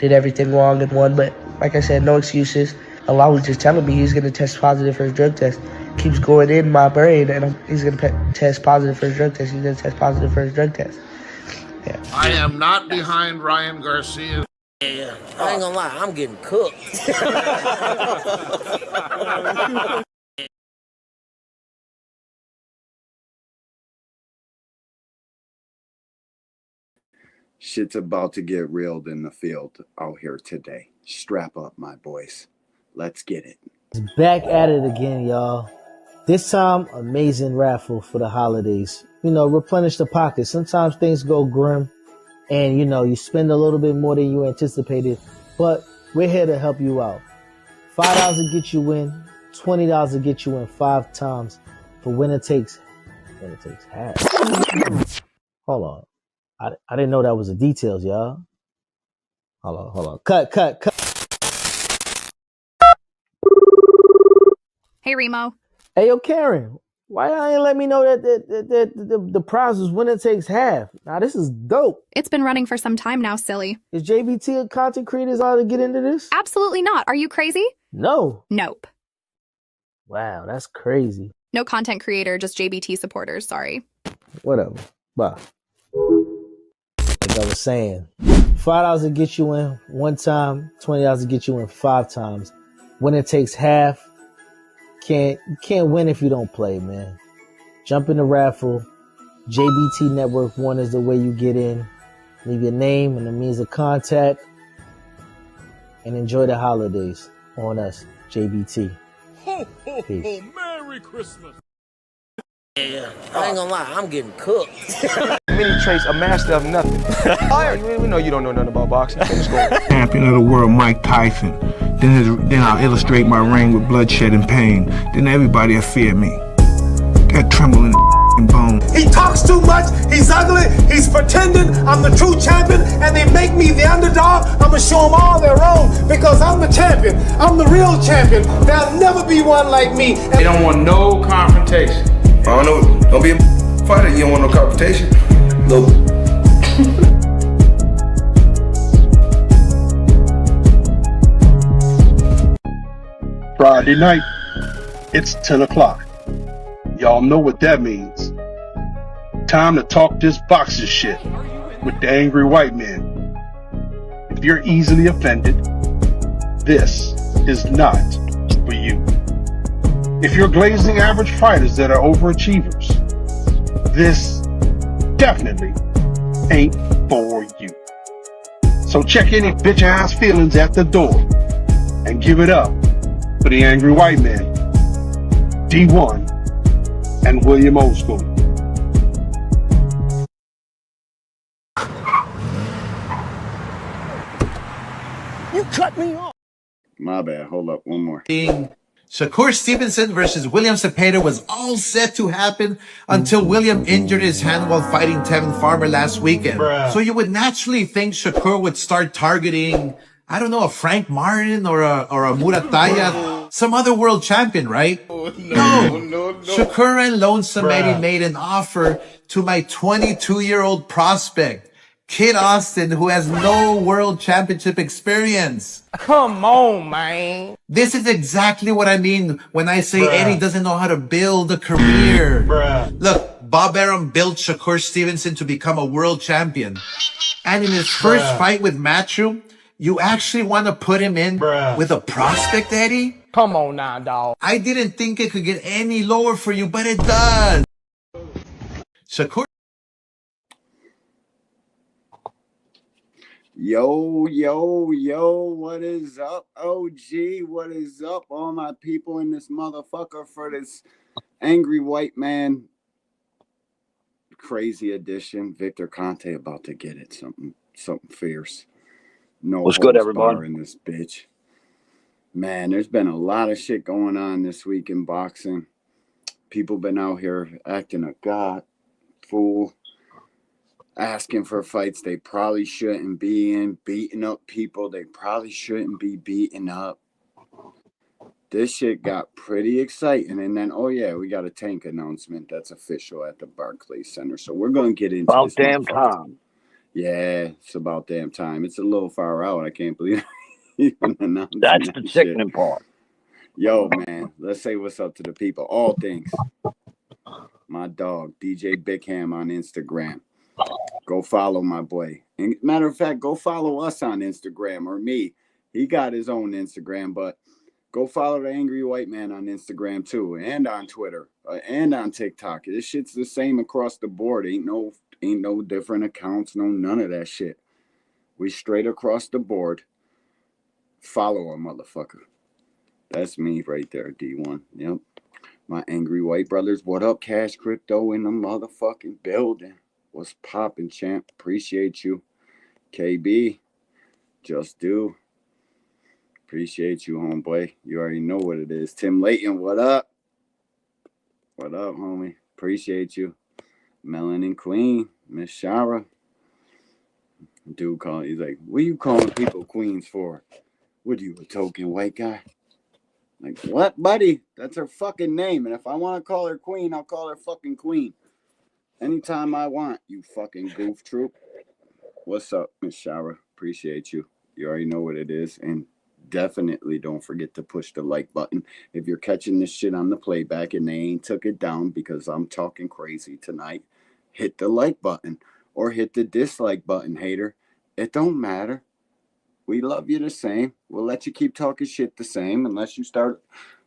did everything wrong and won. But like I said, no excuses. Allah was just telling me he's going to test positive for his drug test. Keeps going in my brain, and he's going to test positive for his drug test. He's going to test positive for his drug test. Yeah. I am not behind Ryan Garcia. Yeah, I ain't gonna lie, I'm getting cooked. Shit's about to get reeled in the field out here today. Strap up, my boys. Let's get it. It's back at it again, y'all. This time, amazing raffle for the holidays. Replenish the pockets. Sometimes things go grim and, you spend a little bit more than you anticipated, but we're here to help you out. $5 to get you in, $20 to get you in 5 times for winner takes half. Hold on. I didn't know that was the details, y'all. Hold on. Cut. Hey, Remo. Hey, yo, Karen. Why y'all ain't let me know that the prize was winner takes half? Now, this is dope. It's been running for some time now, silly. Is JBT a content creators ought to get into this? Absolutely not. Are you crazy? No. Nope. Wow, that's crazy. No content creator, just JBT supporters, sorry. Whatever. Bye. Like I was saying, $5 to get you in 1 time, $20 to get you in 5 times. Winner takes half. You can't win if you don't play, man. Jump in the raffle. JBT Network 1 is the way you get in. Leave your name and the means of contact. And enjoy the holidays on us, JBT. Ho, ho, Peace. ho, Merry Christmas. Yeah, I ain't gonna lie, I'm getting cooked. Many traits, a master of nothing. We know you don't know nothing about boxing. Champion of the world, Mike Tyson. Then I'll illustrate my reign with bloodshed and pain. Then everybody will fear me. That trembling bone. He talks too much, he's ugly, he's pretending I'm the true champion, and they make me the underdog. I'ma show them all they're wrong, because I'm the champion. I'm the real champion. There'll never be one like me. They don't want no confrontation. I don't know. Don't be a fighter. You don't want no confrontation. Nope. Friday night, it's 10 o'clock. Y'all know what that means. Time to talk this boxing shit with the angry white man. If you're easily offended, this is not for you. If you're glazing average fighters that are overachievers, this definitely ain't for you. So check any bitch ass feelings at the door and give it up for the angry white man, D1, and William Old School. You cut me off. My bad. Hold up. One more. Shakur Stevenson versus William Cepeda was all set to happen until William injured his hand while fighting Tevin Farmer last weekend. Bruh. So you would naturally think Shakur would start targeting, I don't know, a Frank Martin or a Murataya, some other world champion, right? No. Shakur and Lone Samedi made an offer to my 22-year-old prospect, Kid Austin, who has no world championship experience. Come on, man. This is exactly what I mean when I say Eddie doesn't know how to build a career. Look, Bob Arum built Shakur Stevenson to become a world champion. And in his first fight with Matthew, you actually want to put him in with a prospect, Eddie? Come on now, dog. I didn't think it could get any lower for you, but it does. Shakur. Yo, what is up, OG? What is up, all my people in this motherfucker for this angry white man crazy edition? Victor Conte about to get it. Something fierce. No What's good, everybody? In this bitch. Man, there's been a lot of shit going on this week in boxing. People been out here acting a god fool, asking for fights they probably shouldn't be in, beating up people they probably shouldn't be beating up. This shit got pretty exciting. And then, oh yeah, we got a tank announcement that's official at the Barclays Center. So we're going to get into About this. damn time. Yeah, it's about damn time. It's a little far out. I can't believe even announcing That's that the shit. sickening part. Yo, man, let's say what's up to the people. All things. My dog, DJ Big Ham on Instagram. Go follow my boy. And matter of fact, go follow us on Instagram or me. He got his own Instagram, but go follow the Angry White Man on Instagram too, and on Twitter, and on TikTok. This shit's the same across the board. Ain't no different accounts, no none of that shit. We straight across the board. Follow him, motherfucker. That's me right there, D1. Yep. My Angry White Brothers. What up, Cash Crypto in the motherfucking building? What's poppin', champ? Appreciate you. KB. Just do. Appreciate you, homeboy. You already know what it is. Tim Layton, what up? What up, homie? Appreciate you. Melanin Queen. Miss Shara. Dude calling. He's like, what are you calling people queens for? What are you, a token white guy? Like, what, buddy? That's her fucking name. And if I want to call her queen, I'll call her fucking queen. Anytime I want, you fucking goof troop. What's up, Miss Shara? Appreciate you. You already know what it is. And definitely don't forget to push the like button. If you're catching this shit on the playback and they ain't took it down because I'm talking crazy tonight, hit the like button or hit the dislike button, hater. It don't matter. We love you the same. We'll let you keep talking shit the same unless you start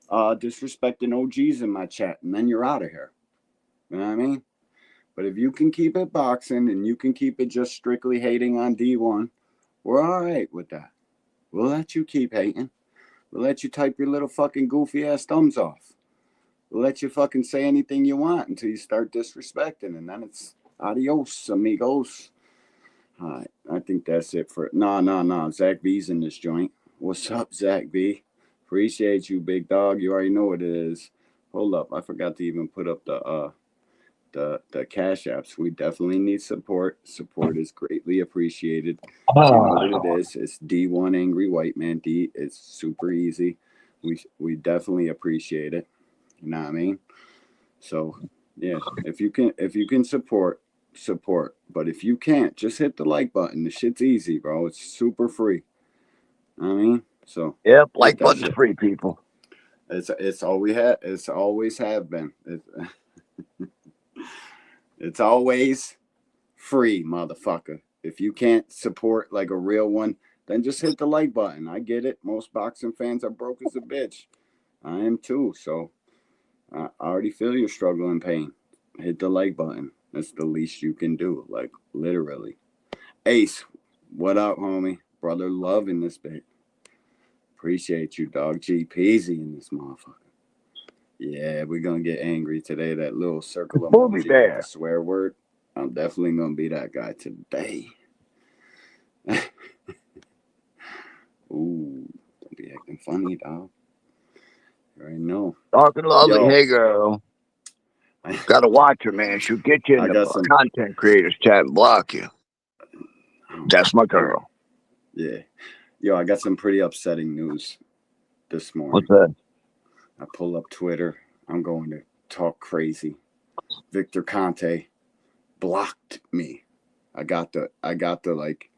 disrespecting OGs in my chat, and then you're out of here. You know what I mean? But if you can keep it boxing and you can keep it just strictly hating on D1, we're all right with that. We'll let you keep hating. We'll let you type your little fucking goofy ass thumbs off. We'll let you fucking say anything you want until you start disrespecting, and then it's adios, amigos. All right, I think that's it for No. Zach B's in this joint. What's up, Zach B? Appreciate you, big dog. You already know what it is. Hold up, I forgot to even put up the cash apps. We definitely need support. Support is greatly appreciated. You know what it is. It's D1 Angry White Man. D. It's super easy. We definitely appreciate it. You know what I mean? So yeah, if you can support. But if you can't, just hit the like button. The shit's easy, bro. It's super free. I mean, so yep, like button's free, people. It's all we had. It's always have been. It's always free, motherfucker. If you can't support like a real one, then just hit the like button. I get it. Most boxing fans are broke as a bitch. I am too. So I already feel your struggle and pain. Hit the like button. That's the least you can do, like literally. Ace, what up, homie? Brother love in this bit. Appreciate you, dog. G Peasy in this motherfucker. Yeah, we're gonna get angry today. That little circle emoji with the swear word. I'm definitely gonna be that guy today. Ooh, don't be acting funny, dog. You already know. Talking lovely. Hey, girl. Gotta watch her, man. She'll get you in the content creators chat and block you. That's my girl. Yeah. Yo, I got some pretty upsetting news this morning. What's that? I pull up Twitter. I'm going to talk crazy. Victor CONTE blocked me. I got the like,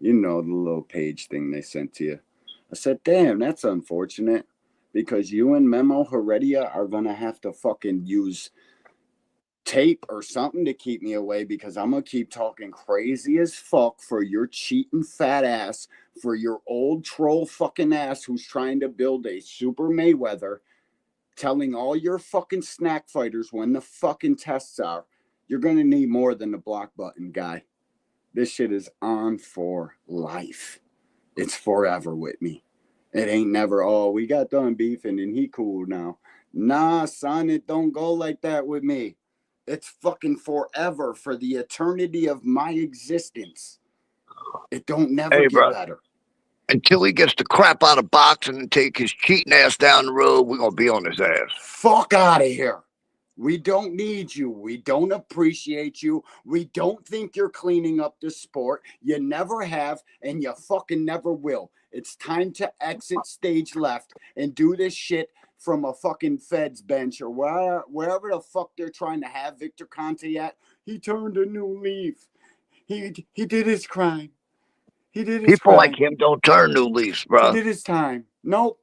you know, the little page thing they sent to you. I said, damn, that's unfortunate because you and Memo Heredia are going to have to fucking use tape or something to keep me away because I'm going to keep talking crazy as fuck for your cheating fat ass, for your old troll fucking ass who's trying to build a Super Mayweather, telling all your fucking snack fighters when the fucking tests are. You're going to need more than the block button, guy. This shit is on for life. It's forever with me. It ain't never, oh, we got done beefing and he cool now. Nah, son, it don't go like that with me. It's fucking forever for the eternity of my existence. It don't never get better. Until he gets the crap out of boxing and take his cheating ass down the road, we're going to be on his ass. Fuck out of here. We don't need you. We don't appreciate you. We don't think you're cleaning up the sport. You never have, and you fucking never will. It's time to exit stage left and do this shit from a fucking Fed's bench or wherever the fuck they're trying to have Victor CONTE at. He turned a new leaf. He did his crime. He did his People like crime. him don't turn new leaves, bro. He did his time. Nope.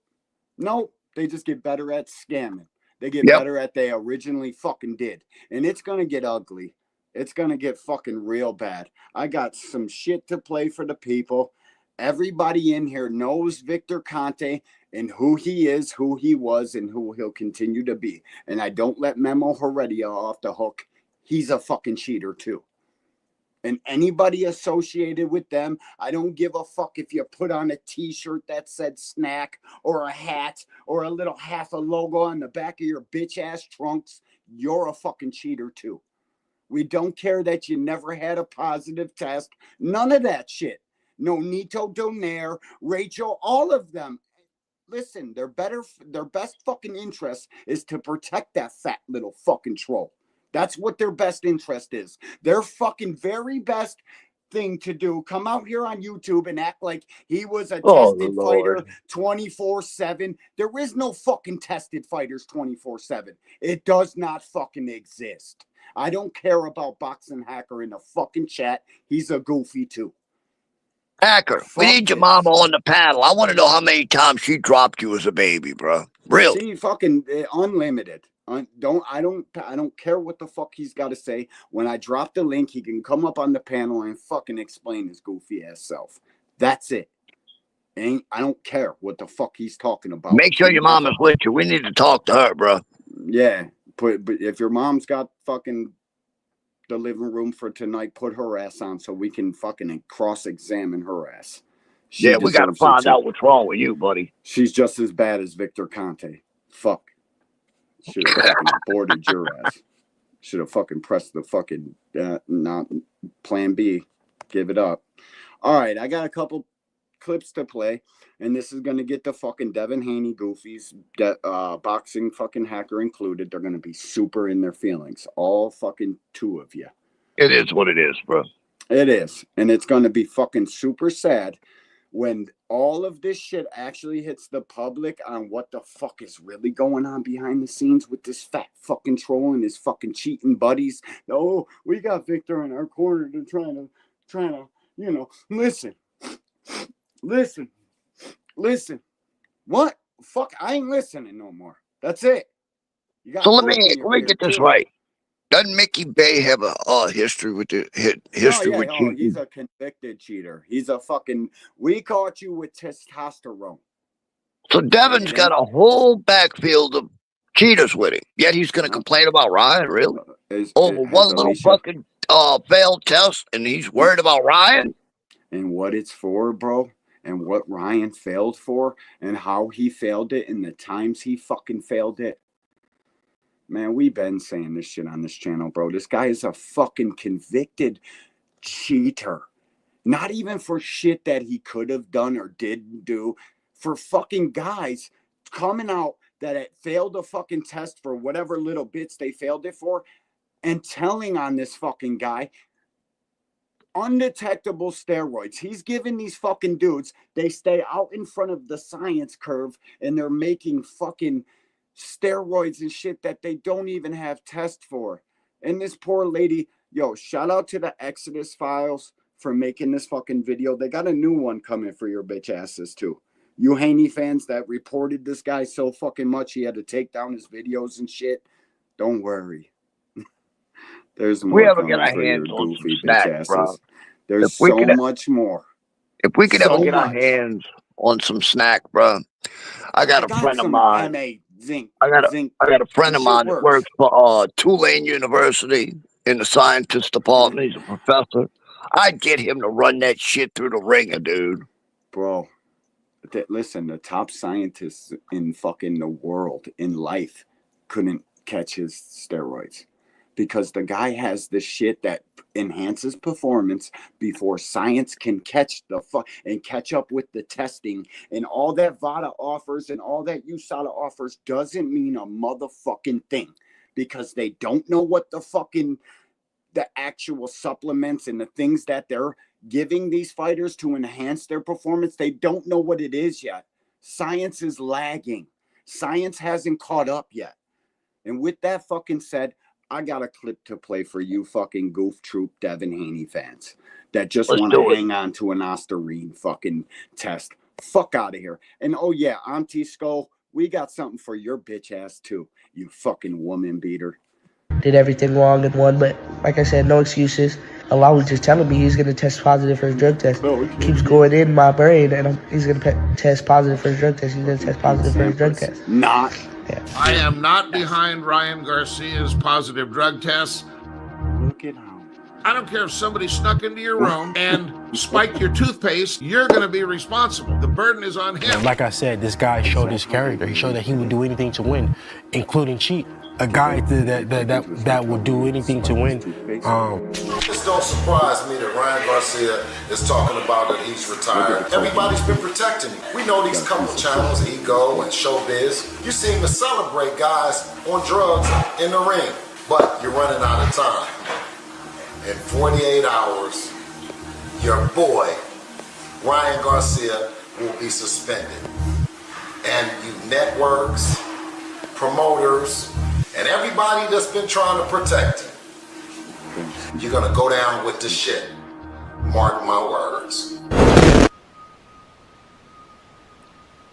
They just get better at scamming. They get Yep. better at they originally fucking did. And it's going to get ugly. It's going to get fucking real bad. I got some shit to play for the people. Everybody in here knows Victor CONTE and who he is, who he was, and who he'll continue to be. And I don't let Memo Heredia off the hook. He's a fucking cheater too. And anybody associated with them, I don't give a fuck if you put on a t-shirt that said snack or a hat or a little half a logo on the back of your bitch ass trunks. You're a fucking cheater too. We don't care that you never had a positive test. None of that shit. No Nito Donaire, Rachel, all of them. Listen, their best fucking interest is to protect that fat little fucking troll. That's what their best interest is. Their fucking very best thing to do, come out here on YouTube and act like he was a tested fighter 24/7. There is no fucking tested fighters 24/7. It does not fucking exist. I don't care about Boxing Hacker in the fucking chat. He's a goofy too. Hacker, we need your mama on the panel. I want to know how many times she dropped you as a baby, bro. Really? She fucking unlimited. I don't care what the fuck he's got to say. When I drop the link, he can come up on the panel and fucking explain his goofy ass self. That's it. I don't care what the fuck he's talking about. Make sure your mom is with you. We need to talk to her, bro. Yeah, but if your mom's got fucking the living room for tonight, put her ass on so we can fucking cross-examine her ass. Yeah, we got to find out what's wrong with you, buddy. She's just as bad as Victor CONTE. Fuck. Should have fucking aborted your ass. Should have fucking pressed the fucking not plan B. Give it up. All right, I got a couple clips to play, and this is going to get the fucking Devin Haney goofies, Boxing fucking Hacker included. They're going to be super in their feelings. All fucking two of you. It is what it is, bro. It is. And it's going to be fucking super sad when all of this shit actually hits the public on what the fuck is really going on behind the scenes with this fat fucking troll and his fucking cheating buddies. Oh, we got Victor in our corner to trying to, you know, listen. What? Fuck, I ain't listening no more. That's it. You got so let me get this right. Doesn't Mickey Bay have a history with the history with cheating? He's a convicted cheater. He's a fucking. We caught you with testosterone. So Devin's got a whole backfield of cheaters with him. Yet he's going to complain about Ryan, really? Over one little fucking failed test, and he's worried about Ryan? And what it's for, bro, and what Ryan failed for, and how he failed it, and the times he fucking failed it. Man, we've been saying this shit on this channel, bro. This guy is a fucking convicted cheater. Not even for shit that he could have done or didn't do. For fucking guys coming out that it failed a fucking test for whatever little bits they failed it for, and telling on this fucking guy undetectable steroids. He's giving these fucking dudes, they stay out in front of the science curve and they're making fucking steroids and shit that they don't even have tests for. And this poor lady, yo, shout out to the Exodus Files for making this fucking video. They got a new one coming for your bitch asses too. You Haney fans that reported this guy so fucking much he had to take down his videos and shit, don't worry. There's more. We haven't got our hands on some snacks, bro. There's so much more. If we could ever get our hands on some snack, bro. I got a friend of mine. I got a friend of mine that works for Tulane University in the scientist department. He's a professor. I'd get him to run that shit through the ringer, dude. Bro, listen, the top scientists in fucking the world, in life, couldn't catch his steroids. Because the guy has the shit that enhances performance before science can catch and catch up with the testing. And all that VADA offers and all that USADA offers doesn't mean a motherfucking thing. Because they don't know what the actual supplements and the things that they're giving these fighters to enhance their performance. They don't know what it is yet. Science is lagging. Science hasn't caught up yet. And with that fucking said, I got a clip to play for you fucking goof troop Devin Haney fans that just Let's want do to it. hang on to an Osterine fucking test. Fuck out of here. And oh yeah, Auntie Skull, we got something for your bitch ass too, you fucking woman beater. Did everything wrong and won, but like I said, no excuses. Allah was just telling me he's going to test positive for his drug test. Keeps going in my brain, and he's going to test positive for his drug test. He's going to test positive for his drug test. Not. Yeah. I am not behind Ryan Garcia's positive drug tests. Look at how. I don't care if somebody snuck into your room and spiked your toothpaste, you're going to be responsible. The burden is on him. Like I said, this guy showed his character. He showed that he would do anything to win, including cheat. A guy that would do anything to win. It just don't surprise me that Ryan Garcia is talking about that he's retired. Everybody's been protecting him. We know these couple channels, Ego and Showbiz. You seem to celebrate guys on drugs in the ring, but you're running out of time. In 48 hours, your boy, Ryan Garcia, will be suspended. And you networks, promoters, and everybody that's been trying to protect him, you're gonna go down with the shit. Mark my words.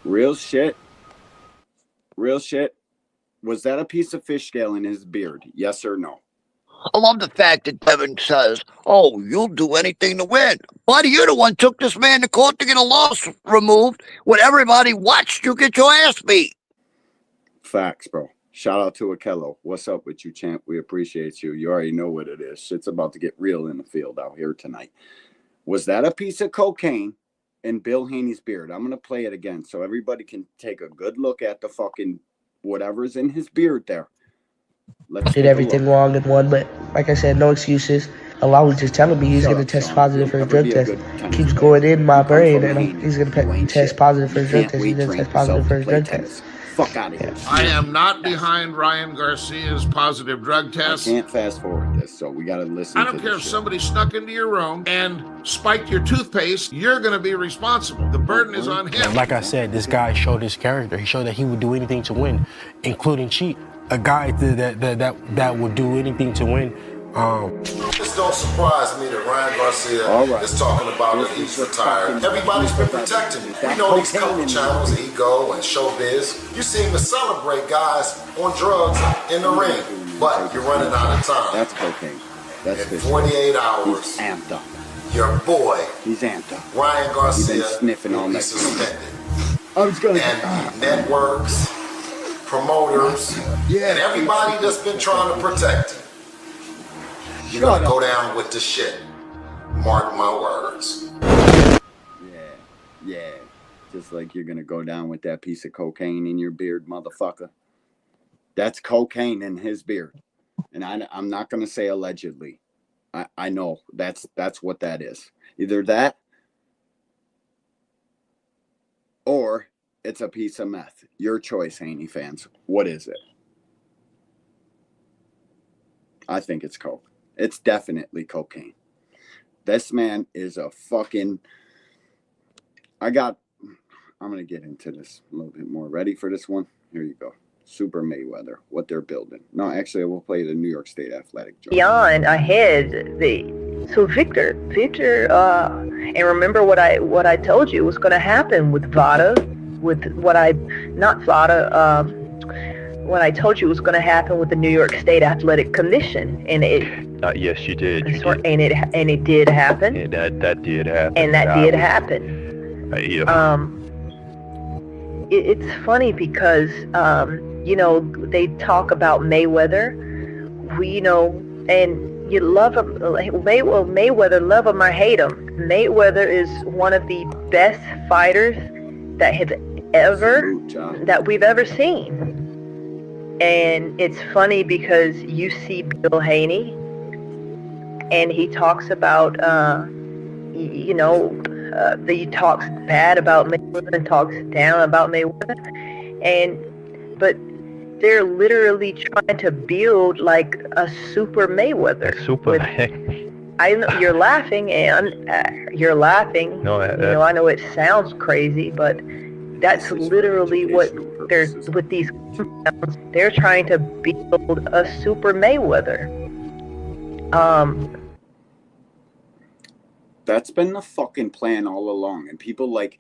Real shit. Real shit. Was that a piece of fish scale in his beard? Yes or no? I love the fact that Devin says, oh, you'll do anything to win. Buddy, you're the one took this man to court to get a loss removed when everybody watched you get your ass beat. Facts, bro. Shout out to Akello. What's up with you, champ? We appreciate you. You already know what it is. Shit's about to get real in the field out here tonight. Was that a piece of cocaine in Bill Haney's beard? I'm going to play it again so everybody can take a good look at the fucking whatever's in his beard there. Did everything wrong and won, but like I said, no excuses. Allah was just telling me he's going to test positive for his drug test. Keeps going in my brain, and he's going to test positive for his drug test. He's going to test positive for his drug test. Fuck out of here. I am not behind Ryan Garcia's positive drug tests. I can't fast forward this, so we got to listen. I don't care if somebody snuck into your room and spiked your toothpaste, you're going to be responsible. The burden is on him. Like I said, this guy showed his character. He showed that he would do anything to win, including cheat. A guy that would do anything to win. It just don't surprise me that Ryan Garcia is talking about that he's retired. Everybody's been protecting him. We know these couple channels, Ego and Showbiz. You seem to celebrate guys on drugs in the ring, but you're running out of time. That's cocaine. That's in 48 hours. He's amped up. Your boy, he's amped up. Ryan Garcia, He's been sniffing all will be night. suspended. And networks, promoters, and everybody that's been trying to protect him. You're gonna go down with the shit. Mark my words. Yeah. Just like you're gonna go down with that piece of cocaine in your beard, motherfucker. That's cocaine in his beard. And I'm not gonna say allegedly. I know that's what that is. Either that or it's a piece of meth. Your choice, Haney fans. What is it? I think it's coke. It's definitely cocaine. This man is a fucking... I'm going to get into this a little bit more. Ready for this one? Here you go. Super Mayweather, what they're building. No, actually, we'll play the New York State Athletic joke. Beyond, ahead, so Victor, and remember what I told you was going to happen with VADA, with what I told you was going to happen with the New York State Athletic Commission, and it. Yes, you did. And it did happen. And that did happen. And that did happen. Yeah. It's funny because they talk about Mayweather. And you love him. Mayweather, love him or hate him. Mayweather is one of the best fighters that we've ever seen. And it's funny because you see Bill Haney, and he talks about, he talks bad about Mayweather and talks down about Mayweather, but they're literally trying to build like a super Mayweather. I know you're laughing, and you're laughing. No, I know it sounds crazy, but that's literally what with these compounds, they're trying to build a super Mayweather. That's been the fucking plan all along. And people like,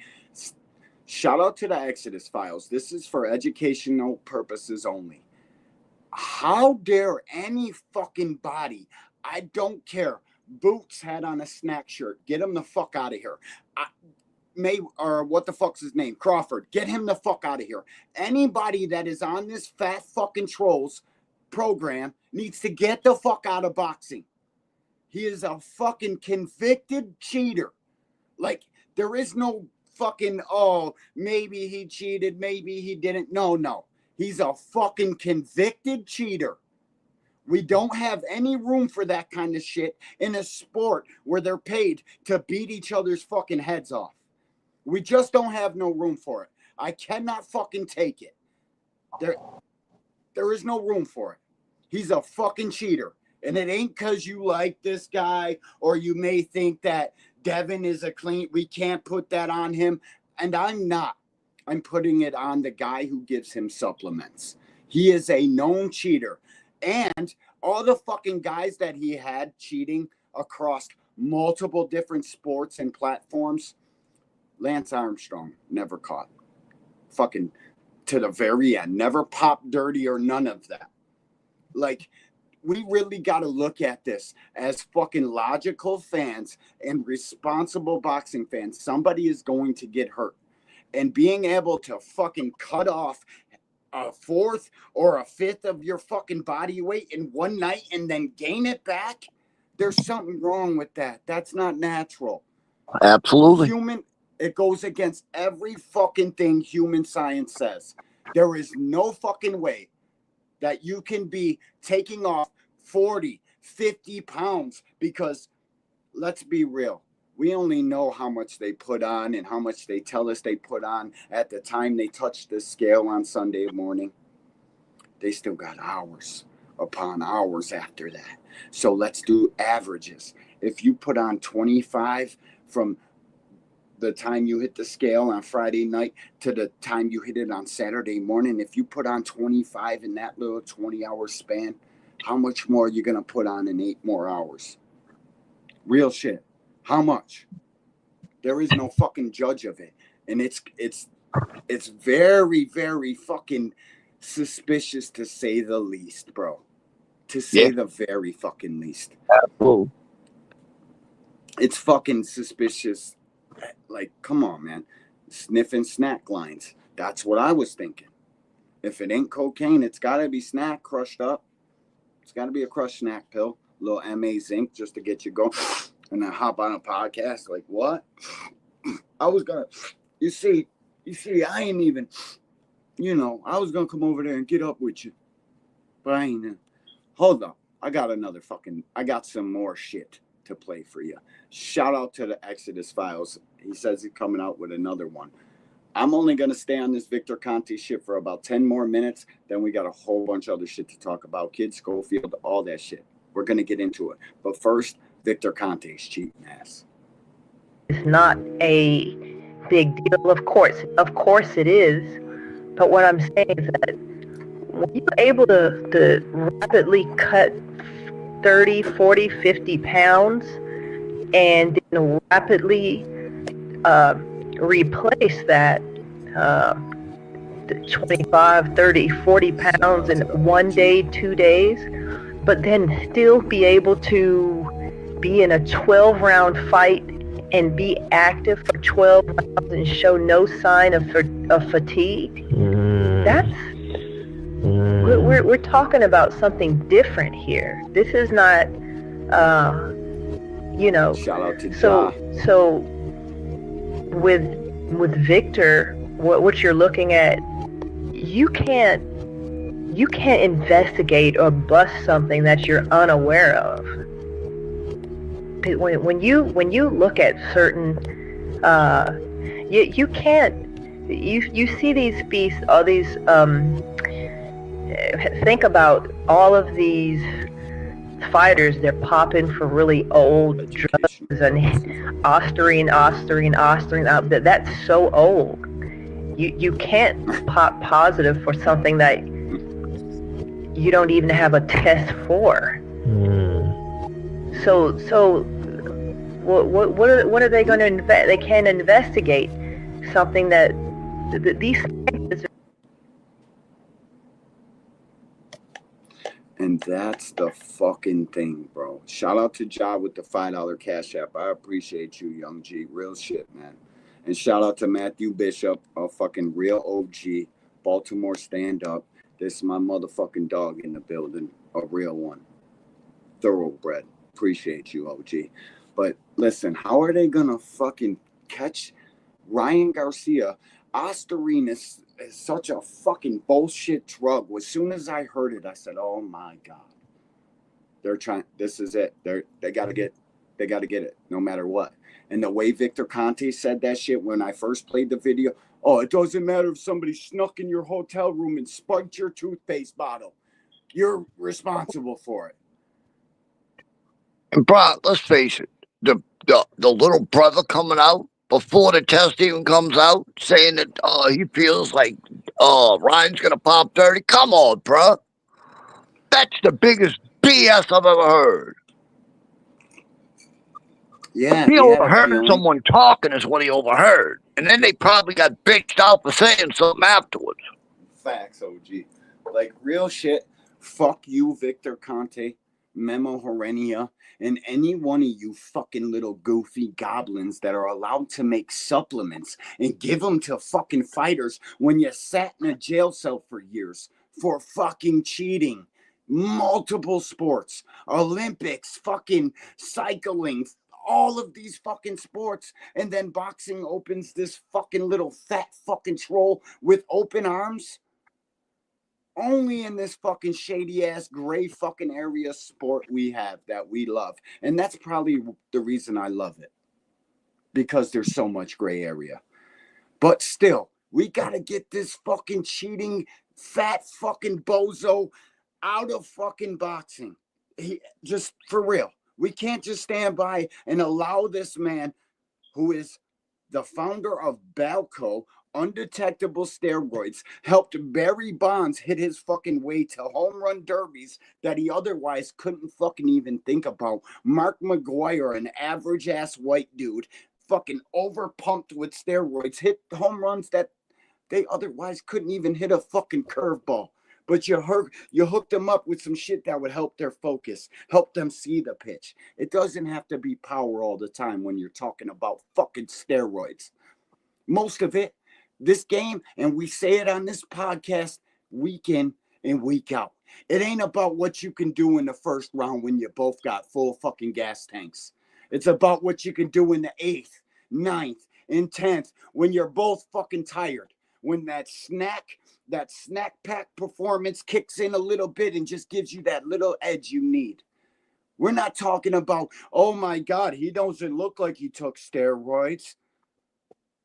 shout out to the Exodus Files. This is for educational purposes only. How dare any fucking body, I don't care, Boots had on a snack shirt, get him the fuck out of here. Or what the fuck's his name? Crawford, get him the fuck out of here. Anybody that is on this fat fucking trolls program needs to get the fuck out of boxing. He is a fucking convicted cheater. Like, there is no fucking, oh, maybe he cheated, maybe he didn't. No. He's a fucking convicted cheater. We don't have any room for that kind of shit in a sport where they're paid to beat each other's fucking heads off. We just don't have no room for it. I cannot fucking take it. There is no room for it. He's a fucking cheater. And it ain't because you like this guy or you may think that Devin is a clean. We can't put that on him. And I'm not. I'm putting it on the guy who gives him supplements. He is a known cheater. And all the fucking guys that he had cheating across multiple different sports and platforms, Lance Armstrong never caught. Fucking to the very end. Never popped dirty or none of that. Like, we really got to look at this as fucking logical fans and responsible boxing fans. Somebody is going to get hurt. And being able to fucking cut off a fourth or a fifth of your fucking body weight in one night and then gain it back, there's something wrong with that. That's not natural. Absolutely. It goes against every fucking thing human science says. There is no fucking way that you can be taking off 40, 50 pounds because, let's be real, we only know how much they put on and how much they tell us they put on at the time they touch the scale on Sunday morning. They still got hours upon hours after that. So let's do averages. If you put on 25 from the time you hit the scale on Friday night to the time you hit it on Saturday morning, if you put on 25 in that little 20-hour span, how much more are you going to put on in 8 more hours? Real shit. How much? There is no fucking judge of it. And it's very, very fucking suspicious to say the least, bro. To say the very fucking least. Absolutely. It's fucking suspicious. Like, come on, man. Sniffing snack lines. That's what I was thinking. If it ain't cocaine, it's got to be snack crushed up. It's got to be a crushed snack pill. A little MA zinc just to get you going. And then hop on a podcast. Like, what? I was going to, you see, I ain't even, I was going to come over there and get up with you. But I ain't. Hold up. I got some more shit to play for you. Shout out to the Exodus Files. He says he's coming out with another one. I'm only going to stay on this Victor Conte shit for about 10 more minutes. Then we got a whole bunch of other shit to talk about. Kid Schofield, all that shit. We're going to get into it. But first, Victor Conte's cheating ass. It's not a big deal, of course. Of course it is. But what I'm saying is that when you're able to rapidly cut 30, 40, 50 pounds and then rapidly replace that 25, 30, 40 pounds in 1 day, 2 days, but then still be able to be in a 12-round fight and be active for 12 rounds and show no sign of fatigue, that's we're talking about something different here. This is not Shout out to so with Victor, what you're looking at, you can't investigate or bust something that you're unaware of. When you look at certain, you can't. You see these beasts, all these. Think about all of these fighters. They're popping for really old drugs and Ostarine. That's so old. You can't pop positive for something that you don't even have a test for. So what are they going to invest? They can't investigate something that these scientists. And that's the fucking thing, bro. Shout out to Ja with the $5 cash app. I appreciate you, Young G. Real shit, man. And shout out to Matthew Bishop, a fucking real OG, Baltimore stand-up. This is my motherfucking dog in the building, a real one. Thoroughbred. Appreciate you, OG. But listen, how are they gonna fucking catch Ryan Garcia? Ostarine is such a fucking bullshit drug. As soon as I heard it, I said, "Oh my god, they're trying. This is it. They gotta get it, no matter what." And the way Victor Conte said that shit when I first played the video, oh, it doesn't matter if somebody snuck in your hotel room and spiked your toothpaste bottle. You're responsible for it. And bro, let's face it, the little brother coming out before the test even comes out, saying that he feels like Ryan's gonna pop 30. Come on, bro. That's the biggest BS I've ever heard. Yeah, he overheard someone talking is what he overheard, and then they probably got bitched out for saying something afterwards. Facts, OG. Like real shit. Fuck you, Victor Conte, Memo Horenia, and any one of you fucking little goofy goblins that are allowed to make supplements and give them to fucking fighters when you sat in a jail cell for years for fucking cheating. Multiple sports, Olympics, fucking cycling, all of these fucking sports, and then boxing opens this fucking little fat fucking troll with open arms. Only in this fucking shady ass gray fucking area sport we have that we love. And that's probably the reason I love it. Because there's so much gray area. But still, we gotta get this fucking cheating fat fucking bozo out of fucking boxing. Just for real. We can't just stand by and allow this man who is the founder of Balco, undetectable steroids, helped Barry Bonds hit his fucking way to home run derbies that he otherwise couldn't fucking even think about. Mark McGuire, an average ass white dude, fucking overpumped with steroids, hit home runs that they otherwise couldn't even hit a fucking curveball. But you hooked them up with some shit that would help their focus, help them see the pitch. It doesn't have to be power all the time when you're talking about fucking steroids. Most of it, this game, and we say it on this podcast week in and week out. It ain't about what you can do in the first round when you both got full fucking gas tanks. It's about what you can do in the 8th, 9th, and 10th when you're both fucking tired. When that snack pack performance kicks in a little bit and just gives you that little edge you need. We're not talking about, oh my God, he doesn't look like he took steroids.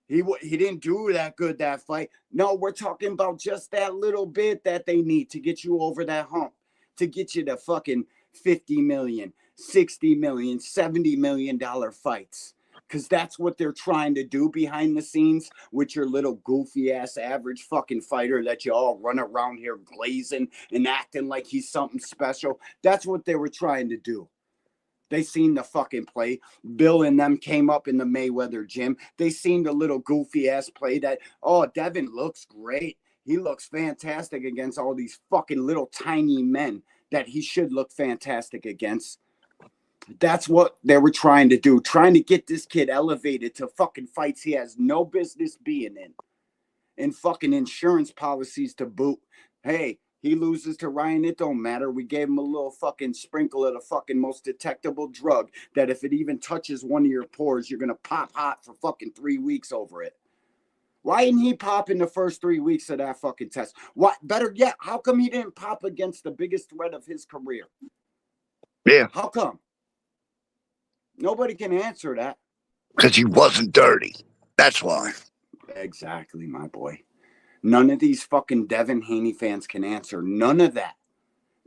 He didn't do that good that fight. No, we're talking about just that little bit that they need to get you over that hump, to get you to fucking 50 million, 60 million, $70 million fights. Because that's what they're trying to do behind the scenes with your little goofy ass average fucking fighter that you all run around here glazing and acting like he's something special. That's what they were trying to do. They seen the fucking play. Bill and them came up in the Mayweather gym. They seen the little goofy ass play that, oh, Devin looks great. He looks fantastic against all these fucking little tiny men that he should look fantastic against. That's what they were trying to do, trying to get this kid elevated to fucking fights he has no business being in, and fucking insurance policies to boot. Hey, he loses to Ryan, it don't matter. We gave him a little fucking sprinkle of the fucking most detectable drug that if it even touches one of your pores, you're gonna pop hot for fucking 3 weeks over it. Why didn't he pop in the first 3 weeks of that fucking test? What? Better yet, how come he didn't pop against the biggest threat of his career? Yeah. How come? Nobody can answer that. Because he wasn't dirty. That's why. Exactly, my boy. None of these fucking Devin Haney fans can answer. None of that.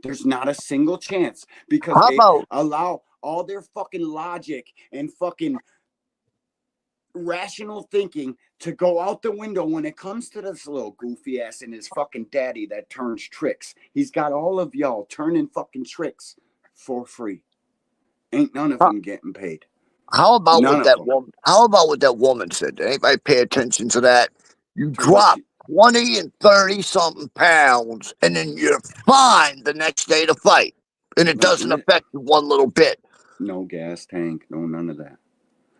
There's not a single chance because they allow all their fucking logic and fucking rational thinking to go out the window when it comes to this little goofy ass and his fucking daddy that turns tricks. He's got all of y'all turning fucking tricks for free. Ain't none of them getting paid. How about None what of that them. woman? How about what that woman said? Did anybody pay attention to that? You drop 20 and 30 something pounds, and then you're fine the next day to fight, and it doesn't affect you one little bit. No gas tank, no none of that.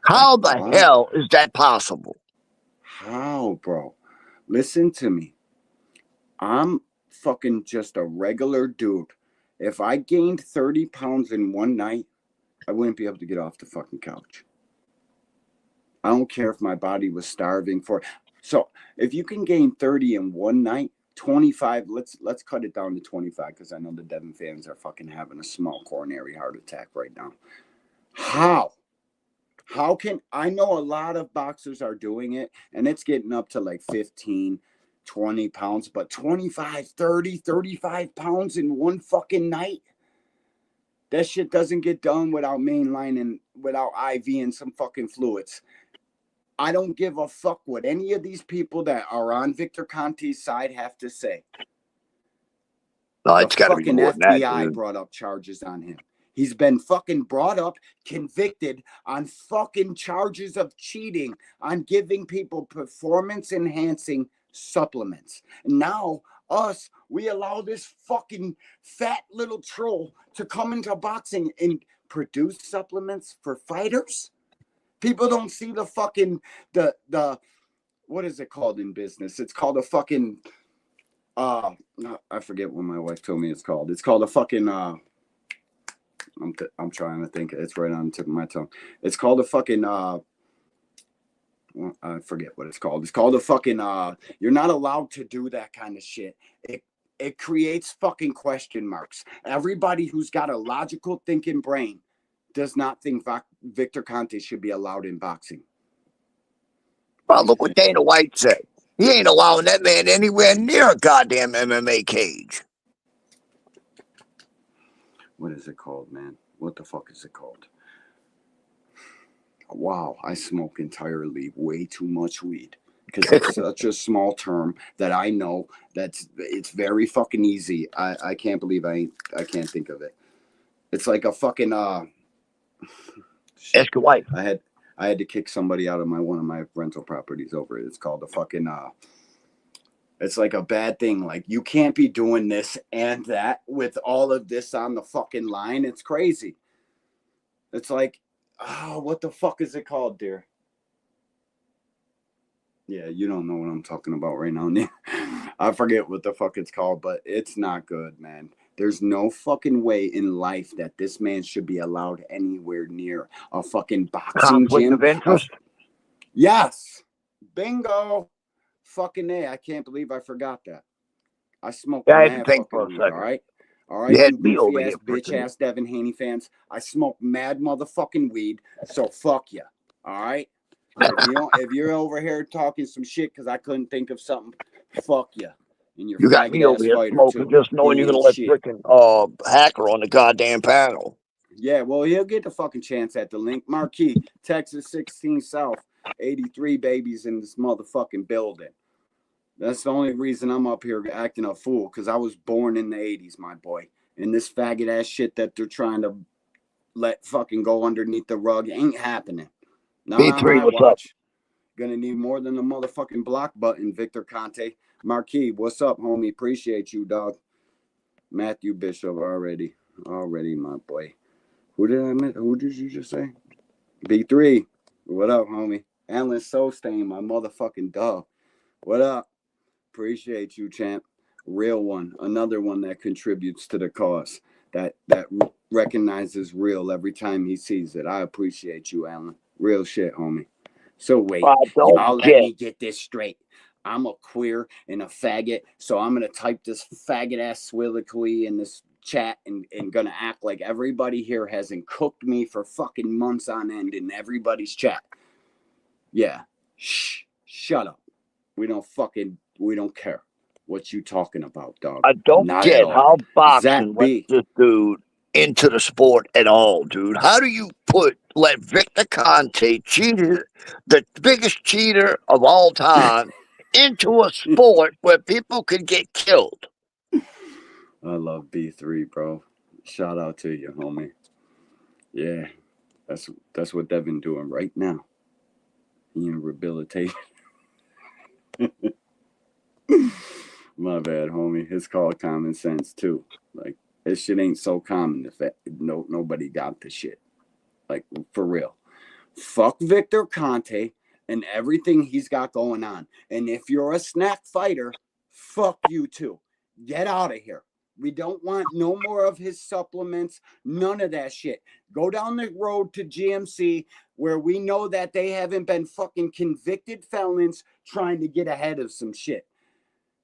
How the hell is that possible? How, bro? Listen to me. I'm fucking just a regular dude. If I gained 30 pounds in one night, I wouldn't be able to get off the fucking couch. I don't care if my body was starving for it. So if you can gain 30 in one night, 25, let's cut it down to 25 because I know the Devon fans are fucking having a small coronary heart attack right now. How can I know a lot of boxers are doing it and it's getting up to like 15, 20 pounds, but 25, 30, 35 pounds in one fucking night? That shit doesn't get done without mainlining, without IV and some fucking fluids. I don't give a fuck what any of these people that are on Victor Conte's side have to say. No, the it's got to be fucking more than FBI that, brought up charges on him. He's been fucking brought up, convicted on fucking charges of cheating, on giving people performance-enhancing supplements. And now, we allow this fucking fat little troll to come into boxing and produce supplements for fighters? People don't see the fucking, the what is it called in business? It's called a fucking, I forget what my wife told me it's called. It's called a fucking, I'm trying to think. It's right on the tip of my tongue. It's called a fucking, well, I forget what it's called. It's called a fucking, you're not allowed to do that kind of shit. It creates fucking question marks. Everybody who's got a logical thinking brain does not think Victor Conte should be allowed in boxing. Well, look what Dana White said. He ain't allowing that man anywhere near a goddamn MMA cage. What is it called, man? What the fuck is it called? Wow, I smoke entirely way too much weed because it's such a small term that I know it's very fucking easy. I can't believe I can't think of it. It's like a fucking Ask your wife. I had to kick somebody out of one of my rental properties over it. It's called a fucking it's like a bad thing. Like, you can't be doing this and that with all of this on the fucking line. It's crazy. It's like, what the fuck is it called, dear? Yeah, you don't know what I'm talking about right now. I forget what the fuck it's called, but it's not good, man. There's no fucking way in life that this man should be allowed anywhere near a fucking boxing gym. Conflict of interest? Yes. Bingo. Fucking A. I can't believe I forgot that. I smoked mad fucking weed, all right? All right, you goofy ass, bitch ass Devin Haney fans. I smoke mad motherfucking weed, so fuck you. All right? If you're over here talking some shit because I couldn't think of something, fuck you. And You got me over here smoking, just knowing you're gonna let freaking Hacker on the goddamn panel. Yeah, well, he'll get the fucking chance at the link. Marquis, Texas 16 South, 83 babies in this motherfucking building. That's the only reason I'm up here acting a fool, because I was born in the 80s, my boy. And this faggot ass shit that they're trying to let fucking go underneath the rug ain't happening. Not on my watch. Gonna need more than a motherfucking block button, Victor Conte. Marquis, what's up, homie? Appreciate you, dog. Matthew Bishop, already, my boy. Who did you just say? B3. What up, homie? Alan Solstein, my motherfucking dog. What up? Appreciate you, champ. Real one. Another one that contributes to the cause. That recognizes real every time he sees it. I appreciate you, Alan. Real shit, homie. So wait, y'all let me get this straight. I'm a queer and a faggot, so I'm gonna type this faggot ass soliloquy in this chat and gonna act like everybody here hasn't cooked me for fucking months on end in everybody's chat. Yeah. Shut up. We don't care what you talking about, dog. I don't get how boxing lets this dude into the sport at all, dude. How do you put let Victor Conte, the biggest cheater of all time, into a sport where people could get killed. I love B3, bro. Shout out to you, homie. Yeah, that's what Devin doing right now. He in rehabilitation. My bad, homie. It's called common sense too. Like, this shit ain't so common if nobody got the shit. Like, for real. Fuck Victor Conte and everything he's got going on. And if you're a snack fighter, fuck you too. Get out of here. We don't want no more of his supplements, none of that shit. Go down the road to GMC where we know that they haven't been fucking convicted felons trying to get ahead of some shit.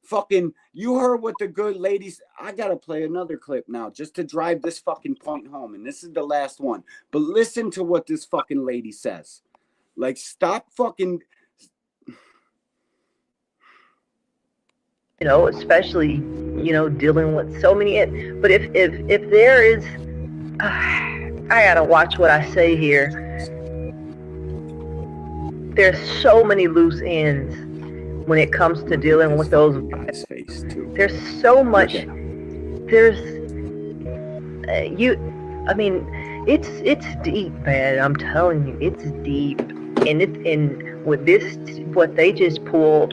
Fucking, you heard what the good ladies. I gotta play another clip now just to drive this fucking point home, and this is the last one. But listen to what this fucking lady says. Like, stop fucking. You know, especially, you know, dealing with so many. But if there is, I gotta watch what I say here. There's so many loose ends when it comes to dealing with those. Face too. There's so much. There's I mean, it's deep, man. I'm telling you, it's deep. And with this, what they just pulled,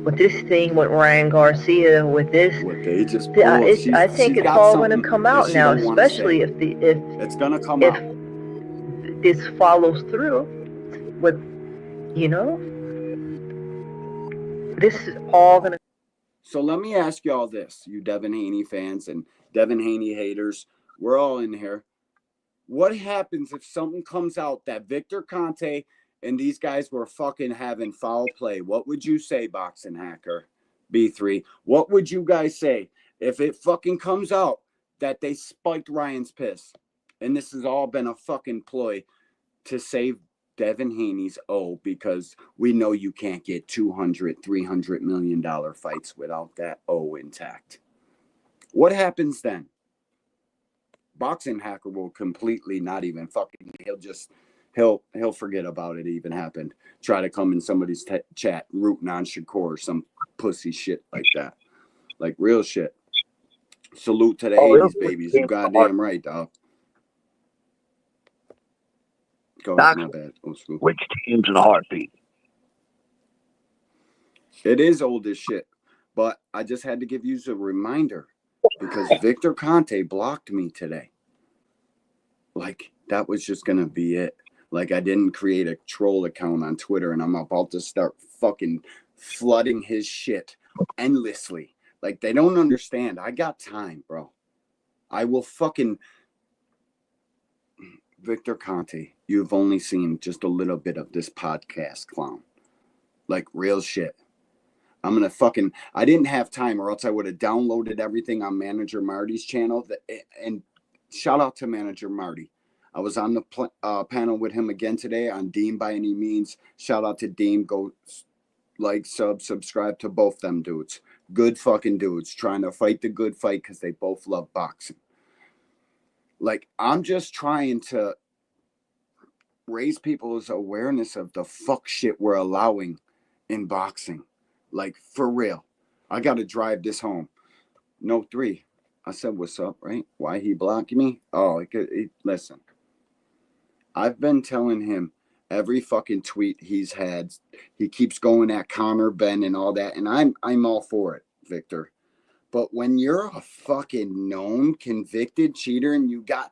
with this thing with Ryan Garcia, with this, what they just pulled, I think it's all going to come out now, especially if it's going to come out. This follows through with, you know, this is all going to. So let me ask y'all this, you Devin Haney fans and Devin Haney haters, we're all in here. What happens if something comes out that Victor Conte and these guys were fucking having foul play? What would you say, Boxing Hacker B3? What would you guys say if it fucking comes out that they spiked Ryan's piss? And this has all been a fucking ploy to save Devin Haney's because we know you can't get $200-300 million fights without that intact. What happens then? Boxing Hacker will completely not even fucking. He'll forget about it even happened. Try to come in somebody's chat rooting on Shakur or some pussy shit like that. Like real shit. Salute to the 80s babies. You goddamn right, dog. Go ahead, my bad. Which team's in a heartbeat? It is old as shit. But I just had to give you a reminder because Victor Conte blocked me today. Like, that was just going to be it. Like, I didn't create a troll account on Twitter and I'm about to start fucking flooding his shit endlessly. Like, they don't understand. I got time, bro. I will fucking... Victor Conte, you've only seen just a little bit of this podcast, clown. Like, real shit. I'm going to fucking... I didn't have time or else I would have downloaded everything on Manager Marty's channel. And shout out to Manager Marty. I was on the panel with him again today on Dean by Any Means. Shout out to Dean. Go like, subscribe to both them dudes. Good fucking dudes trying to fight the good fight because they both love boxing. Like, I'm just trying to raise people's awareness of the fuck shit we're allowing in boxing. Like, for real. I got to drive this home. No 3. I said, what's up, right? Why he blocked me? Oh, listen. I've been telling him every fucking tweet he's had. He keeps going at Conor Ben and all that. And I'm all for it, Victor. But when you're a fucking known convicted cheater and you got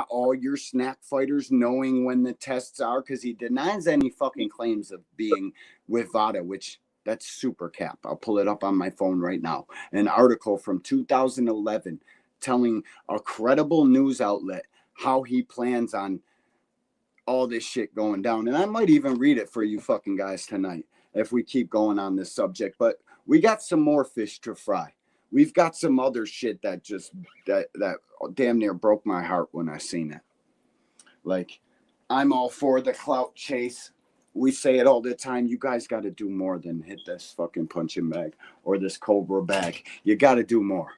all your snack fighters knowing when the tests are, because he denies any fucking claims of being with VADA, which that's super cap. I'll pull it up on my phone right now. An article from 2011 telling a credible news outlet how he plans on all this shit going down. And I might even read it for you fucking guys tonight if we keep going on this subject. But we got some more fish to fry. We've got some other shit that damn near broke my heart when I seen it. Like, I'm all for the clout chase. We say it all the time. You guys got to do more than hit this fucking punching bag or this Cobra bag. You got to do more.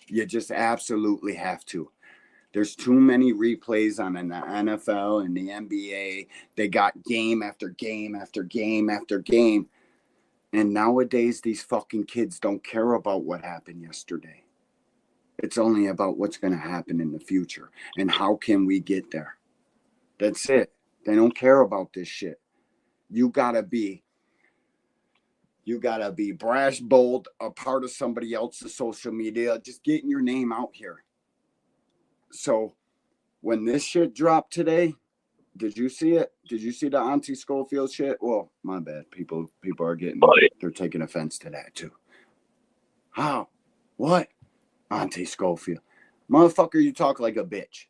You just absolutely have to. There's too many replays on the NFL and the NBA. They got game after game after game after game. And nowadays, these fucking kids don't care about what happened yesterday. It's only about what's going to happen in the future and how can we get there. That's it. They don't care about this shit. You gotta be brash, bold, a part of somebody else's social media, just getting your name out here. So when this shit dropped today, did you see it? Did you see the Auntie Schofield shit? Well, my bad. People are they're taking offense to that too. How? What? Auntie Schofield. Motherfucker, you talk like a bitch.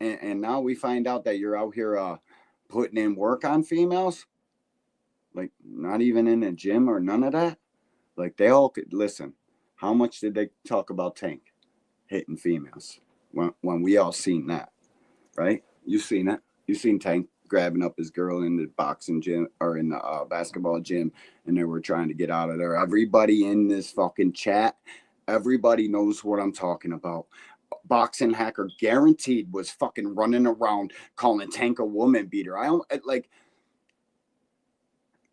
And now we find out that you're out here putting in work on females. Like, not even in a gym or none of that. Like, they all could listen. How much did they talk about Tank hitting females when we all seen that, right? You seen it. You seen Tank grabbing up his girl in the boxing gym or in the basketball gym, and they were trying to get out of there. Everybody in this fucking chat, everybody knows what I'm talking about. Boxing Hacker guaranteed was fucking running around calling Tank a woman beater. I don't like.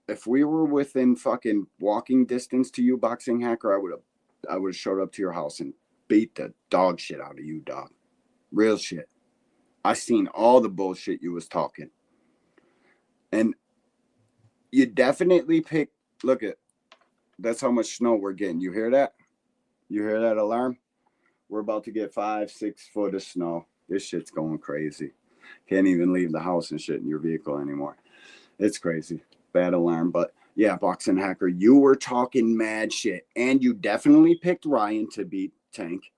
If we were within fucking walking distance to you, Boxing Hacker, I would have showed up to your house and beat the dog shit out of you, dog. Real shit. I seen all the bullshit you was talking. And you definitely picked, look at, that's how much snow we're getting. You hear that? You hear that alarm? We're about to get 5-6 foot of snow. This shit's going crazy. Can't even leave the house and shit in your vehicle anymore. It's crazy. Bad alarm. But yeah, Boxing Hacker, you were talking mad shit. And you definitely picked Ryan to beat Tank.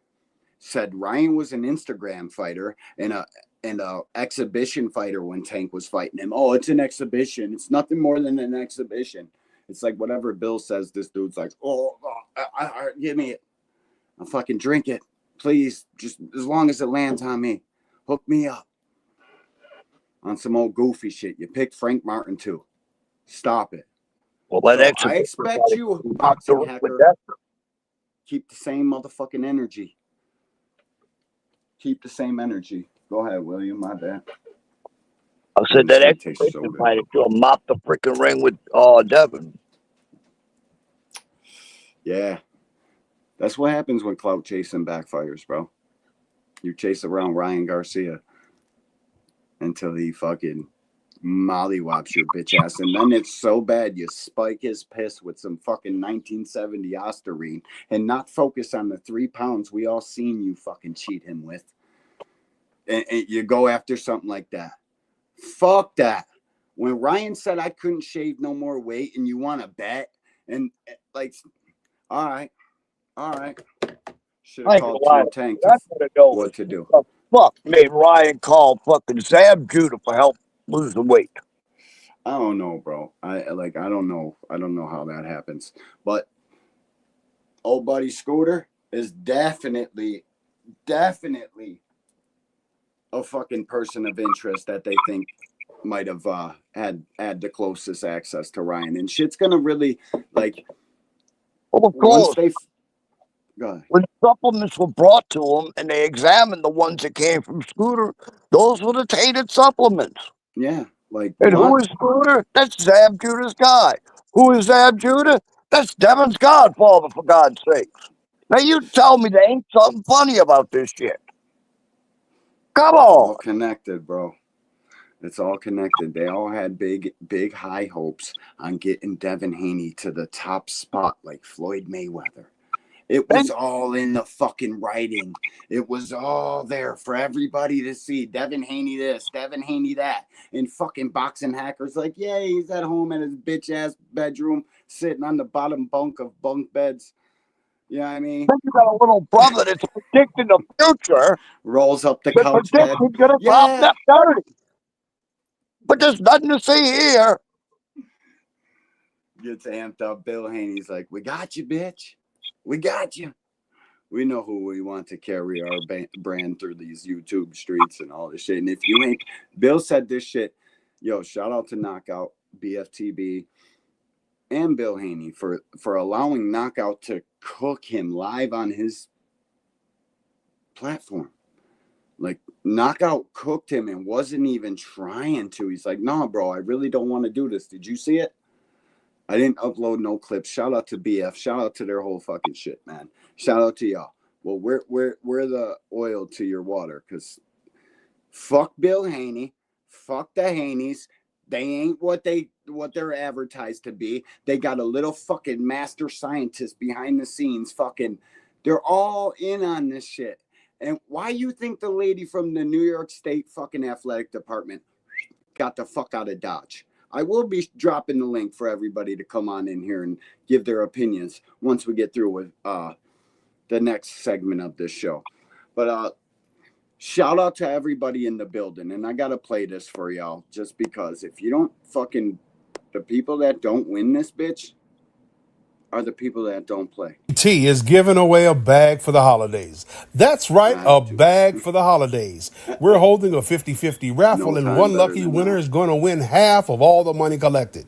Said Ryan was an Instagram fighter and a exhibition fighter when Tank was fighting him. Oh, it's an exhibition. It's nothing more than an exhibition. It's like whatever Bill says, this dude's like, give me it. I'll fucking drink it. Please, just as long as it lands on me. Hook me up. On some old goofy shit. You picked Frank Martin too. Stop it. Well, so I expect you, Boxing Hacker, keep the same motherfucking energy. Keep the same energy. Go ahead, William. My bad. I said that exhibition fight if you'll mop the freaking ring with Devin. Yeah. That's what happens when clout chasing backfires, bro. You chase around Ryan Garcia until he fucking mollywops your bitch ass. And then it's so bad you spike his piss with some fucking 1970 Osterine and not focus on the 3 pounds we all seen you fucking cheat him with. And you go after something like that. Fuck that. When Ryan said I couldn't shave no more weight and you want to bet and like, all right. Should have called Team Tank what to do. Fuck made Ryan call fucking Sam Judah for help lose the weight. I don't know, bro. I don't know. I don't know how that happens. But old buddy Scooter is definitely a fucking person of interest that they think might have had the closest access to Ryan. And shit's gonna really like once they go ahead. When supplements were brought to them and they examined the ones that came from Scooter, those were the tainted supplements. Yeah. Like, and who is Scooter? That's Zab Judah's guy. Who is Zab Judah? That's Devin's godfather, for God's sakes. Now you tell me there ain't something funny about this shit. Come on. It's all connected, bro. It's all connected. They all had big high hopes on getting Devin Haney to the top spot like Floyd Mayweather. It was all in the fucking writing. It was all there for everybody to see. Devin Haney this, Devin Haney that. And fucking Boxing Hacker's like, yeah, he's at home in his bitch-ass bedroom sitting on the bottom bunk of bunk beds. You know what I mean? You got a little brother that's predicting the future. Rolls up the couch bed. He's going to drop that 30. But there's nothing to see here. Gets amped up. Bill Haney's like, we got you, bitch. We got you. We know who we want to carry our brand through these YouTube streets and all this shit. And if you ain't, Bill said this shit. Yo, shout out to Knockout, BFTB, and Bill Haney for allowing Knockout to cook him live on his platform. Like, Knockout cooked him and wasn't even trying to. He's like, "No, bro, I really don't want to do this. Did you see it? I didn't upload no clips." Shout out to BF. Shout out to their whole fucking shit, man. Shout out to y'all. Well, we're the oil to your water, because fuck Bill Haney. Fuck the Haneys. They ain't what they're advertised to be. They got a little fucking master scientist behind the scenes. Fucking, they're all in on this shit. And why you think the lady from the New York State fucking athletic department got the fuck out of Dodge? I will be dropping the link for everybody to come on in here and give their opinions once we get through with the next segment of this show. But shout out to everybody in the building. And I got to play this for y'all, just because if you don't fucking, the people that don't win this bitch are the people that don't play. T is giving away a bag for the holidays. That's right, a bag for the holidays. We're holding a 50-50 raffle, and one lucky winner is going to win half of all the money collected.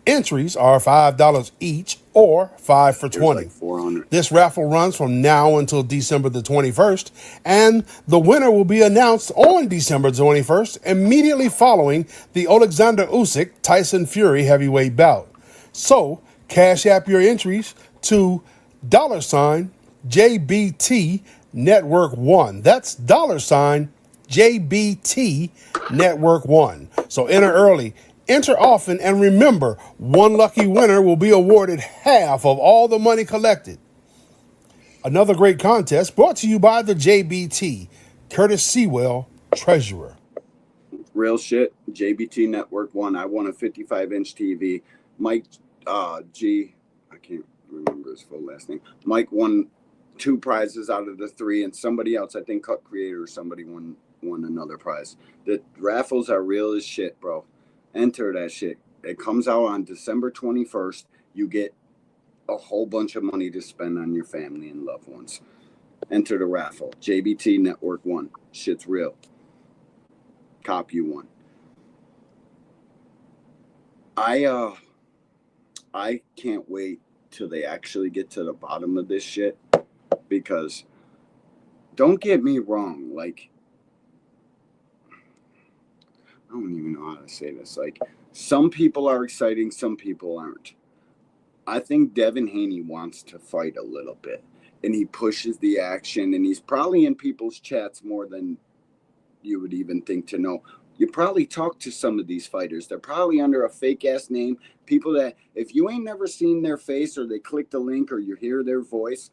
Entries are $5 each, or 5 for $20. Like this raffle runs from now until December the 21st, and the winner will be announced on December 21st, immediately following the Alexander Usyk Tyson Fury heavyweight bout. So, Cash App your entries to $JBT Network 1. That's $JBT Network 1. So enter early, enter often, and remember, one lucky winner will be awarded half of all the money collected. Another great contest brought to you by the JBT, Curtis Sewell, Treasurer. Real shit, JBT Network 1. I won a 55-inch TV. Mike G, I can't remember his full last name. Mike won 2 prizes out of the 3, and somebody else, I think Cut Creator or somebody won another prize. The raffles are real as shit, bro. Enter that shit. It comes out on December 21st. You get a whole bunch of money to spend on your family and loved ones. Enter the raffle. JBT Network 1. Shit's real. Cop you one. I can't wait till they actually get to the bottom of this shit, because don't get me wrong, like, I don't even know how to say this. Like, some people are exciting, some people aren't. I think Devin Haney wants to fight a little bit, and he pushes the action, and he's probably in people's chats more than you would even think to know. You probably talk to some of these fighters. They're probably under a fake ass name. People that, if you ain't never seen their face, or they click the link, or you hear their voice,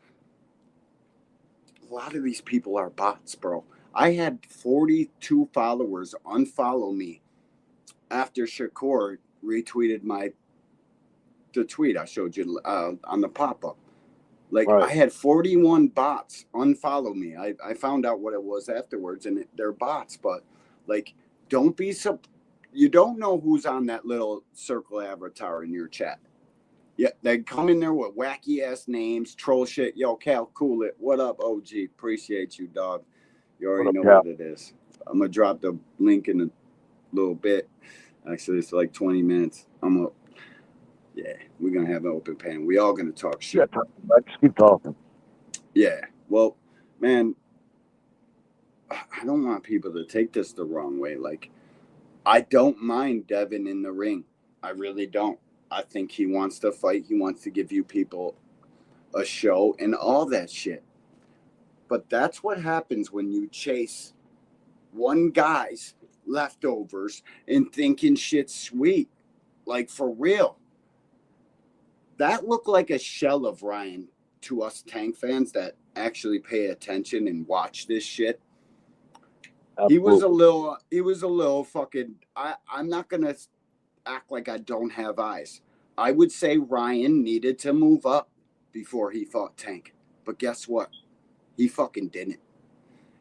a lot of these people are bots, bro. I had 42 followers unfollow me after Shakur retweeted the tweet I showed you on the pop-up. Like, right. I had 41 bots unfollow me. I found out what it was afterwards, and they're bots. But, like, don't be you don't know who's on that little circle avatar in your chat. Yeah, they come in there with wacky ass names, troll shit. Yo, Cal, cool it. What up, OG? Appreciate you, dog. You already know what it is. I'm gonna drop the link in a little bit. Actually, it's like 20 minutes. Yeah, we're gonna have an open panel. We all gonna talk shit. Yeah, let's keep talking. Yeah. Well, man, I don't want people to take this the wrong way. Like, I don't mind Devin in the ring. I really don't. I think he wants to fight. He wants to give you people a show and all that shit. But that's what happens when you chase one guy's leftovers and thinking shit's sweet. Like, for real. That looked like a shell of Ryan to us Tank fans that actually pay attention and watch this shit. Absolutely. He was a little fucking, I'm not going to act like I don't have eyes. I would say Ryan needed to move up before he fought Tank. But guess what? He fucking didn't.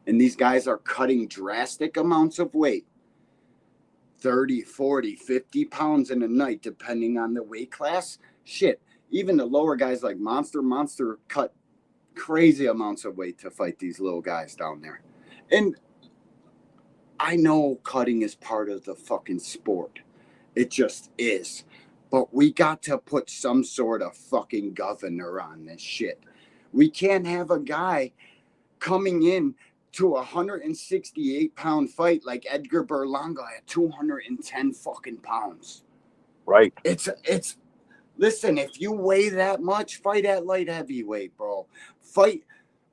And these guys are cutting drastic amounts of weight. 30, 40, 50 pounds in a night, depending on the weight class. Shit. Even the lower guys like Monster cut crazy amounts of weight to fight these little guys down there. And I know cutting is part of the fucking sport. It just is. But we got to put some sort of fucking governor on this shit. We can't have a guy coming in to a 168-pound fight like Edgar Berlanga at 210 fucking pounds. Right. It's listen, if you weigh that much, fight at light heavyweight, bro. Fight.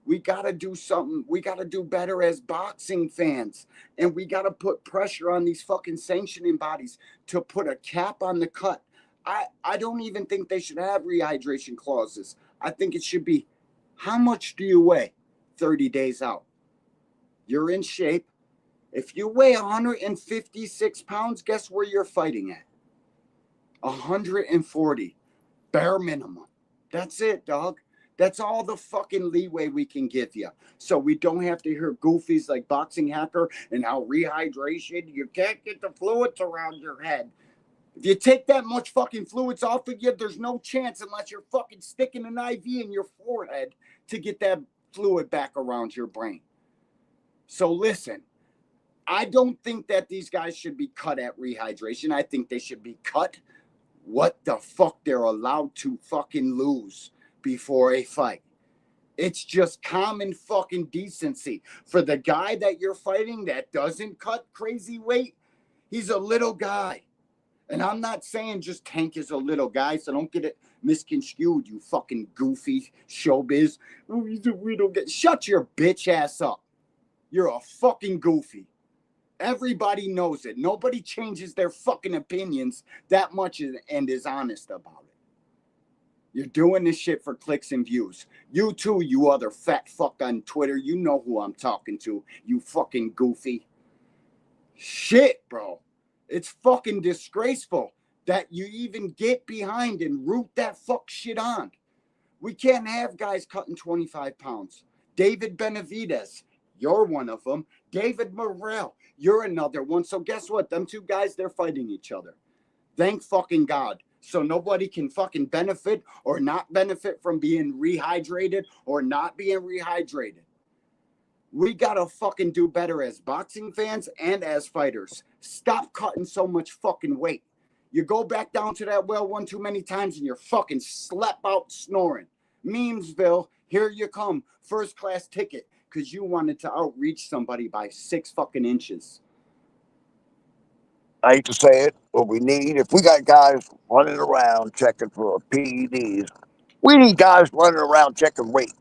We got to do something. We got to do better as boxing fans. And we got to put pressure on these fucking sanctioning bodies to put a cap on the cut. I don't even think they should have rehydration clauses. I think it should be, how much do you weigh 30 days out? You're in shape. If you weigh 156 pounds, guess where you're fighting at? 140. Bare minimum. That's it, dog. That's all the fucking leeway we can give you. So we don't have to hear goofies like Boxing Hacker and how rehydration, you can't get the fluids around your head. If you take that much fucking fluids off of you, there's no chance unless you're fucking sticking an IV in your forehead to get that fluid back around your brain. So listen, I don't think that these guys should be cut at rehydration. I think they should be cut what the fuck they're allowed to fucking lose before a fight. It's just common fucking decency. For the guy that you're fighting that doesn't cut crazy weight, he's a little guy. And I'm not saying just Tank is a little guy, so don't get it misconstrued, you fucking goofy showbiz. Oh, he's a little guy. Shut your bitch ass up. You're a fucking goofy. Everybody knows it. Nobody changes their fucking opinions that much and is honest about it. You're doing this shit for clicks and views. You too, you other fat fuck on Twitter. You know who I'm talking to, you fucking goofy. Shit, bro. It's fucking disgraceful that you even get behind and root that fuck shit on. We can't have guys cutting 25 pounds. David Benavidez, you're one of them. David Morrell, you're another one. So guess what? Them two guys, they're fighting each other. Thank fucking God. So nobody can fucking benefit or not benefit from being rehydrated or not being rehydrated. We gotta fucking do better as boxing fans and as fighters. Stop cutting so much fucking weight. You go back down to that well one too many times and you're fucking slap out snoring. Memesville, here you come. First class ticket because you wanted to outreach somebody by 6 fucking inches. I hate to say it, but we need, if we got guys running around checking for PEDs, we need guys running around checking weight.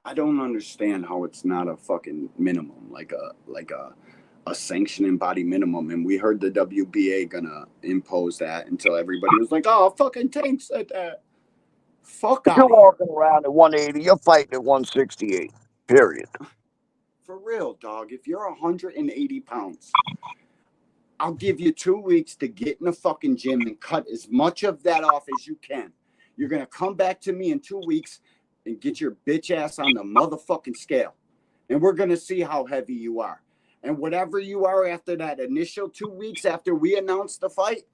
I don't understand how it's not a fucking minimum, like a sanctioning body minimum. And we heard the WBA gonna impose that until everybody was like, oh, fucking Tank said that. Fuck out. You're walking around at 180, you're fighting at 168, period. For real, dog. If you're 180 pounds, I'll give you 2 weeks to get in the fucking gym and cut as much of that off as you can. You're going to come back to me in 2 weeks and get your bitch ass on the motherfucking scale. And we're going to see how heavy you are. And whatever you are after that initial 2 weeks after we announce the fight,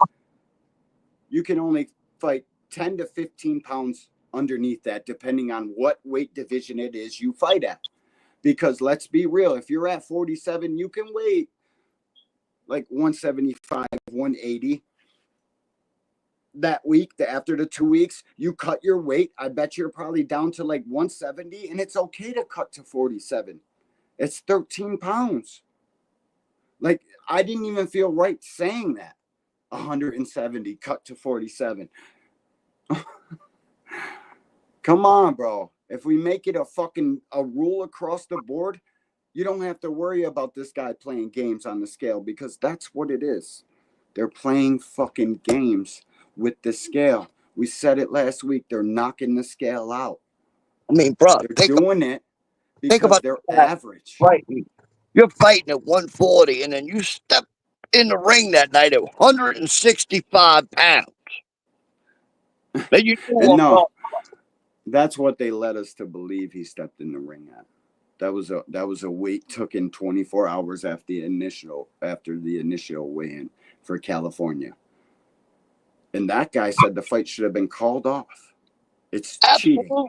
you can only fight 10 to 15 pounds underneath that, depending on what weight division it is you fight at. Because let's be real, if you're at 47, you can weigh like 175, 180. That week, after the 2 weeks, you cut your weight. I bet you're probably down to like 170, and it's okay to cut to 47. It's 13 pounds. Like, I didn't even feel right saying that. 170 cut to 47. Come on, bro. If we make it a rule across the board, you don't have to worry about this guy playing games on the scale, because that's what it is. They're playing fucking games with the scale. We said it last week. They're knocking the scale out. I mean, bro, they're doing it because they're average. Right. You're fighting at 140, and then you step in the ring that night at 165 pounds. Then you and no, that's what they led us to believe he stepped in the ring at. That was a weight took in 24 hours after the initial weigh-in for California. And that guy said the fight should have been called off. It's cheating.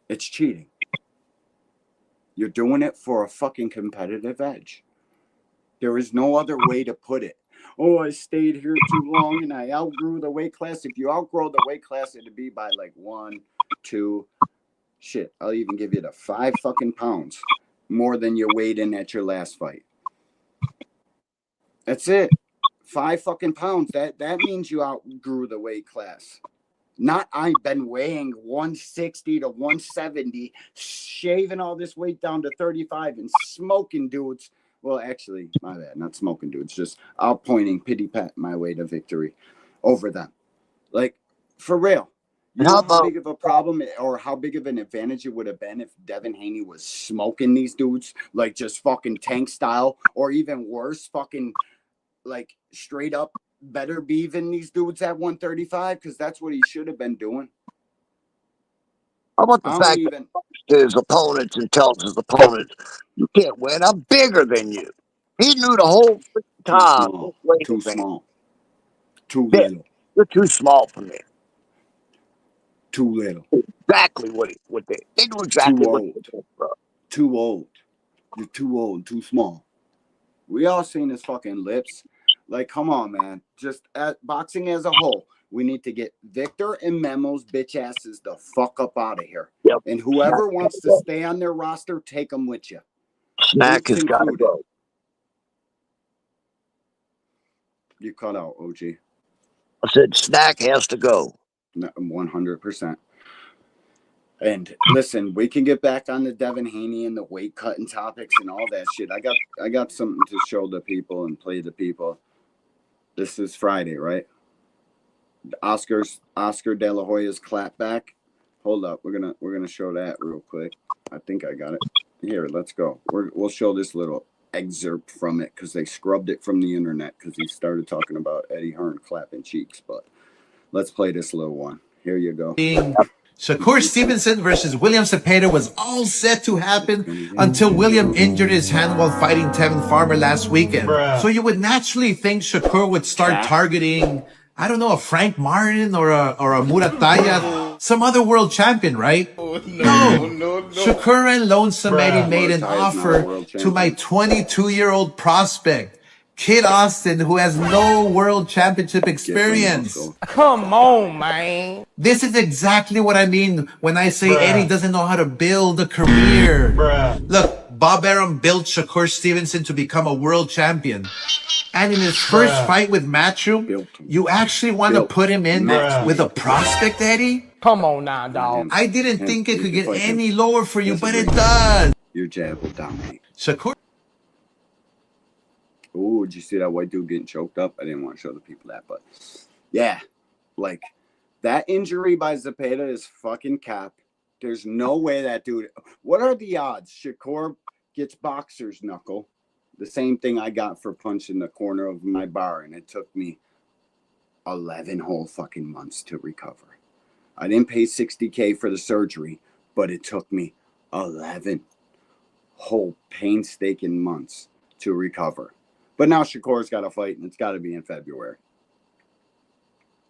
It's cheating. You're doing it for a fucking competitive edge. There is no other way to put it. Oh, I stayed here too long and I outgrew the weight class. If you outgrow the weight class, it'd be by like 1, 2. Shit, I'll even give you the 5 fucking pounds more than you weighed in at your last fight. That's it. 5 fucking pounds. That means you outgrew the weight class. Not I've been weighing 160 to 170, shaving all this weight down to 35 and smoking dudes. Well, actually, my bad, not smoking dudes, just outpointing pity pat my way to victory over them. Like, for real. You know how big of a problem or how big of an advantage it would have been if Devin Haney was smoking these dudes, like just fucking Tank style, or even worse, fucking like straight up better beaving these dudes at 135, because that's what he should have been doing. How about the fact that his opponents and tells his opponents, you can't win, I'm bigger than you. He knew the whole time. Too small. Too Yeah, little. you're too small for me. Too little. Exactly what they knew exactly what they did, bro. Too old. You're too old, too small. We all seen his fucking lips. Like, come on, man. Just at boxing as a whole, we need to get Victor and Memo's bitch asses the fuck up out of here. Yep. And whoever wants to stay on their roster, take them with you. Snack has got to go. You cut out, OG. I said Snack has to go. 100%. And listen, we can get back on the Devin Haney and the weight cutting topics and all that shit. I got something to show the people and play the people. This is Friday, right? Oscar De La Hoya's clapback. Hold up, we're gonna show that real quick. I think I got it. Here, let's go. We'll show this little excerpt from it because they scrubbed it from the internet because he started talking about Eddie Hearn clapping cheeks. But let's play this little one. Here you go. Shakur Stevenson versus William Cepeda was all set to happen until William injured his hand while fighting Tevin Farmer last weekend. So you would naturally think Shakur would start targeting, I don't know, a Frank Martin or a Murataya, some other world champion, right? No. Shakur and Lonesome Eddie made an offer to my 22-year-old prospect, Kid Austin, who has no world championship experience. Come on, man. This is exactly what I mean when I say Eddie doesn't know how to build a career. Look, Bob Arum built Shakur Stevenson to become a world champion. And in his first fight with Matchroom, you actually want to put him in with a prospect, Eddie? Come on now, dog. I didn't think it could get any lower for you, but it does. Your jab will dominate. Shakur. Ooh, did you see that white dude getting choked up? I didn't want to show the people that, but yeah, like that injury by Cepeda is fucking cap. There's no way that dude. What are the odds Shakur gets boxer's knuckle? The same thing I got for punching the corner of my bar, and it took me 11 whole fucking months to recover. I didn't pay $60K for the surgery, but it took me 11 whole painstaking months to recover. But now Shakur's got a fight, and it's got to be in February.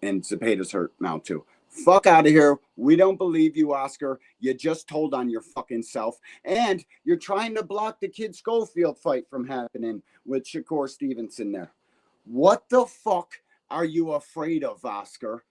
And Cepeda's hurt now, too. Fuck out of here. We don't believe you, Oscar. You just told on your fucking self. And you're trying to block the Kid Schofield fight from happening with Shakur Stevenson there. What the fuck are you afraid of, Oscar?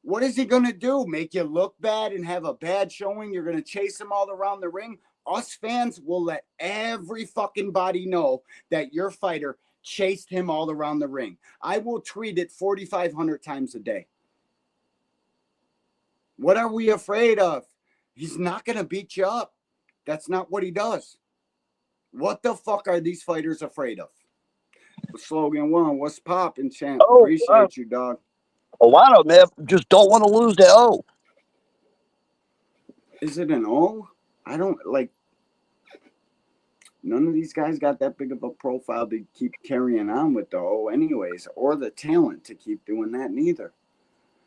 What is he going to do? Make you look bad and have a bad showing? You're going to chase him all around the ring? Us fans will let every fucking body know that your fighter chased him all around the ring. I will tweet it 4,500 times a day. What are we afraid of? He's not going to beat you up. That's not what he does. What the fuck are these fighters afraid of? Slogan 1, what's poppin', champ? Appreciate you, dog. A lot of them just don't want to lose their O. Is it an O? I don't like. None of these guys got that big of a profile to keep carrying on with the O anyways, or the talent to keep doing that neither.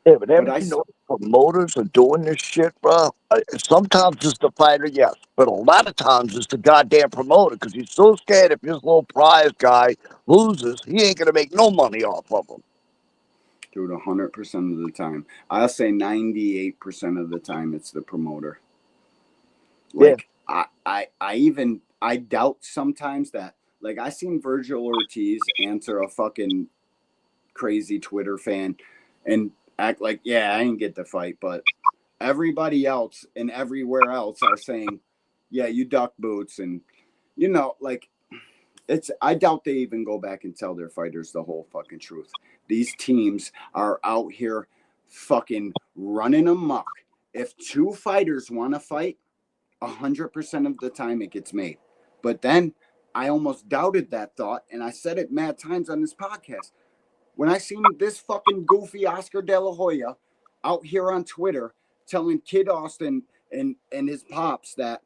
Yeah, but you know, promoters are doing this shit, bro. Sometimes it's the fighter, yes, but a lot of times it's the goddamn promoter because he's so scared if his little prize guy loses, he ain't gonna make no money off of him. Dude, 100% of the time. I'll say 98% of the time it's the promoter. Like, yeah. I doubt sometimes that, like, I seen Virgil Ortiz answer a fucking crazy Twitter fan and act like, yeah, I didn't get the fight, but everybody else and everywhere else are saying, yeah, you duck boots. And, you know, like, I doubt they even go back and tell their fighters the whole fucking truth. These teams are out here fucking running amok. If two fighters want to fight, 100% of the time it gets made. But then I almost doubted that thought, and I said it mad times on this podcast. When I seen this fucking goofy Oscar De La Hoya out here on Twitter telling Kid Austin and his pops that,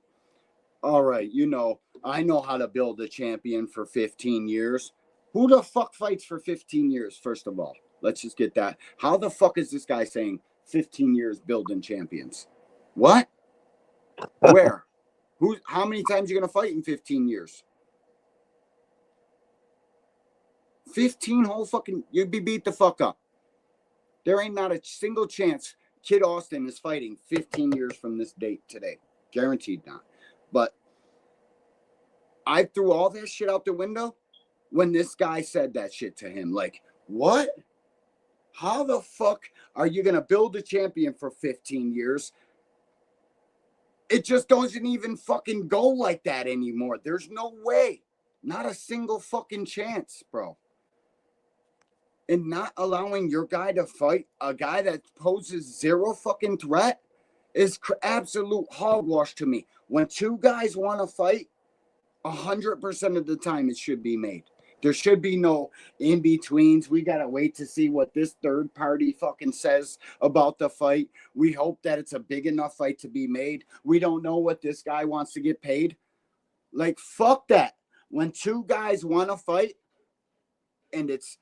all right, you know, I know how to build a champion for 15 years. Who the fuck fights for 15 years, first of all? Let's just get that. How the fuck is this guy saying 15 years building champions? What? Where? How many times are you going to fight in 15 years? 15 whole fucking, you'd be beat the fuck up. There ain't not a single chance Kid Austin is fighting 15 years from this date today. Guaranteed not. But I threw all that shit out the window when this guy said that shit to him. Like, what? How the fuck are you going to build a champion for 15 years? It just doesn't even fucking go like that anymore. There's no way. Not a single fucking chance, bro. And not allowing your guy to fight a guy that poses zero fucking threat is absolute hogwash to me. When two guys want to fight, 100% of the time it should be made. There should be no in-betweens. We got to wait to see what this third party fucking says about the fight. We hope that it's a big enough fight to be made. We don't know what this guy wants to get paid. Like, fuck that. When two guys want to fight and it's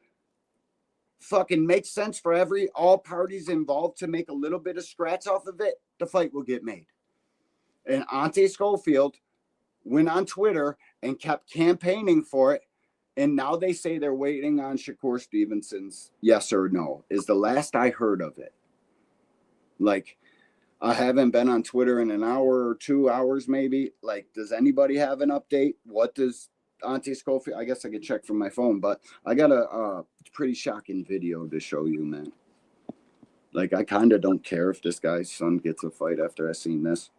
fucking makes sense for all parties involved to make a little bit of scratch off of it, the fight will get made. And Ante Schofield went on Twitter and kept campaigning for it. And now they say they're waiting on Shakur Stevenson's yes or no, is the last I heard of it. Like, I haven't been on Twitter in an hour or 2 hours maybe. Like, does anybody have an update? What does Ante Schofield, I guess I could check from my phone, but I got a pretty shocking video to show you, man. Like, I kind of don't care if this guy's son gets a fight after I seen this.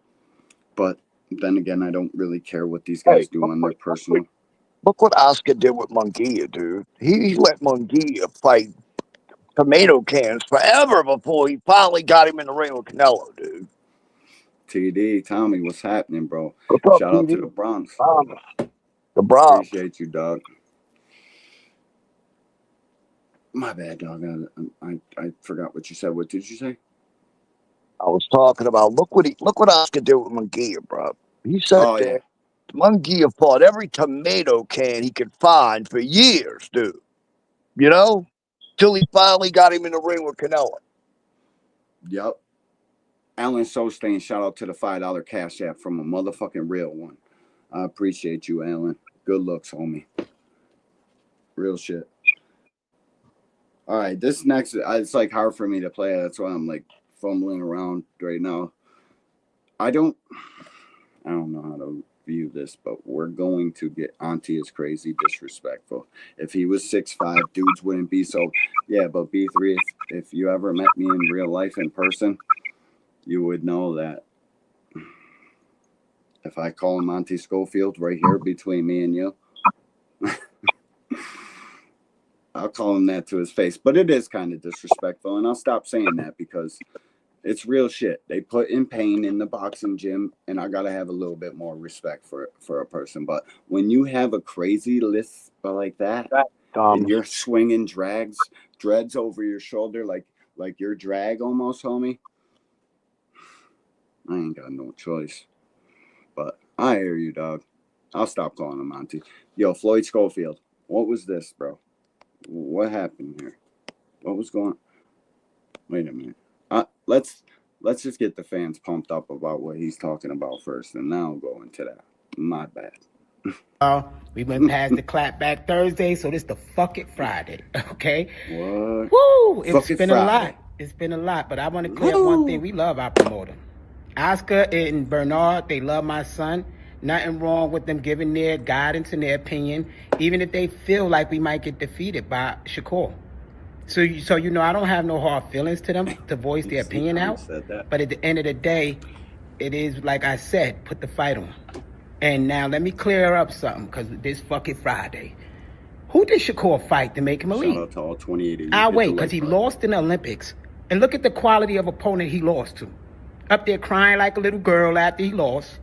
But then again, I don't really care what these guys do on their personal. Look what Oscar did with Munguia, dude. He let Munguia fight tomato cans forever before he finally got him in the ring with Canelo, dude. TD, Tommy, what's happening, bro? What's up, Shout out TD? to the Bronx. The Bronx. Appreciate you, dog. My bad, dog. I forgot what you said. What did you say? I was talking about look what Oscar did with Munguia, bro. He said that Munguia fought every tomato can he could find for years, dude. You know? Till he finally got him in the ring with Canelo. Yep. Alan Sostain, shout out to the $5 cash app from a motherfucking real one. I appreciate you, Alan. Good looks, homie. Real shit. All right, this next, it's like hard for me to play. That's why I'm like fumbling around right now. I don't know how to view this, but we're going to get Ante is crazy disrespectful. If he was 6'5", dudes wouldn't be so. Yeah, but B3, if you ever met me in real life in person, you would know that if I call him Ante Schofield right here between me and you, I'll call him that to his face. But it is kind of disrespectful, and I'll stop saying that because it's real shit. They put in pain in the boxing gym, and I gotta have a little bit more respect for a person. But when you have a crazy list like that, and you're swinging dreads over your shoulder like your drag almost, homie, I ain't got no choice. But I hear you, dog. I'll stop calling him Monty. Yo, Floyd Schofield, what was this, bro? What happened here? What was going on? Wait a minute. Let's just get the fans pumped up about what he's talking about first, and now I'll go into that. My bad. We went past the clapback Thursday, so this the fuck it Friday, okay? What? Woo! It's Fuck it been a Friday. lot. It's been a lot, but I want to clear up one thing. We love our promoter. Oscar and Bernard, they love my son. Nothing wrong with them giving their guidance and their opinion, even if they feel like we might get defeated by Shakur. So you know, I don't have no hard feelings to them to voice their opinion out. But at the end of the day, it is like I said, put the fight on. And now let me clear up something, because this fucking Friday, who did Shakur fight to make him a lead? Shout out to all 28 of you. I'll wait, because he lost in the Olympics. And look at the quality of opponent he lost to. Up there crying like a little girl after he lost.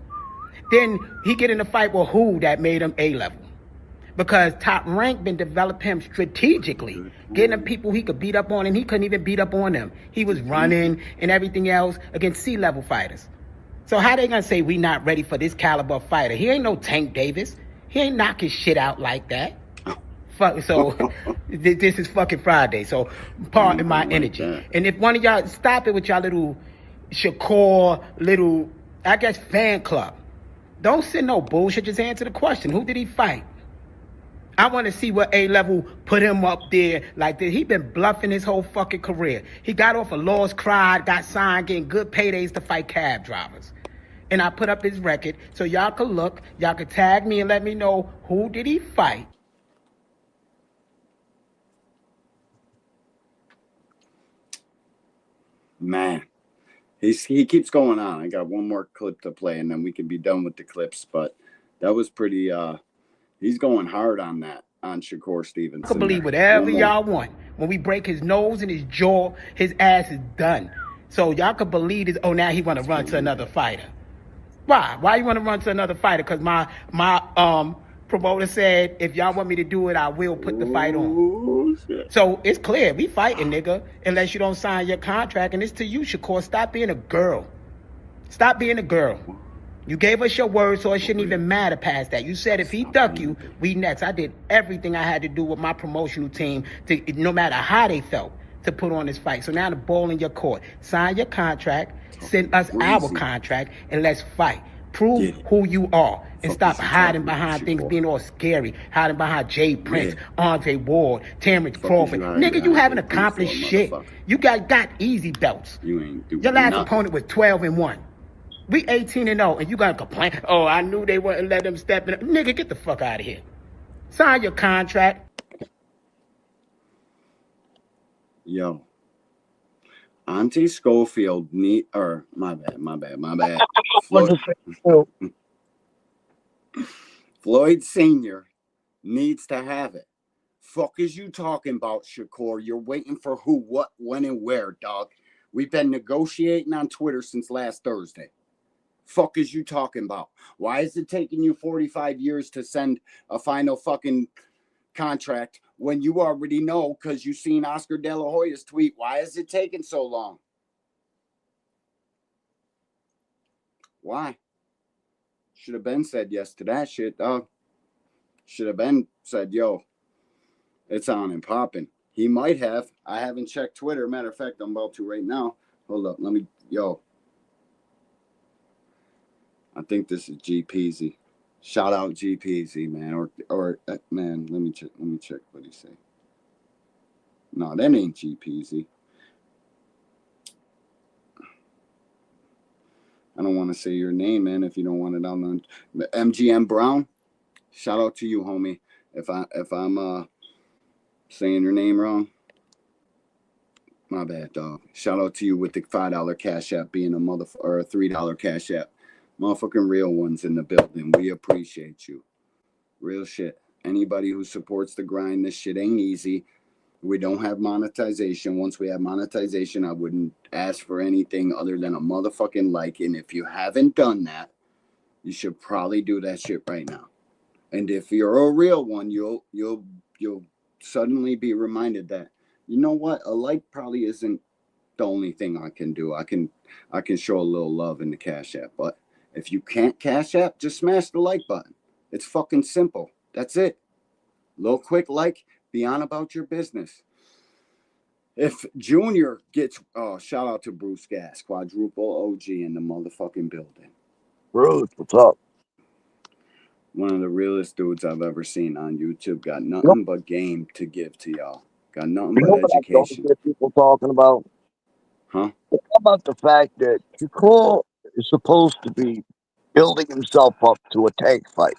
Then he get in a fight with who that made him A-level. Because Top Rank been developing him strategically, getting him people he could beat up on, and he couldn't even beat up on them. He was running and everything else against C-level fighters. So how they gonna say we not ready for this caliber of fighter? He ain't no Tank Davis. He ain't knocking shit out like that. Fuck. So this is fucking Friday. So pardon my energy. And if one of y'all stop it with y'all little Shakur little, I guess, fan club. Don't send no bullshit. Just answer the question. Who did he fight? I want to see what A-level put him up there like this. He been bluffing his whole fucking career. He got off a lost cried, got signed, getting good paydays to fight cab drivers. And I put up his record so y'all could look, y'all could tag me and let me know who did he fight. Man, he keeps going on. I got one more clip to play, and then we can be done with the clips. But that was pretty. He's going hard on that, on Shakur Stevenson. I can believe whatever y'all want. When we break his nose and his jaw, his ass is done. So y'all can believe this. Oh, now he want to run to another fighter. Why? Why you want to run to another fighter? Because my promoter said, if y'all want me to do it, I will put the fight on. So it's clear. We fighting, nigga, unless you don't sign your contract. And it's to you, Shakur. Stop being a girl. Stop being a girl. You gave us your word, so it shouldn't even matter past that. You said if he duck you, we next. I did everything I had to do with my promotional team, to no matter how they felt, to put on this fight. So now the ball in your court. Sign your contract, send us our contract, and let's fight. Prove who you are, and stop hiding behind things being all scary. Hiding behind Jay Prince, Andre Ward, Terrence Crawford. Nigga, you haven't accomplished shit. You got easy belts. Your last opponent was 12-1. We 18-0, and you gonna complain? Oh, I knew they wouldn't let them step in. Nigga, get the fuck out of here. Sign your contract. Yo, Auntie Schofield my bad. Floyd Sr. needs to have it. Fuck is you talking about, Shakur? You're waiting for who, what, when, and where, dog. We've been negotiating on Twitter since last Thursday. Fuck is you talking about? Why is it taking you 45 years to send a final fucking contract when you already know, because you seen Oscar De La Hoya's tweet? Why is it taking so long? Why? Should have been said yes to that shit, dog. Should have been said, yo, it's on and popping. He might have. I haven't checked Twitter. Matter of fact, I'm about to right now. Hold up. I think this is G Peasy. Shout out G Peasy, man. Or man, let me check what he say. No, that ain't G Peasy. I don't want to say your name, man, if you don't want it on the MGM Brown. Shout out to you, homie. If I'm saying your name wrong, my bad, dog. Shout out to you with the $5 Cash App being a $3 Cash App. Motherfucking real ones in the building. We appreciate you. Real shit. Anybody who supports the grind, this shit ain't easy. We don't have monetization. Once we have monetization, I wouldn't ask for anything other than a motherfucking like. And if you haven't done that, you should probably do that shit right now. And if you're a real one, you'll suddenly be reminded that, you know what, a like probably isn't the only thing I can do. I can show a little love in the Cash App, but if you can't Cash App, just smash the like button. It's fucking simple. That's it. Little quick like, be on about your business. If Junior gets, shout out to Bruce Gas, quadruple OG in the motherfucking building. Bruce, what's up? One of the realest dudes I've ever seen on YouTube. Got nothing but game to give to y'all. Got nothing but education. What people talking about? Huh? How about the fact that Shakur is supposed to be building himself up to a Tank fight?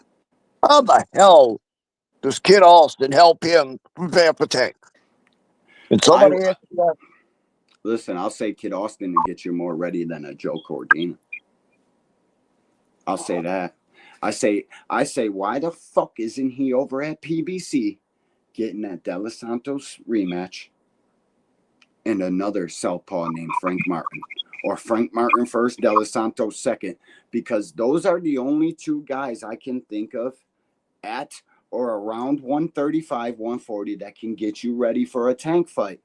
How the hell does Kid Austin help him prepare for Tank? Did somebody ask you that? Listen, I'll say Kid Austin to get you more ready than a Joe Cordina. I'll say that. I say, why the fuck isn't he over at PBC getting that De Los Santos rematch and another southpaw named Frank Martin? Or Frank Martin first, De Los Santos second, because those are the only two guys I can think of at or around 135, 140 that can get you ready for a tank fight.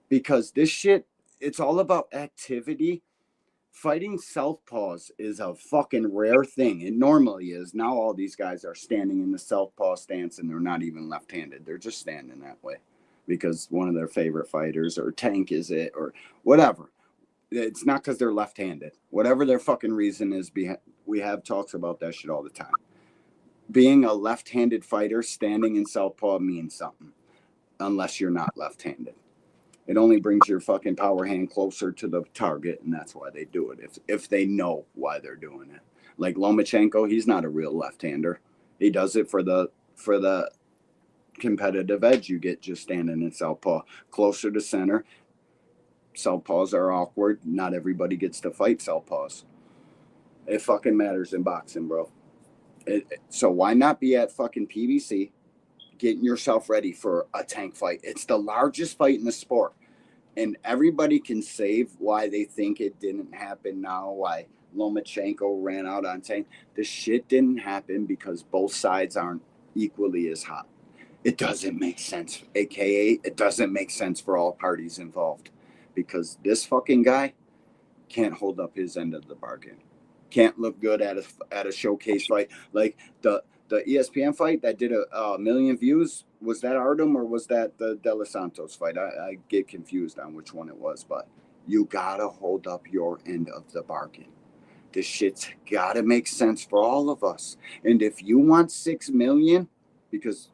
Because this shit, it's all about activity. Fighting southpaws is a fucking rare thing. It normally is. Now all these guys are standing in the southpaw stance and they're not even left-handed. They're just standing that way because one of their favorite fighters or Tank is it or whatever. It's not because they're left-handed. Whatever their fucking reason is, we have talks about that shit all the time. Being a left-handed fighter standing in southpaw means something unless you're not left-handed. It only brings your fucking power hand closer to the target, and that's why they do it, if they know why they're doing it. Like Lomachenko, he's not a real left-hander. He does it for the competitive edge you get just standing in southpaw. Closer to center. Southpaws are awkward. Not everybody gets to fight southpaws. It fucking matters in boxing, bro. So why not be at fucking PBC getting yourself ready for a tank fight? It's the largest fight in the sport. And everybody can save why they think it didn't happen now, why Lomachenko ran out on Tank. The shit didn't happen because both sides aren't equally as hot. It doesn't make sense, AKA it doesn't make sense for all parties involved because this fucking guy can't hold up his end of the bargain. Can't look good at a showcase fight. Like the ESPN fight that did a million views, was that Artem or was that the De Los Santos fight? I get confused on which one it was, but you gotta hold up your end of the bargain. This shit's gotta make sense for all of us. And if you want 6 million, because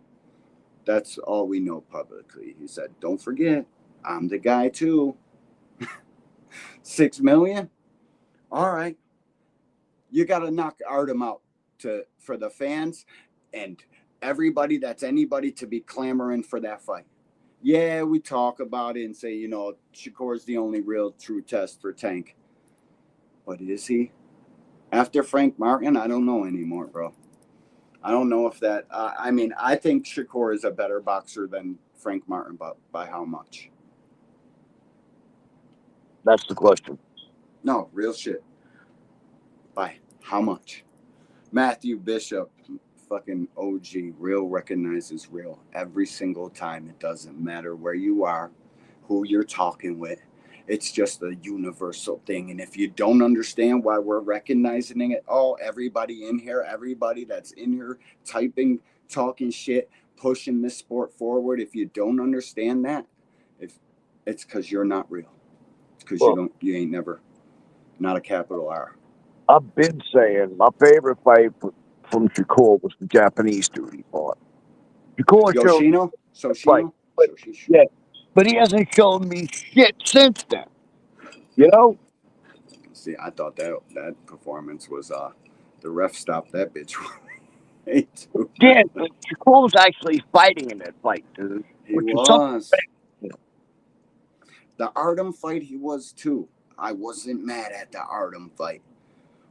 that's all we know publicly, he said, don't forget, I'm the guy too. 6 million? All right. You gotta knock Artem out for the fans and everybody that's anybody to be clamoring for that fight. Yeah, we talk about it and say, Shakur's the only real true test for Tank. But is he? After Frank Martin, I don't know anymore, bro. I don't know if that... I think Shakur is a better boxer than Frank Martin, but by how much? That's the question. No, real shit. By how much? Matthew Bishop, fucking OG, real recognizes real every single time. It doesn't matter where you are, who you're talking with. It's just a universal thing. And if you don't understand why we're recognizing it, everybody in here, everybody that's in here typing, talking shit, pushing this sport forward, if you don't understand that, it's because you're not real. It's because you ain't never, not a capital R. I've been saying my favorite fight from Shakur was the Japanese dude he fought. Shakur Yoshino? Soshino? Yeah, but he hasn't shown me shit since then. See, I thought that performance was the ref stopped that bitch. Yeah, but Shakur was actually fighting in that fight, dude. He was. The Artem fight, he was too. I wasn't mad at the Artem fight.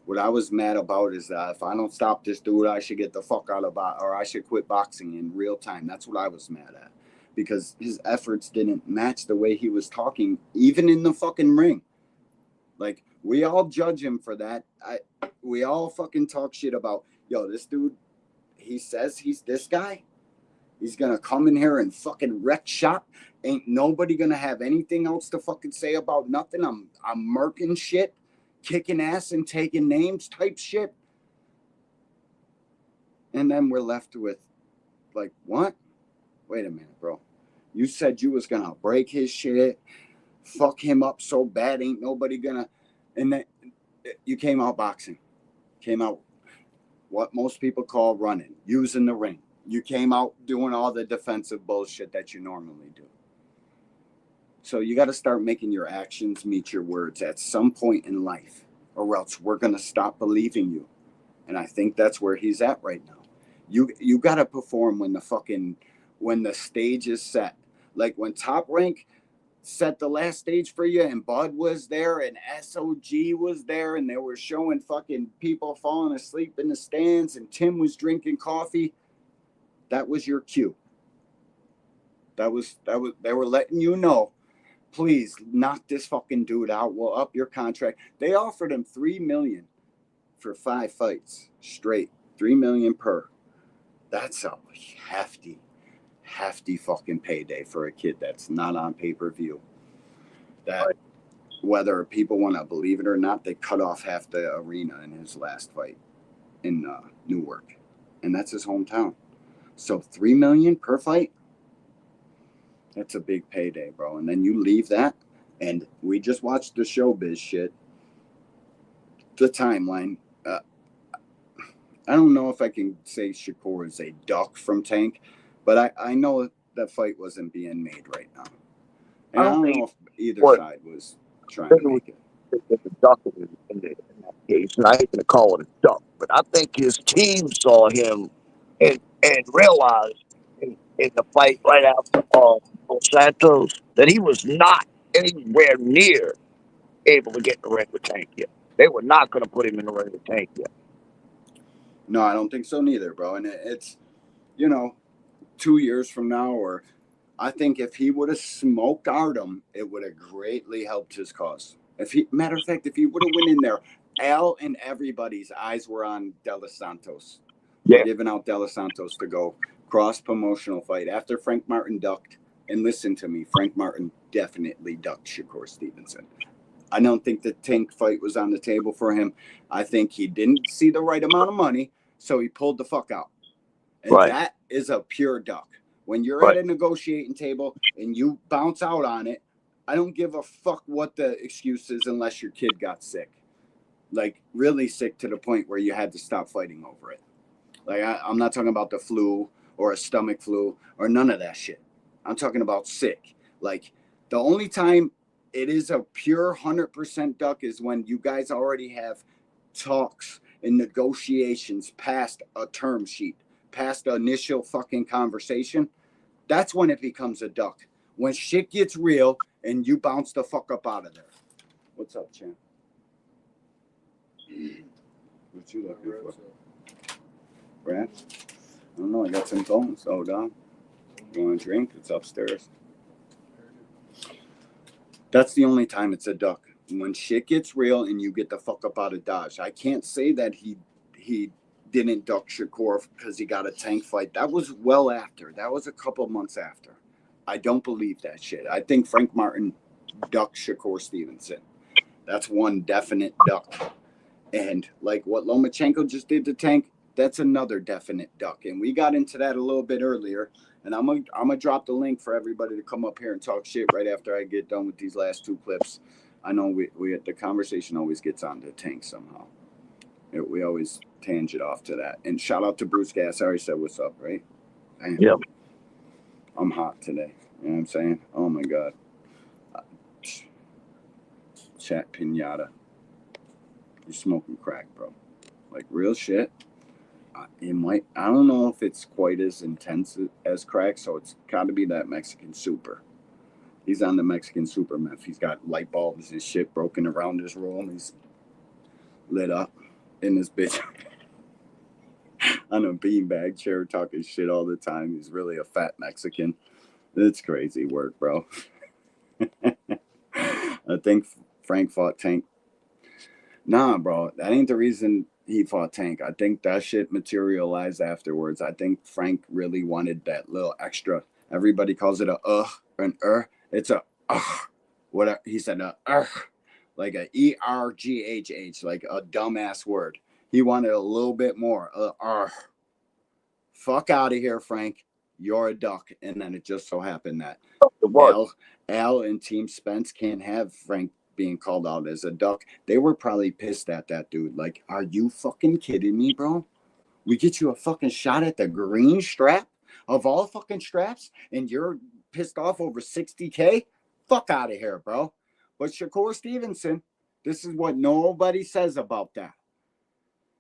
What I was mad about is that if I don't stop this dude, I should get the fuck out of or I should quit boxing in real time. That's what I was mad at. Because his efforts didn't match the way he was talking, even in the fucking ring. Like, we all judge him for that. We all fucking talk shit about, this dude, he says he's this guy. He's going to come in here and fucking wreck shop. Ain't nobody going to have anything else to fucking say about nothing. I'm murking shit. Kicking ass and taking names type shit. And then we're left with, like, what? Wait a minute, bro. You said you was going to break his shit, fuck him up so bad, ain't nobody going to... And then you came out boxing. Came out what most people call running, using the ring. You came out doing all the defensive bullshit that you normally do. So you got to start making your actions meet your words at some point in life, or else we're going to stop believing you. And I think that's where he's at right now. You got to perform when the stage is set. Like when Top Rank set the last stage for you and Bud was there and SOG was there and they were showing fucking people falling asleep in the stands and Tim was drinking coffee, that was your cue. That was they were letting you know, please knock this fucking dude out. We'll up your contract. They offered him $3 million for 5 fights straight. $3 million per. That's a hefty fucking payday for a kid that's not on pay-per-view. That whether people want to believe it or not, they cut off half the arena in his last fight in Newark, and that's his hometown. So $3 million per fight. That's a big payday, bro. And then you leave that, and we just watched the showbiz shit. The timeline. I don't know if I can say Shakur is a duck from Tank, but I know that fight wasn't being made right now. And I don't know if either side was trying to make it. It's a duck in that case, and I hate to call it a duck, but I think his team saw him and realized in the fight right after Dos Santos that he was not anywhere near able to get in the ring with Tank yet. They were not going to put him in the ring with Tank yet. No, I don't think so neither, bro. And it's, 2 years from now, or I think if he would have smoked Artem, it would have greatly helped his cause. Matter of fact, if he would have went in there, Al and everybody's eyes were on De Los Santos. Yeah. Giving out De Los Santos to go cross-promotional fight after Frank Martin ducked. And listen to me, Frank Martin definitely ducked Shakur Stevenson. I don't think the Tank fight was on the table for him. I think he didn't see the right amount of money, so he pulled the fuck out. And that is a pure duck. When you're at a negotiating table and you bounce out on it, I don't give a fuck what the excuse is unless your kid got sick. Like, really sick to the point where you had to stop fighting over it. Like, I'm not talking about the flu or a stomach flu or none of that shit. I'm talking about sick. Like, the only time it is a pure 100% duck is when you guys already have talks and negotiations past a term sheet, past the initial fucking conversation. That's when it becomes a duck. When shit gets real and you bounce the fuck up out of there. What's up, champ? What you looking for? Brad? I don't know. I got some bones. Oh, dog. You want a drink? It's upstairs. That's the only time it's a duck. When shit gets real and you get the fuck up out of Dodge. I can't say that he didn't duck Shakur because he got a Tank fight. That was well after. That was a couple months after. I don't believe that shit. I think Frank Martin ducked Shakur Stevenson. That's one definite duck. And like what Lomachenko just did to Tank, that's another definite duck. And we got into that a little bit earlier. And I'm gonna drop the link for everybody to come up here and talk shit right after I get done with these last 2 clips. I know we the conversation always gets on to Tank somehow. We always tangent off to that. And shout out to Bruce Gass. I already said what's up, right? Yeah. I'm hot today. You know what I'm saying? Oh my God. Chat Pinata. You're smoking crack, bro. Like real shit. It might. I don't know if it's quite as intense as crack, so it's got to be that Mexican super. He's on the Mexican super meth. He's got light bulbs and shit broken around his room. He's lit up in this bitch on a beanbag chair talking shit all the time. He's really a fat Mexican. It's crazy work, bro. I think Frank fought Tank. Nah, bro, that ain't the reason he fought Tank. I think that shit materialized afterwards. I think Frank really wanted that little extra. Everybody calls it a an It's a whatever. He said a like a ERGHH, like a dumbass word. He wanted a little bit more. Fuck out of here, Frank. You're a duck. And then it just so happened that Al and Team Spence can't have Frank being called out as a duck. They were probably pissed at that dude. Like, are you fucking kidding me, bro? We get you a fucking shot at the green strap of all fucking straps, and you're pissed off over 60K? Fuck out of here, bro. But Shakur Stevenson, this is what nobody says about that.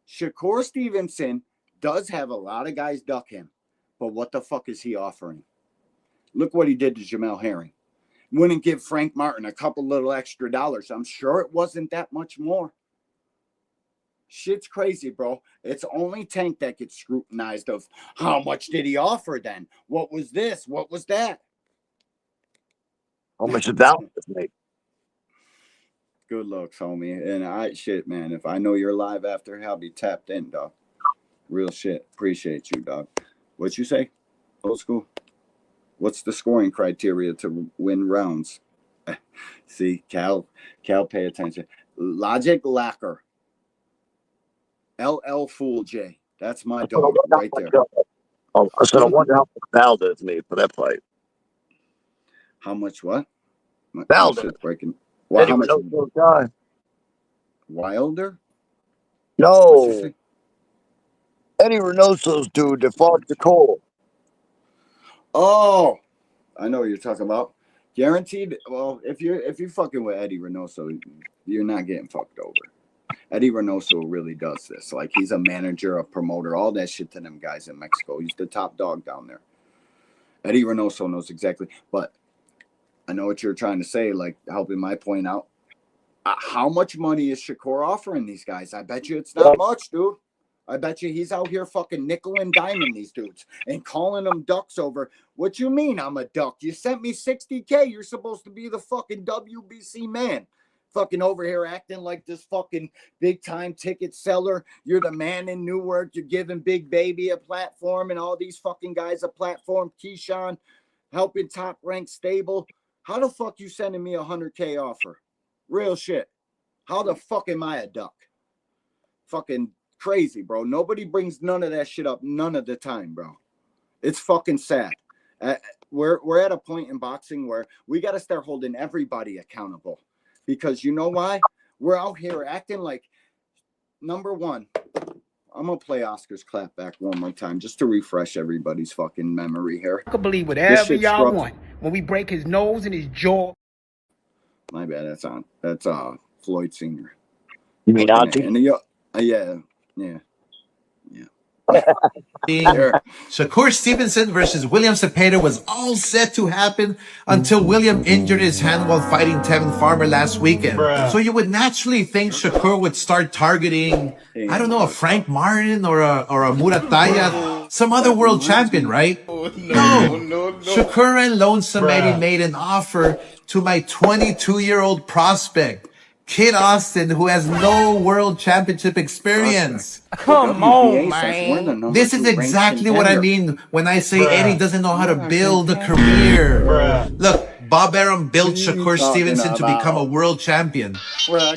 Shakur Stevenson does have a lot of guys duck him, but what the fuck is he offering? Look what he did to Jamel Herring. Wouldn't give Frank Martin a couple little extra dollars. I'm sure it wasn't that much more. Shit's crazy, bro. It's only Tank that gets scrutinized of how much did he offer then? What was this? What was that? How much did that make? Good looks, homie. And shit, man. If I know you're live after, I'll be tapped in, dog. Real shit. Appreciate you, dog. What you say? Old school. What's the scoring criteria to win rounds? See, Cal, pay attention. Logic Lacquer. LL Fool J. That's my dog right there. Oh, I said, I wonder how much Valdez made for that fight. How much what? Valdez. Breaking. Well, how much? Guy. Wilder? No. Eddie Reynoso's dude that fought Nicole. Oh, I know what you're talking about. Guaranteed. Well, if you're fucking with Eddie Reynoso, you're not getting fucked over. Eddie Reynoso really does this. Like, he's a manager, a promoter, all that shit to them guys in Mexico. He's the top dog down there. Eddie Reynoso knows exactly. But I know what you're trying to say, like helping my point out. How much money is Shakur offering these guys? I bet you it's not much, dude. I bet you he's out here fucking nickel and diming these dudes and calling them ducks over. What you mean I'm a duck? You sent me $60K. You're supposed to be the fucking WBC man. Fucking over here acting like this fucking big time ticket seller. You're the man in Newark. You're giving Big Baby a platform and all these fucking guys a platform. Keyshawn helping Top Rank Stable. How the fuck you sending me a $100K offer? Real shit. How the fuck am I a duck? Fucking crazy, bro. Nobody brings none of that shit up none of the time, bro. It's fucking sad. We're at a point in boxing where we got to start holding everybody accountable. Because you know why? We're out here acting like, number one, I'm going to play Oscar's clap back one more time just to refresh everybody's fucking memory here. I could believe whatever y'all want. When we break his nose and his jaw. My bad. That's Floyd Sr. You mean Auntie? And yeah. Shakur Stevenson versus William Cepeda was all set to happen until William injured his hand while fighting Tevin Farmer last weekend. So you would naturally think Shakur would start targeting, I don't know, a Frank Martin or a Murataya, some other world champion, right? No. Shakur and Lonesome Eddie made an offer to my 22-year-old prospect, Kid Austin, who has no world championship experience. Come on, man. This is exactly what I mean when I say Eddie doesn't know how to build a career. Look, Bob Arum built Shakur Stevenson to become a world champion.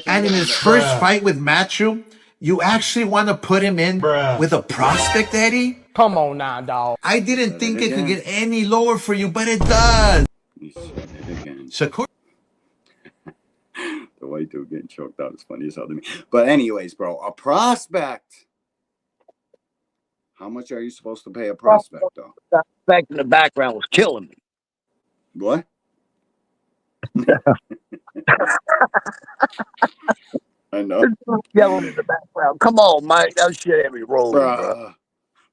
And in his first fight with Matthew, you actually want to put him in with a prospect, Eddie? Come on now, dog. I didn't think it could get any lower for you, but it does. Shakur. The white dude getting choked out is funny as hell to me. But anyways, bro, a prospect. How much are you supposed to pay a prospect, though? That fact in the background was killing me. What? I know. Yelling in the background. Come on, Mike. That shit ain't me rolling,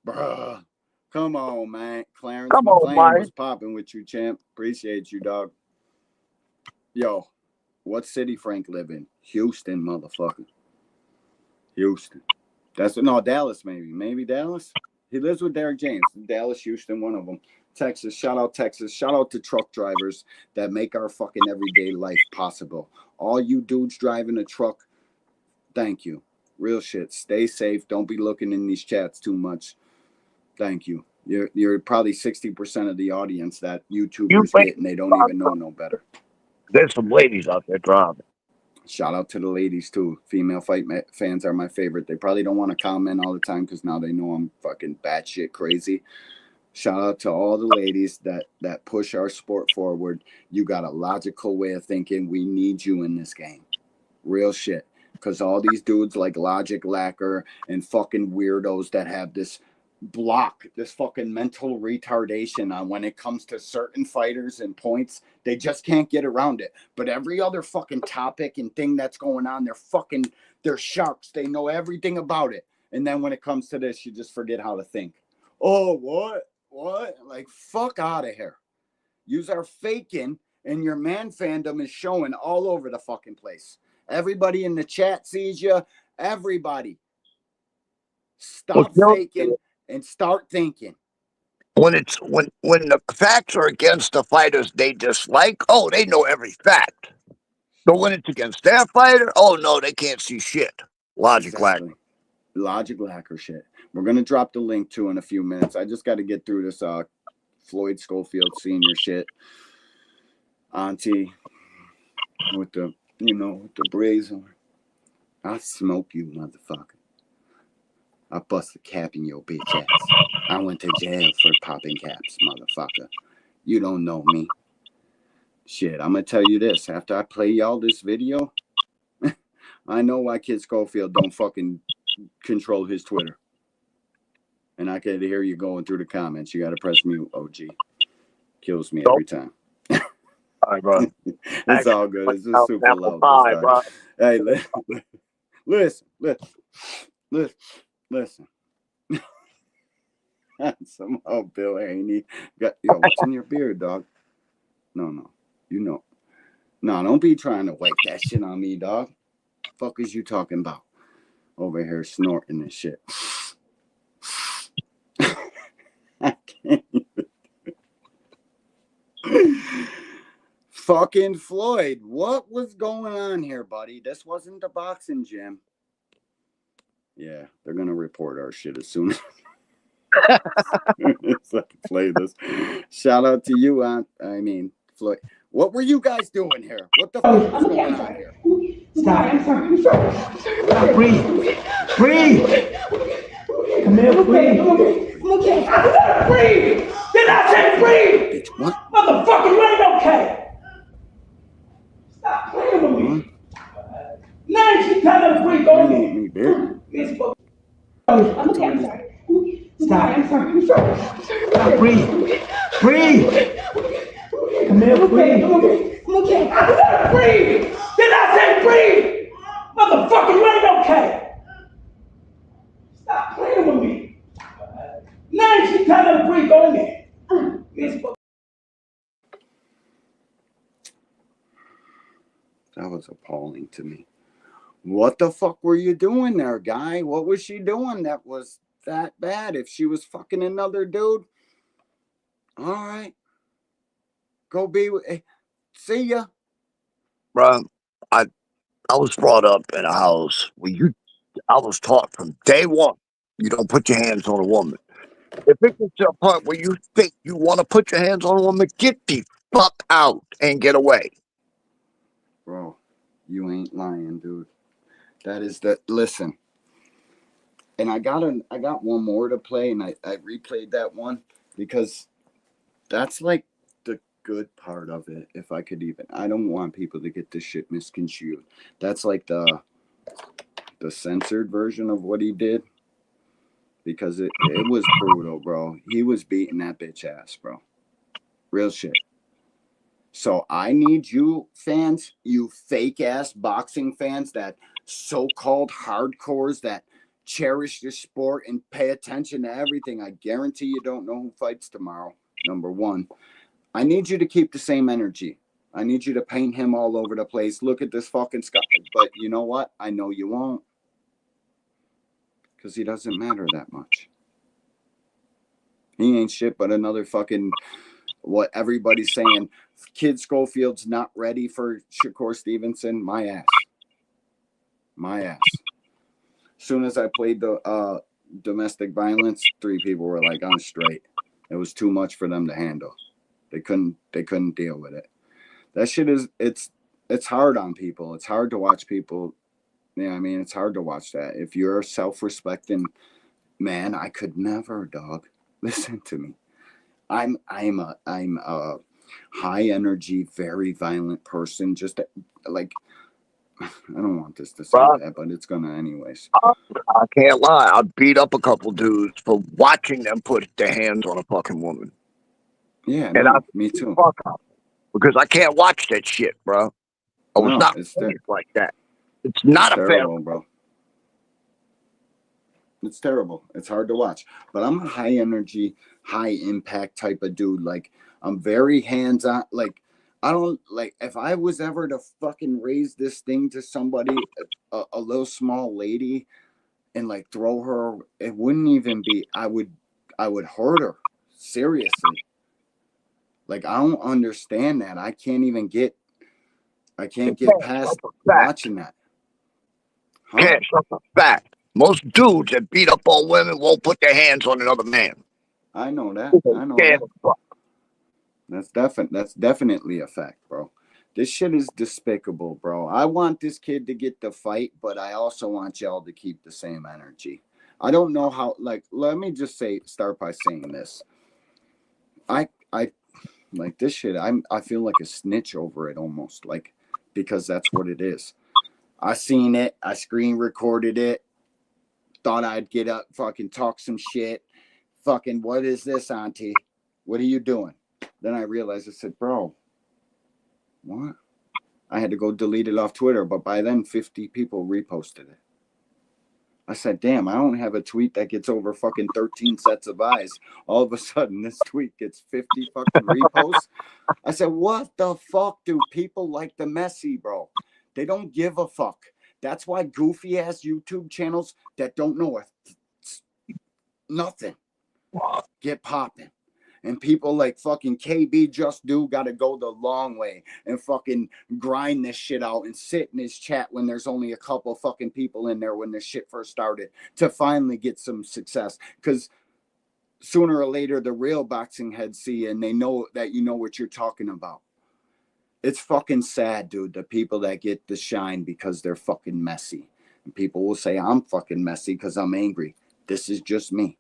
bruh. Come on, man. Clarence Come on, Mike. Was popping with you, champ. Appreciate you, dog. Yo, what city Frank live in? Houston, motherfucker. Houston. Dallas, maybe. Maybe Dallas? He lives with Derek James. Dallas, Houston, one of them. Texas. Shout out Texas. Shout out to truck drivers that make our fucking everyday life possible. All you dudes driving a truck, thank you. Real shit. Stay safe. Don't be looking in these chats too much. Thank you. You're probably 60% of the audience that YouTubers get, and they don't even know no better. There's some ladies out there driving. Shout out to the ladies, too. Female fight fans are my favorite. They probably don't want to comment all the time because now they know I'm fucking batshit crazy. Shout out to all the ladies that push our sport forward. You got a logical way of thinking. We need you in this game. Real shit. Because all these dudes like Logic Lacquer and fucking weirdos that have this block, this fucking mental retardation on when it comes to certain fighters and points, they just can't get around it. But every other fucking topic and thing that's going on, they're sharks. They know everything about it. And then when it comes to this, you just forget how to think. Oh, what? Like, fuck out of here. Yous are faking, and your man fandom is showing all over the fucking place. Everybody in the chat sees you. Everybody. Stop faking and start thinking. When the facts are against the fighters they dislike, oh, they know every fact. But when it's against their fighter, oh no, they can't see shit. Logic lack. Logic lacker shit. We're gonna drop the link to in a few minutes. I just got to get through this Floyd Schofield Sr. shit. Auntie with the with the braids on. I'll smoke you, motherfucker. I'll bust a cap in your bitch ass. I went to jail for popping caps, motherfucker. You don't know me. Shit, I'm gonna tell you this. After I play y'all this video, I know why Kid Schofield don't fucking control his Twitter. And I can hear you going through the comments. You gotta press mute, OG. Kills me every time. All right, bro. It's all good. It's just super low. Bro. Hey, listen. Somehow Bill Haney got what's in your beard, dog? No. No, don't be trying to wipe that shit on me, dog. Fuck is you talking about? Over here snorting and shit. I can't even. Fucking Floyd, what was going on here, buddy? This wasn't the boxing gym. Yeah, they're gonna report our shit as soon as I play this. Shout out to you, Floyd. What were you guys doing here? What the fuck was going on here? Stop. Breathe. Come here, breathe. Okay. I said breathe. Did I say breathe? Bitch, what? Motherfucker, you ain't okay. Stop playing with me. Now she telling her to breathe. Go ahead. I'm sorry. Stop. Breathe. Come here, breathe. Okay. I said breathe. Did I say breathe? Motherfucker, you ain't okay. Stop playing with me. Now she telling her to breathe. Go ahead. That was appalling to me. What the fuck were you doing there, guy? What was she doing that was that bad? If she was fucking another dude, all right. Go be with. See ya. Bro, I was brought up in a house where I was taught from day one, you don't put your hands on a woman. If it gets to a point where you think you want to put your hands on a woman, get the fuck out and get away. Bro, you ain't lying, dude. That is the listen. And I got one more to play, and I replayed that one because that's like the good part of it. If I could even, I don't want people to get this shit misconstrued. That's like the censored version of what he did because it was brutal, bro. He was beating that bitch ass, bro. Real shit. So I need you fans, you fake ass boxing fans, that so-called hardcores that cherish the sport and pay attention to everything. I guarantee you don't know who fights tomorrow. Number one, I need you to keep the same energy. I need you to paint him all over the place. Look at this fucking Scott. But you know what? I know you won't. Because he doesn't matter that much. He ain't shit but another fucking... What everybody's saying, Kid Schofield's not ready for Shakur Stevenson. My ass. As soon as I played the domestic violence, 3 people were like, I'm straight. It was too much for them to handle. They couldn't deal with it. That shit is it's hard on people. It's hard to watch people. Yeah, I mean, it's hard to watch that. If you're a self-respecting man, I could never, dog. Listen to me. I'm a high energy, very violent person. Just like, I don't want this to sound bad, but it's gonna anyways. I can't lie. I beat up a couple dudes for watching them put their hands on a fucking woman. Yeah, no, me too. Because I can't watch that shit, bro. I was not like that. It's not terrible, bro. It's terrible. It's hard to watch. But I'm a high energy, high impact type of dude. Like, I'm very hands on. Like, I don't like if I was ever to fucking raise this thing to somebody, a little small lady, and like throw her, it wouldn't even be. I would hurt her seriously. Like, I don't understand that. I can't get past watching that. Huh? Can't that's a fact. Most dudes that beat up on women won't put their hands on another man. I know that. I know that. That's definitely a fact, bro. This shit is despicable, bro. I want this kid to get the fight, but I also want y'all to keep the same energy. I don't know how. Like, let me just start by saying this. I like this shit. I feel like a snitch over it almost, like, because that's what it is. I seen it. I screen recorded it. Thought I'd get up, fucking talk some shit. Fucking, what is this, auntie? What are you doing? Then I realized, I said, bro, what? I had to go delete it off Twitter, but by then 50 people reposted it. I said, damn, I don't have a tweet that gets over fucking 13 sets of eyes. All of a sudden, this tweet gets 50 fucking reposts. I said, what the fuck do people like the messy, bro? They don't give a fuck. That's why goofy ass YouTube channels that don't know nothing get popping. And people like fucking KB Just Do got to go the long way and fucking grind this shit out and sit in his chat when there's only a couple fucking people in there when this shit first started to finally get some success. Because sooner or later, the real boxing heads see and they know that you know what you're talking about. It's fucking sad, dude, the people that get the shine because they're fucking messy. And people will say, I'm fucking messy because I'm angry. This is just me.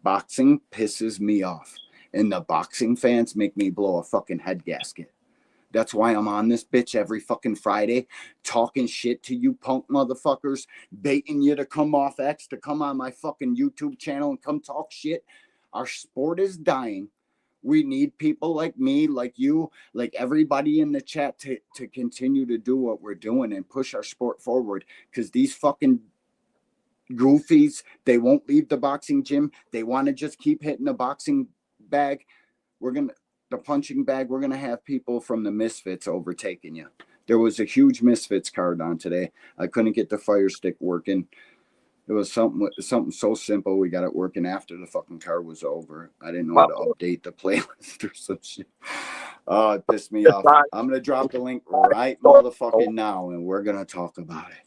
Boxing pisses me off. And the boxing fans make me blow a fucking head gasket. That's why I'm on this bitch every fucking Friday, talking shit to you punk motherfuckers, baiting you to come off X, to come on my fucking YouTube channel and come talk shit. Our sport is dying. We need people like me, like you, like everybody in the chat to continue to do what we're doing and push our sport forward. Because these fucking goofies, they won't leave the boxing gym. They want to just keep hitting the boxing bag. The punching bag, we're going to have people from the Misfits overtaking you. There was a huge Misfits card on today. I couldn't get the Fire Stick working. It was something so simple. We got it working after the fucking card was over. I didn't know how to update the playlist or some shit. Oh, it pissed me off. I'm going to drop the link right motherfucking now, and we're going to talk about it.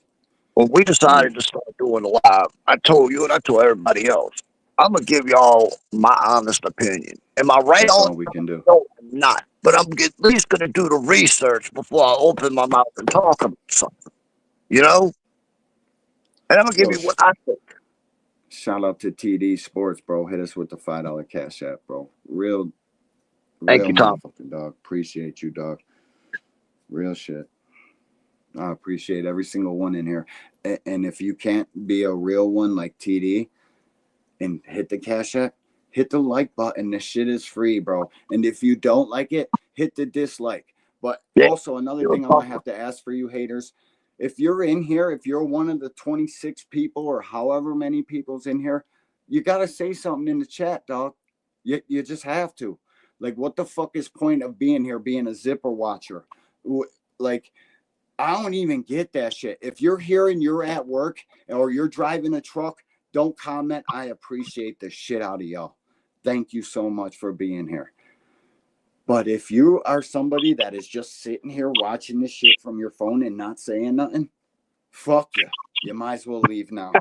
When we decided to start doing the live, I told you and I told everybody else, I'm going to give y'all my honest opinion. Am I right? That's all we can do. No, I'm not. But I'm at least going to do the research before I open my mouth and talk about something. You know? And I'm going to give you what I think. Shout out to TD Sports, bro. Hit us with the $5 cash app, bro. Real Thank you, Tom. Motherfucking dog. Appreciate you, dog. Real shit. I appreciate every single one in here. And if you can't be a real one like TD and hit the cash app, hit the like button. This shit is free, bro. And if you don't like it, hit the dislike. But also another thing I'm going to have to ask for you haters, if you're in here, if you're one of the 26 people or however many people's in here, you got to say something in the chat, dog. You just have to. Like, what the fuck is point of being here, being a zipper watcher? Like, I don't even get that shit. If you're here and you're at work or you're driving a truck, don't comment. I appreciate the shit out of y'all. Thank you so much for being here. But if you are somebody that is just sitting here watching this shit from your phone and not saying nothing, fuck you. You might as well leave now.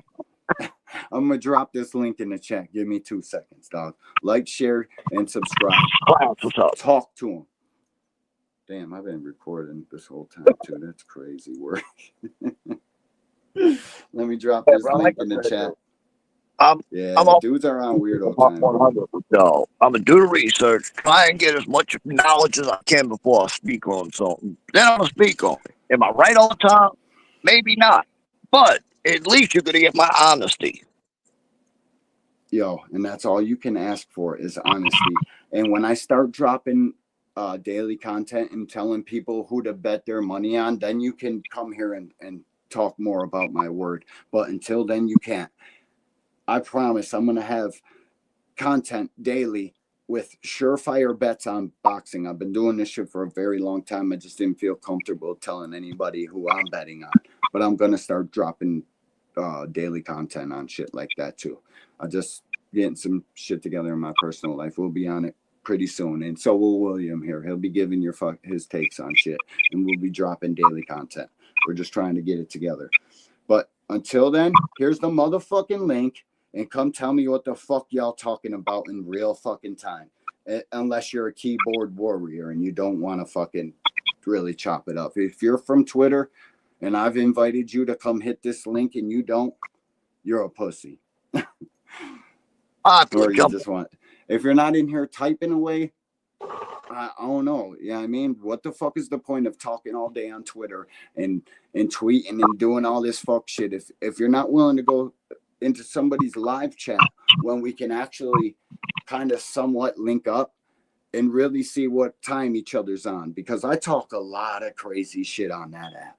I'm going to drop this link in the chat. Give me 2 seconds, dog. Like, share, and subscribe. Talk to them. Damn, I've been recording this whole time, too. That's crazy work. Let me drop this link in the chat. Dudes are on weirdo time. 100. So I'm going to do the research, try and get as much knowledge as I can before I speak on something. Then I'm going to speak on it. Am I right all the time? Maybe not. But at least you're going to get my honesty. Yo, and that's all you can ask for is honesty. And when I start dropping daily content and telling people who to bet their money on, then you can come here and talk more about my word. But until then, you can't. I promise I'm going to have content daily with surefire bets on boxing. I've been doing this shit for a very long time. I just didn't feel comfortable telling anybody who I'm betting on. But I'm going to start dropping daily content on shit like that too. I just getting some shit together in my personal life. We'll be on it pretty soon. And so will William here. He'll be giving his takes on shit. And we'll be dropping daily content. We're just trying to get it together. But until then, here's the motherfucking link. And come tell me what the fuck y'all talking about in real fucking time. Unless you're a keyboard warrior and you don't want to fucking really chop it up. If you're from Twitter and I've invited you to come hit this link and you don't, you're a pussy. Or you just want. If you're not in here typing away, I don't know. Yeah, I mean, what the fuck is the point of talking all day on Twitter and tweeting and doing all this fuck shit if you're not willing to go into somebody's live chat when we can actually kind of somewhat link up and really see what time each other's on, because I talk a lot of crazy shit on that app.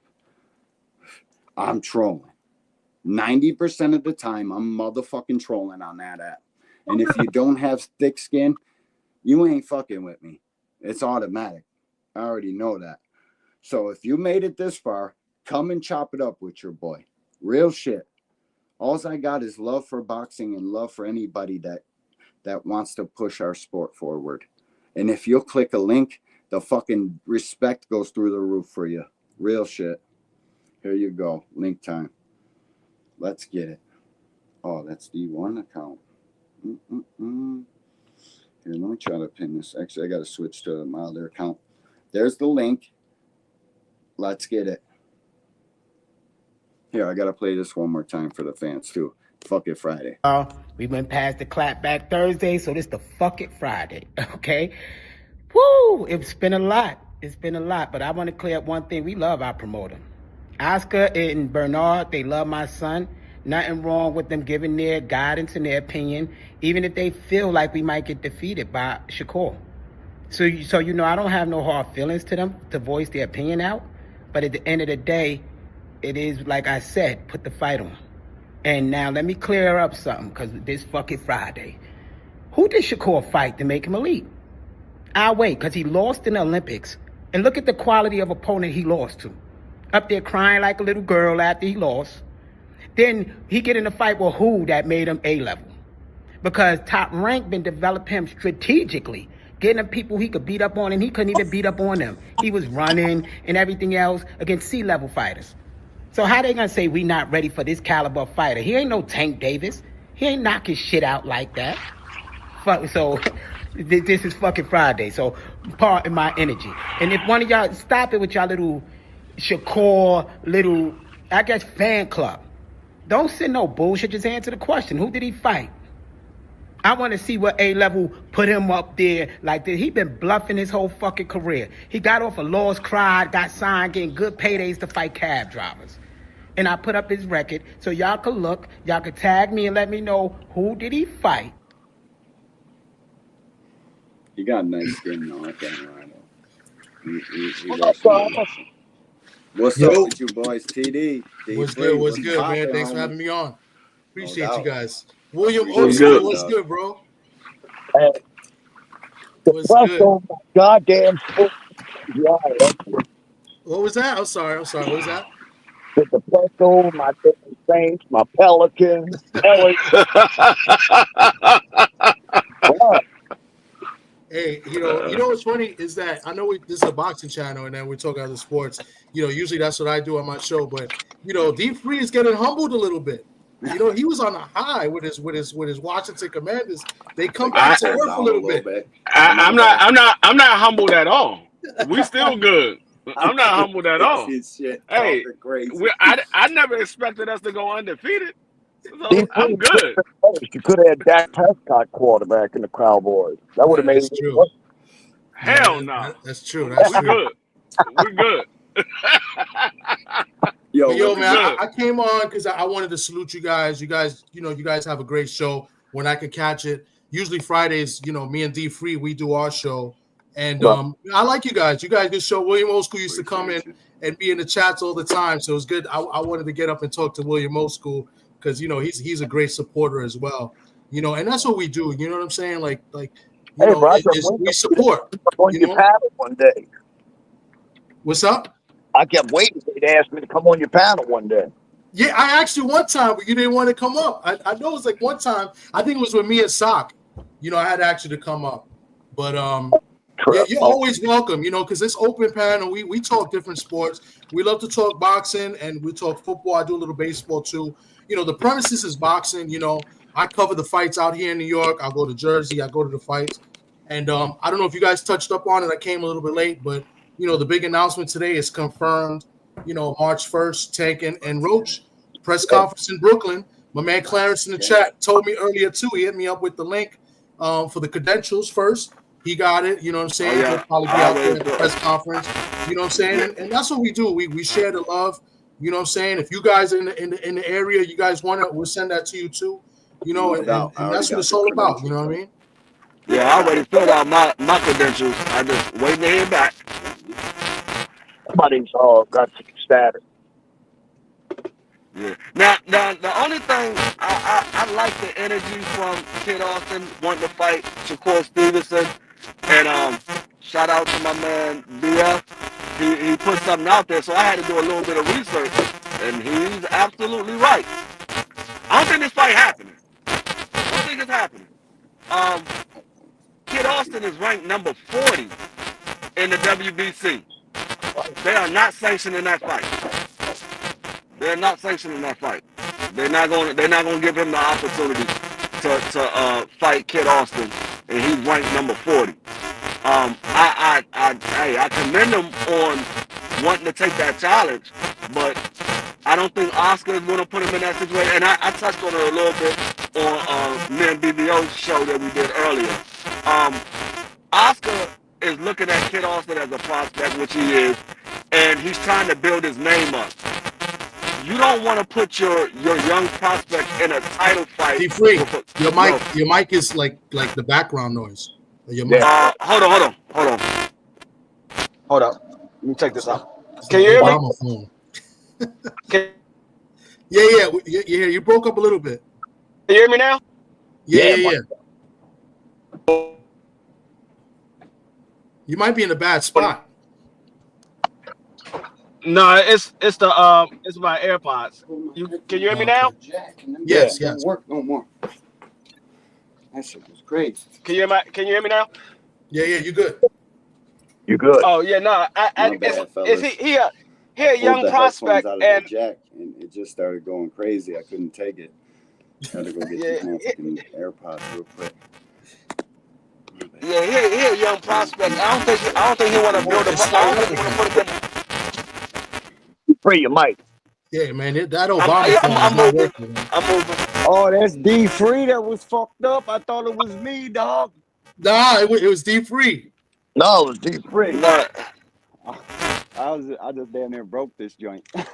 I'm trolling. 90% of the time I'm motherfucking trolling on that app. And if you don't have thick skin, you ain't fucking with me. It's automatic. I already know that. So if you made it this far, come and chop it up with your boy. Real shit. All I got is love for boxing and love for anybody that wants to push our sport forward. And if you'll click a link, the fucking respect goes through the roof for you. Real shit. Here you go. Link time. Let's get it. Oh, that's the one account. Here, let me try to pin this. Actually, I got to switch to my other account. There's the link. Let's get it. Here, I got to play this one more time for the fans, too. Fuck It Friday. We went past the clapback Thursday, so this the Fuck It Friday, okay? Woo! It's been a lot. It's been a lot, but I want to clear up one thing. We love our promoter. Oscar and Bernard, they love my son. Nothing wrong with them giving their guidance and their opinion, even if they feel like we might get defeated by Shakur. So you know, I don't have no hard feelings to them to voice their opinion out. But at the end of the day, it is, like I said, put the fight on. And now let me clear up something, because this fucking Friday. Who did Shakur fight to make him elite? I'll wait, because he lost in the Olympics. And look at the quality of opponent he lost to. Up there crying like a little girl after he lost. Then he get in a fight with who that made him A-level. Because Top Rank been developing him strategically. Getting him people he could beat up on, and he couldn't even beat up on them. He was running and everything else against C-level fighters. So how they gonna say we not ready for this caliber of fighter? He ain't no Tank Davis. He ain't knocking shit out like that. So this is fucking Friday. So pardon my energy. And if one of y'all stop it with y'all little Shakur, little, I guess, fan club. Don't send no bullshit. Just answer the question. Who did he fight? I want to see what A-level put him up there like this. He been bluffing his whole fucking career. He got off a lost crowd, got signed, getting good paydays to fight cab drivers. And I put up his record so y'all could look, y'all could tag me and let me know who did he fight. He got nice skin though. I can't lie though. What's up with you boys, TD? What's good? What's good, man? Thanks for having me on. Appreciate you guys. William, what's good, bro? What's good? Goddamn. What was that? I'm sorry. What was that? The Depresso, my Saints, my Pelicans. Hey, you know what's funny is that I know this is a boxing channel and then we're talking other sports. You know, usually that's what I do on my show, but you know, D3 is getting humbled a little bit. You know, he was on a high with his Washington Commanders. They come back to earth a little bit. I'm not humbled at all. We still good. I'm not humbled at all. Hey, I never expected us to go undefeated. So I'm good. You could have had Dak Prescott quarterback in the Cowboys. That would have made it work. Hell no. That's true. That's We're true. good. We're good. Yo, man, I came on because I wanted to salute you guys. You guys have a great show when I can catch it. Usually Fridays, you know, me and D3, we do our show. And I like you guys. You guys good show. William Old School used to come in and be in the chats all the time. So it was good. I wanted to get up and talk to William Old School because, you know, he's a great supporter as well. and that's what we do. You know what I'm saying? Like Hey, bro, I kept we waiting support. on your panel one day. What's up? I kept waiting for you to ask me to come on your panel one day. Yeah, I asked you one time, but you didn't want to come up. I know it was like one time. I think it was with me and Sock. I had asked you to come up, but yeah, you're always welcome. Because this open panel, we talk different sports. We love to talk boxing and we talk football. I do a little baseball too. The premises is boxing. I cover the fights out here in New York. I'll go to Jersey. I go to the fights, and I don't know if you guys touched up on it. I came a little bit late, but the big announcement today is confirmed. March 1st, Tank and Roach press conference in Brooklyn. My man Clarence in the chat told me earlier too. He hit me up with the link for the credentials first. He got it. You know what I'm saying? He'll probably be out there at the press conference. You know what I'm saying? And that's what we do. We share the love. You know what I'm saying? If you guys are in the area, you guys want it, we'll send that to you too. And that's what it's all about. You know what I mean? Yeah, I already filled out my credentials. I just waiting to hear back. Somebody's got some status. Yeah. Now, the only thing I like the energy from Kid Austin wanting to fight Shakur Stevenson, and shout out to my man BF. He put something out there, so I had to do a little bit of research, and he's absolutely right. I don't think this fight happening. I don't think it's happening. Kid Austin is ranked number 40 in the WBC. They are not sanctioning that fight. They're not sanctioning that fight. They're not going to give him the opportunity to fight Kid Austin, and he's ranked number 40. I commend him on wanting to take that challenge, but I don't think Oscar is going to put him in that situation. And I touched on it a little bit on me and BBO's show that we did earlier. Oscar is looking at Kid Austin as a prospect, which he is, and he's trying to build his name up. You don't want to put your young prospect in a title fight. Be free. Your mic is like the background noise. Your mic. Hold on. Let me check this out. Can you hear me? Yeah. You broke up a little bit. Can you hear me now? Yeah. You might be in a bad spot. No, it's my AirPods. Can you hear me now? Yes. Work no more. That shit was crazy. Can you hear me now? Yeah, you good. You good? Oh yeah, no. Is he a young prospect and jack, and it just started going crazy. I couldn't take it. Had to go get some fucking AirPods real quick. Yeah, he a young prospect. I don't think he want to build him up. I don't think he want to put him in. Free your mic. Yeah, man, that Obama phone is not working. Man. I'm moving. Oh, that's D Free that was fucked up. I thought it was me, dog. Nah, it was D Free. No, it was D Free. No. I just damn near broke this joint. I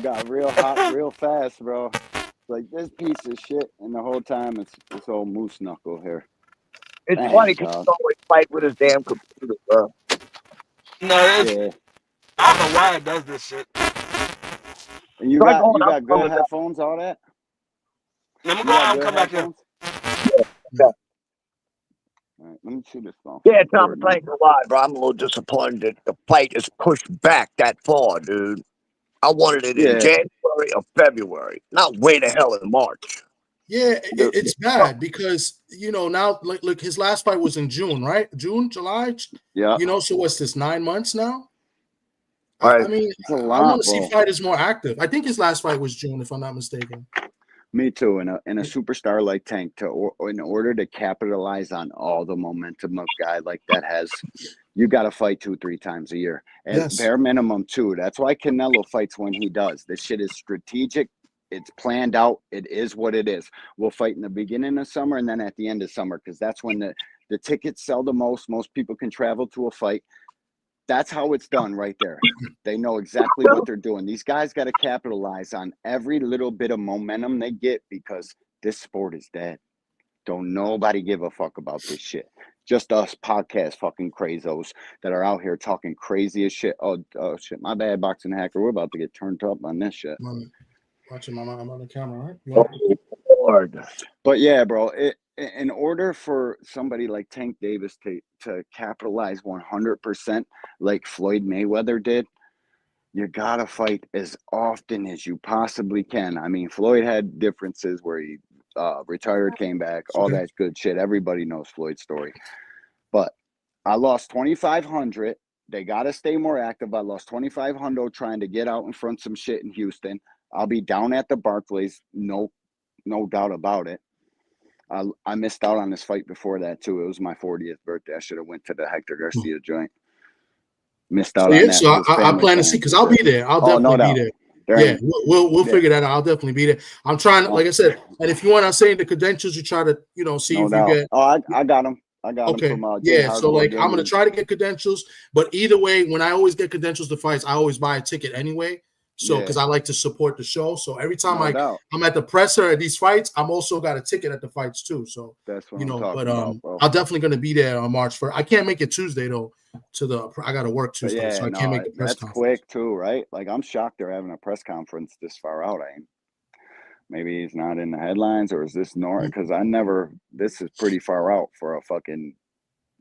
got real hot real fast, bro. Like this piece of shit, and the whole time it's old moose knuckle here. It's funny because he's always fight with his damn computer, bro. No, I don't know why it does this shit. And you got good headphones, all that? Let me go out and come back in. Yeah. All right, let me see this phone. Yeah, Tom, thanks a lot, bro. I'm a little disappointed that the fight is pushed back that far, dude. I wanted it in January or February, not way the hell in March. Yeah, it's bad because now look, his last fight was in June, right? June, July. Yeah. So what's this? 9 months now? Right. I mean, I want to see fighters more active. I think his last fight was June, if I'm not mistaken. Me too. In a superstar like Tank, in order to capitalize on all the momentum a guy like that has, you got to fight 2-3 times a year, at bare minimum 2. That's why Canelo fights when he does. This shit is strategic. It's planned out. It is what it is. We'll fight in the beginning of summer and then at the end of summer because that's when the tickets sell the most. Most people can travel to a fight. That's how it's done right there. They know exactly what they're doing. These guys got to capitalize on every little bit of momentum they get because this sport is dead. Don't nobody give a fuck about this shit. Just us podcast fucking crazos that are out here talking crazy as shit. Oh shit, my bad, Boxing Hacker. We're about to get turned up on this shit. Watching I'm on the camera, right? Oh, Lord. But yeah, bro, in order for somebody like Tank Davis to capitalize 100% like Floyd Mayweather did, you gotta fight as often as you possibly can. I mean, Floyd had differences where he retired, came back, all that good shit. Everybody knows Floyd's story. But I lost 2,500. They gotta stay more active. I lost 2,500 trying to get out in front of some shit in Houston. I'll be down at the Barclays, no doubt about it. I missed out on this fight before that too. It was my 40th birthday. I should have went to the Hector Garcia joint. Missed out on that. So I plan to see because I'll be there. I'll definitely be there. We'll figure that out. I'll definitely be there. I'm trying, like I said, and if you want to say the credentials, you try to see if you get. Oh, I got them. I got them from so like I'm gonna try to get credentials, but either way, when I always get credentials to fights, I always buy a ticket anyway. So because I like to support the show. So every time I'm at the presser at these fights, I'm also got a ticket at the fights too. So that's what I'm talking about, bro. I'm definitely gonna be there on March 1st. I can't make it Tuesday though. I gotta work Tuesday, so I can't make the press conference. That's quick too, right? Like I'm shocked they're having a press conference this far out. Maybe he's not in the headlines, or is this normal? Because this is pretty far out for a fucking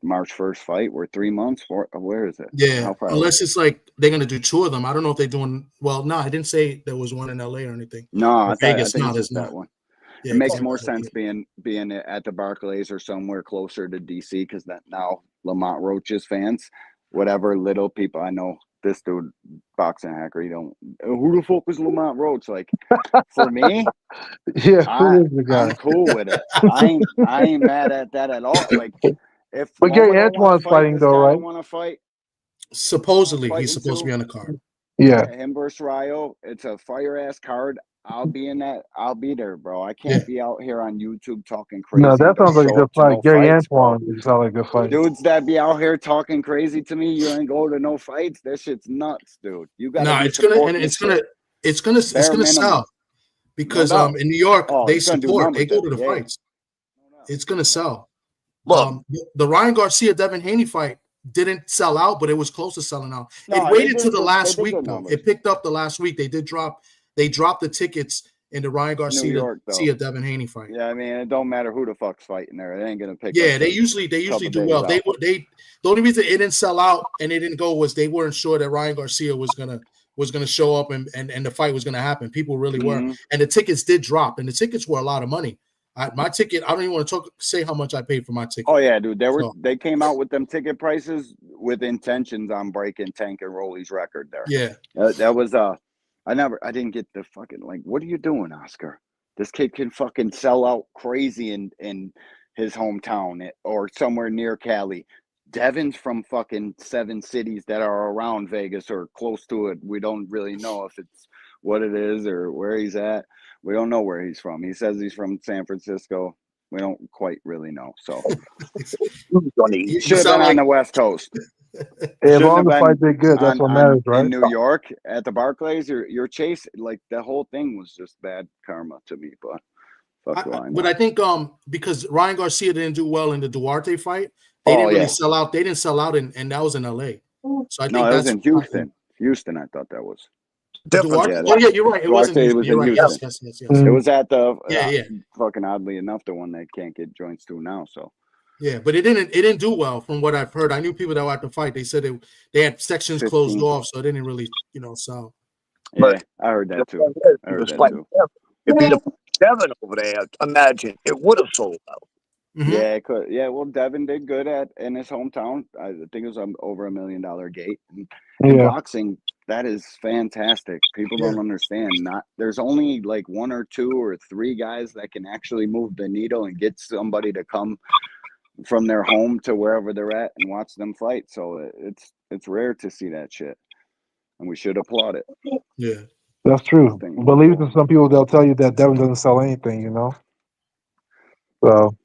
March 1st fight. We're 3 months for. Where is it? Yeah, unless it's like they're gonna do 2 of them. I don't know if they're doing. Well, no, I didn't say there was one in LA or anything. No, I think it's just that one. Yeah, it makes more sense being at the Barclays or somewhere closer to DC because that now Lamont Roach's fans, whatever little people I know. This dude, boxing hacker, who the fuck is Lamont Roach? Like, for me, I'm cool with it. I ain't mad at that at all. Like, but Gary Antoine's fighting though, right? Want to fight? Supposedly, he's supposed to be on the card. Yeah, him versus Rayo. It's a fire ass card. I'll be in that. I'll be there, bro. I can't be out here on YouTube talking crazy. No, that sounds like a good fight. Gary Antoine sounds like a good fight. Dudes that be out here talking crazy to me, you ain't go to no fights. That shit's nuts, dude. You got. No, it's gonna sell because in New York they support. They go to the fights. It's gonna sell. The Ryan Garcia Devin Haney fight didn't sell out, but it was close to selling out. It waited to the last week though. It picked up the last week. They dropped the tickets in the Ryan Garcia Devin Haney fight. Yeah, I mean it don't matter who the fuck's fighting there. They ain't gonna pick. Yeah, they usually do well. They the only reason it didn't sell out and it didn't go was they weren't sure that Ryan Garcia was gonna show up and the fight was gonna happen. People really were, and the tickets did drop, and the tickets were a lot of money. My ticket, I don't even want to say how much I paid for my ticket. Oh yeah, dude. They came out with them ticket prices with intentions on breaking Tank and Rolly's record there. Yeah. That was I didn't get the fucking like, what are you doing, Oscar? This kid can fucking sell out crazy in his hometown or somewhere near Cali. Devin's from fucking 7 cities that are around Vegas or close to it. We don't really know if it's what it is or where he's at. We don't know where he's from. He says he's from San Francisco. We don't quite really know. So he should have been on the West Coast. As long as the fight did good, that's what matters, right? In New York at the Barclays, your chase, like the whole thing was just bad karma to me. But but I think because Ryan Garcia didn't do well in the Duarte fight, they didn't really sell out. They didn't sell out, and that was in LA. So I think that was in Houston. Houston, I thought that was. Duarte? Oh yeah, you're right. It was in Houston. Yes. It was at the fucking oddly enough the one that can't get joints to now. So yeah, but it didn't do well from what I've heard. I knew people that were at the fight. They said they had sections 15. Closed off, so it didn't really sell. Yeah, but I heard that too. If he'd have put Devin over there, imagine it would have sold out. Mm-hmm. Yeah, it could. Yeah, well, Devin did good in his hometown. I think it was over $1 million gate. In boxing, that is fantastic. People don't understand. There's only like 1 or 2 or 3 guys that can actually move the needle and get somebody to come from their home to wherever they're at and watch them fight. So it's rare to see that shit, and we should applaud it. Yeah, that's true. Believe in some people, they'll tell you that Devin doesn't sell anything. So.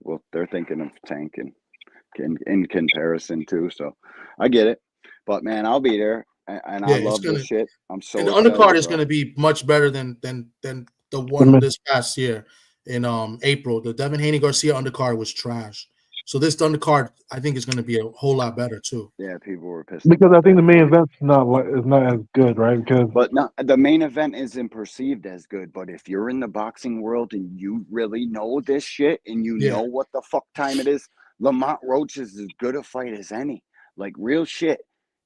Well, they're thinking of Tank and in comparison too. So I get it, but man, I'll be there, and I love this shit. I'm so. And the undercard is going to be much better than the one this past year in April. The Devin Haney Garcia undercard was trash. So this undercard, I think, is going to be a whole lot better too. Yeah, people were pissed Because about I think that. the main event's not as good, right? Because the main event isn't perceived as good. But if you're in the boxing world and you really know this shit and you know what the fuck time it is, Lamont Roach is as good a fight as any. Like real shit.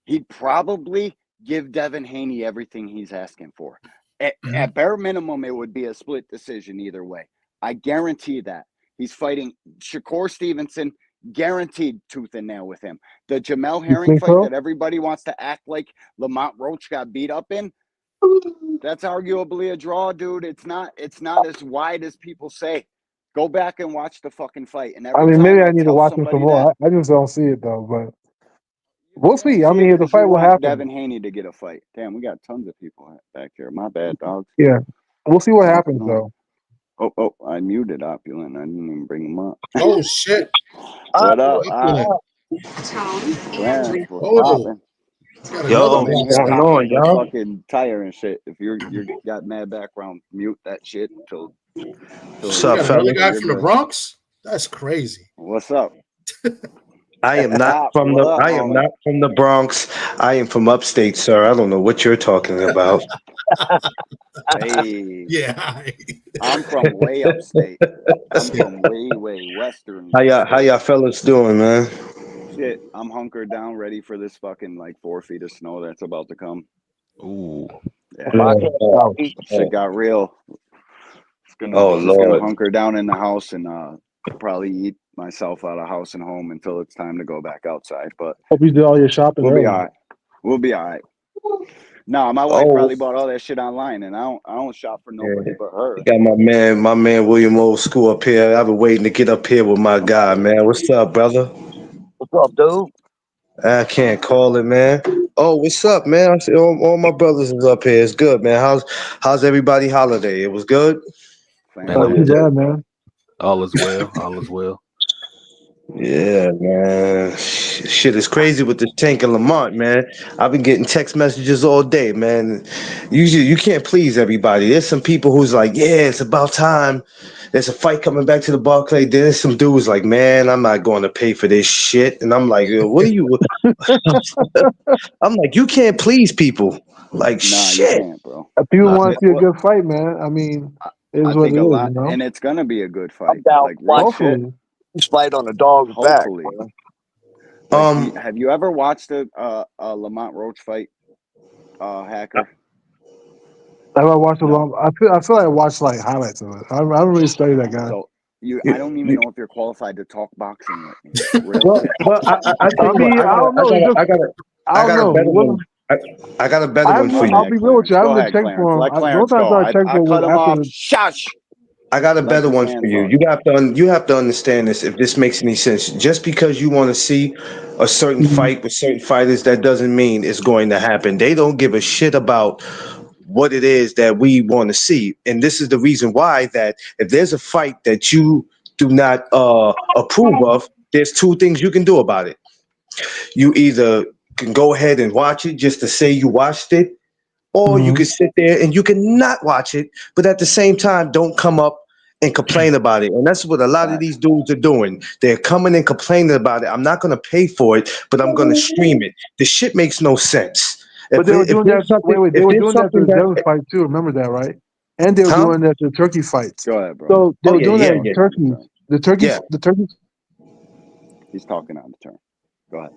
He'd probably give Devin Haney everything he's asking for. At bare minimum, it would be a split decision either way. I guarantee that. He's fighting Shakur Stevenson, guaranteed tooth and nail with him. The Jamel Herring fight that everybody wants to act like Lamont Roach got beat up in, that's arguably a draw, dude. It's not as wide as people say. Go back and watch the fucking fight. And every time maybe I I need to tell watch him somebody some more. that, I just don't see it though, but we'll see. I see mean, it if the 'cause you fight will want happen. Devin Haney to get a fight. Damn, we got tons of people back here. My bad, dogs. Yeah, we'll see what happens though. Oh, I muted Opulent. I didn't even bring him up. Oh shit! What up, Opulent? What's Oh, poppin'? yo, I'm in what's here going hopping on, the y'all? fucking tire and shit. If you got mad background, mute that shit until What's up, got another guy you're from the good. Bronx? That's crazy. What's up? I am not from What up, I am homie? not from the Bronx. I am from upstate, sir. I don't know what you're talking about. Hey. Yeah. I'm from way upstate. I'm from way western. How y'all fellas doing, man? Shit, I'm hunkered down, ready for this fucking like 4 feet of snow that's about to come. Ooh. Yeah. Shit got real. Just gonna Lord. hunker down in the house and probably eat myself out of house and home until it's time to go back outside. But Hope you did all your shopping we'll early. be all right. We'll be all right. No, my wife probably bought all that shit online, and I don't shop for nobody but her. I got my man William Old School up here. I've been waiting to get up here with my guy, man. What's up, brother? What's up, dude? I can't call it, man. Oh, what's up, man? I see all my brothers is up here. It's good, man. How's everybody holiday? It was good? Man, not too bad, man. All is well. All is well. Yeah, man. Shit is crazy with this Tank and Lamont, man. I've been getting text messages all day, man. Usually you can't please everybody. There's some people who's like, yeah, it's about time. There's a fight coming back to the Barclay. There's some dudes like, man, I'm not going to pay for this shit. And I'm like, what are you? I'm like, you can't please people. Like, shit. You can't, bro. If people want to see a good fight, man, I mean, it is I what think it a is, lot, you know? and it's gonna be a good fight. Like real shit. Fight on the dog's Hopefully. back. Have you ever watched a Lamont Roach fight, Hacker? Have I watched a long? I feel like I watched like highlights of it. I don't really study that guy. So I don't even know if you're qualified to talk boxing with me. Real Well, shit. I don't know. I got a better one. I got a better one for you. I'll be real with you. I haven't checked for him. Let The only Clarence time go. I checked for I was cut him after off. the. Shush. I got a Let better this one man for you. talk. You have to understand this. If this makes any sense, just because you want to see a certain fight with certain fighters, that doesn't mean it's going to happen. They don't give a shit about what it is that we want to see, and this is the reason why. That if there's a fight that you do not approve of, there's two things you can do about it. You either can go ahead and watch it just to say you watched it, or you can sit there and you can not watch it, but at the same time, don't come up and complain about it. And that's what a lot of these dudes are doing. They're coming and complaining about it. I'm not going to pay for it, but I'm going to stream it. The shit makes no sense. But they were doing that. Wait, they were doing that to the Devin fight too. Remember that, right? And they were doing that to the Turkey fights. Go ahead, bro. So they were doing that with Turkey. The Turkey. He's talking on the turn. Go ahead.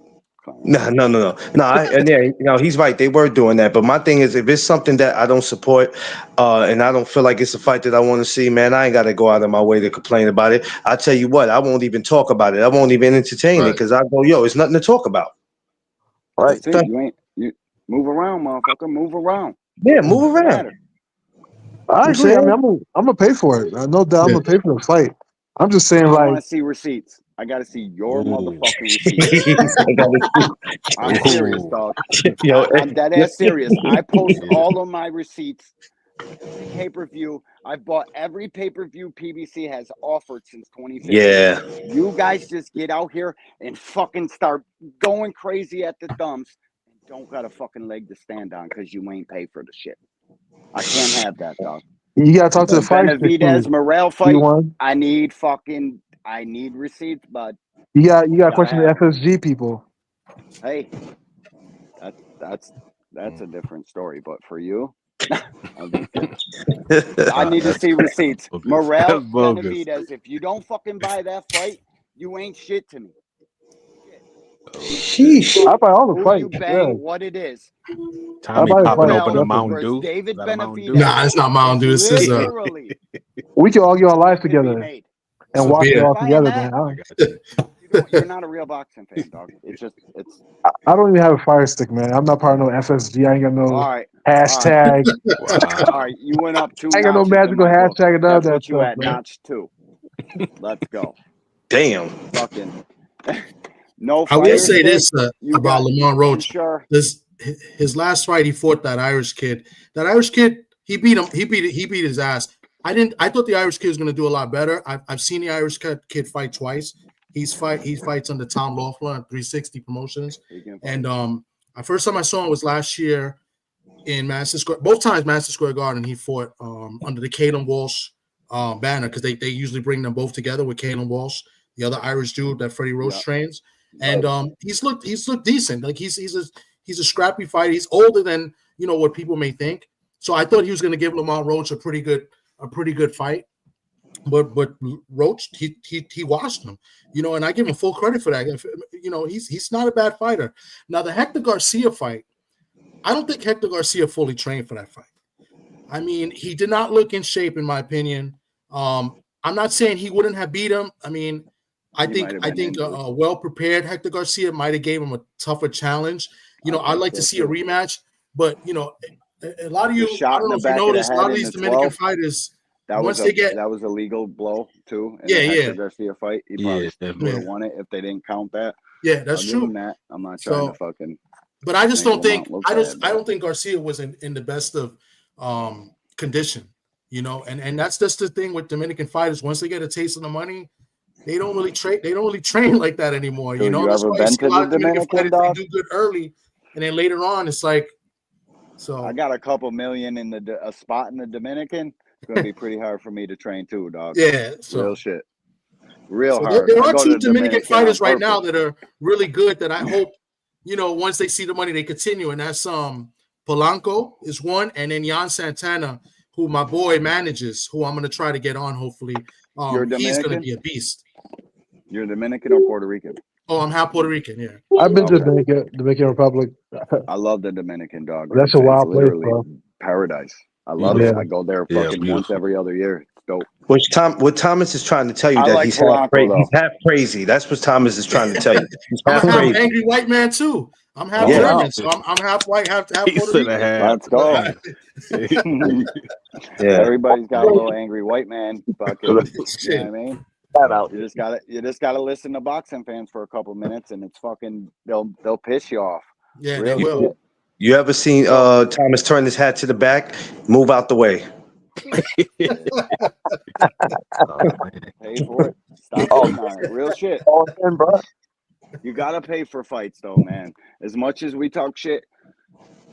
No, he's right. They were doing that. But my thing is, if it's something that I don't support, and I don't feel like it's a fight that I want to see, man, I ain't got to go out of my way to complain about it. I tell you what, I won't even talk about it. I won't even entertain it because I go, yo, it's nothing to talk about. Right. That's it. You move around, motherfucker. Move around. Yeah, move around. I agree. I mean, I'm gonna pay for it. No doubt, I'm gonna pay for the fight. I'm just saying, I like, want to see receipts. I got to see your motherfucking receipts. I'm serious, dog. I'm dead ass serious. I post all of my receipts. Every pay-per-view. I've bought every pay-per-view PBC has offered since 2015. Yeah. You guys just get out here and fucking start going crazy at the dumps and don't got a fucking leg to stand on because you ain't paid for the shit. I can't have that, dog. You gotta talk to the fight. Benavidez Morel fight. I need receipts, bud. You got to Gotta question the have. FSG people. Hey, that's a different story. But for you, I'm just kidding. I need to see receipts. Morel Benavidez, if you don't fucking buy that fight, you ain't shit to me. Sheesh. I buy all the Who fights. you bang, what it is. Tommy buy the popping fights, open a definitely. Mountain Versus Dew. David Is that a Mountain Dew? Benavidez. Nah, it's not Mountain Dew. This is Literally. We can all get on live Can be together made. and a watch it beer. all Buying together, that, man. you're not a real boxing fan, dog. It's I don't even have a fire stick, man. I'm not part of no FSG. I ain't got no all right. hashtag. All right, you went up 2 I ain't got no notches in magical my book. hashtag and none of That's that what you stuff, at, man. notch 2. Let's go. Damn. Fucking no I will fire say stick. this You about got Lamont Roach. sure. His last fight, he fought that Irish kid. That Irish kid, he beat him. He beat his ass. I thought the Irish kid was going to do a lot better. I've seen the Irish kid fight twice. He fights under Tom Loeffler at 360 Promotions. And the first time I saw him was last year in Madison Square. Both times Madison Square Garden, he fought under the Caden Walsh banner because they usually bring them both together with Caden Walsh, the other Irish dude that Freddie Roach trains. And he's looked decent. Like he's a scrappy fighter. He's older than what people may think. So I thought he was going to give Lamont Roach a pretty good fight. But Roach, he washed him, and I give him full credit for that. He's not a bad fighter. Now the Hector Garcia fight, I don't think Hector Garcia fully trained for that fight. I mean, he did not look in shape, in my opinion. I'm not saying he wouldn't have beat him. I mean, I think a well prepared Hector Garcia might have gave him a tougher challenge. I'd like to see a rematch, but a lot of you, I don't know if you noticed, a lot of these Dominican fighters. That was a legal blow too. In the Hector Garcia fight, he probably would have won it if they didn't count that. Yeah, that's I'll true. give him that. I'm not trying to fucking. But I just don't think I don't think Garcia was in the best of condition, and that's just the thing with Dominican fighters. Once they get a taste of the money, they don't really train. They don't really train like that anymore. Dude, That's why you see a lot of Dominican fighters they do good early, and then later on it's like. So I got a couple million in a spot in the Dominican. It's gonna be pretty hard for me to train too, dog. Yeah, real shit, real hard. There are 2 Dominican fighters right now that are really good. That I hope, once they see the money, they continue. And that's Polanco is one, and then Jan Santana, who my boy manages, who I'm gonna try to get on. Hopefully, he's gonna be a beast. You're Dominican or Puerto Rican? Oh, I'm half Puerto Rican. Yeah, I've been to Dominican Republic. I love the Dominican, dog. That's a wild place, bro. Paradise. I love it. I go there fucking once every other year. It's dope. What Thomas is trying to tell you that he's half crazy. That's what Thomas is trying to tell you. He's half I'm crazy. an angry white man too. I'm half German, so I'm half white, half Puerto Rican. Let's go. Everybody's got a little angry white man. Fucking, you know what I mean? You just gotta listen to boxing fans for a couple minutes, and it's fucking they'll piss you off. Yeah, they will. You ever seen Thomas turn his hat to the back? Move out the way. Pay for it. Stop real shit. You gotta pay for fights though, man. As much as we talk shit,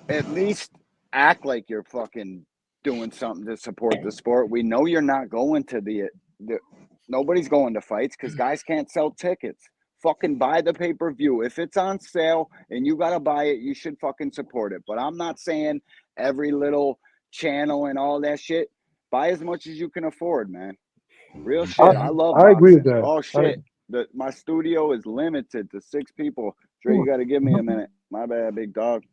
at least act like you're fucking doing something to support the sport. We know you're not going to the nobody's going to fights because guys can't sell tickets. Fucking buy the pay-per-view. If it's on sale and you gotta buy it, you should fucking support it. But I'm not saying every little channel and all that shit. Buy as much as you can afford, man. Real shit. I love boxing. I agree with that. Oh shit. My studio is limited to 6 people. Dre, you gotta give me a minute. My bad, big dog.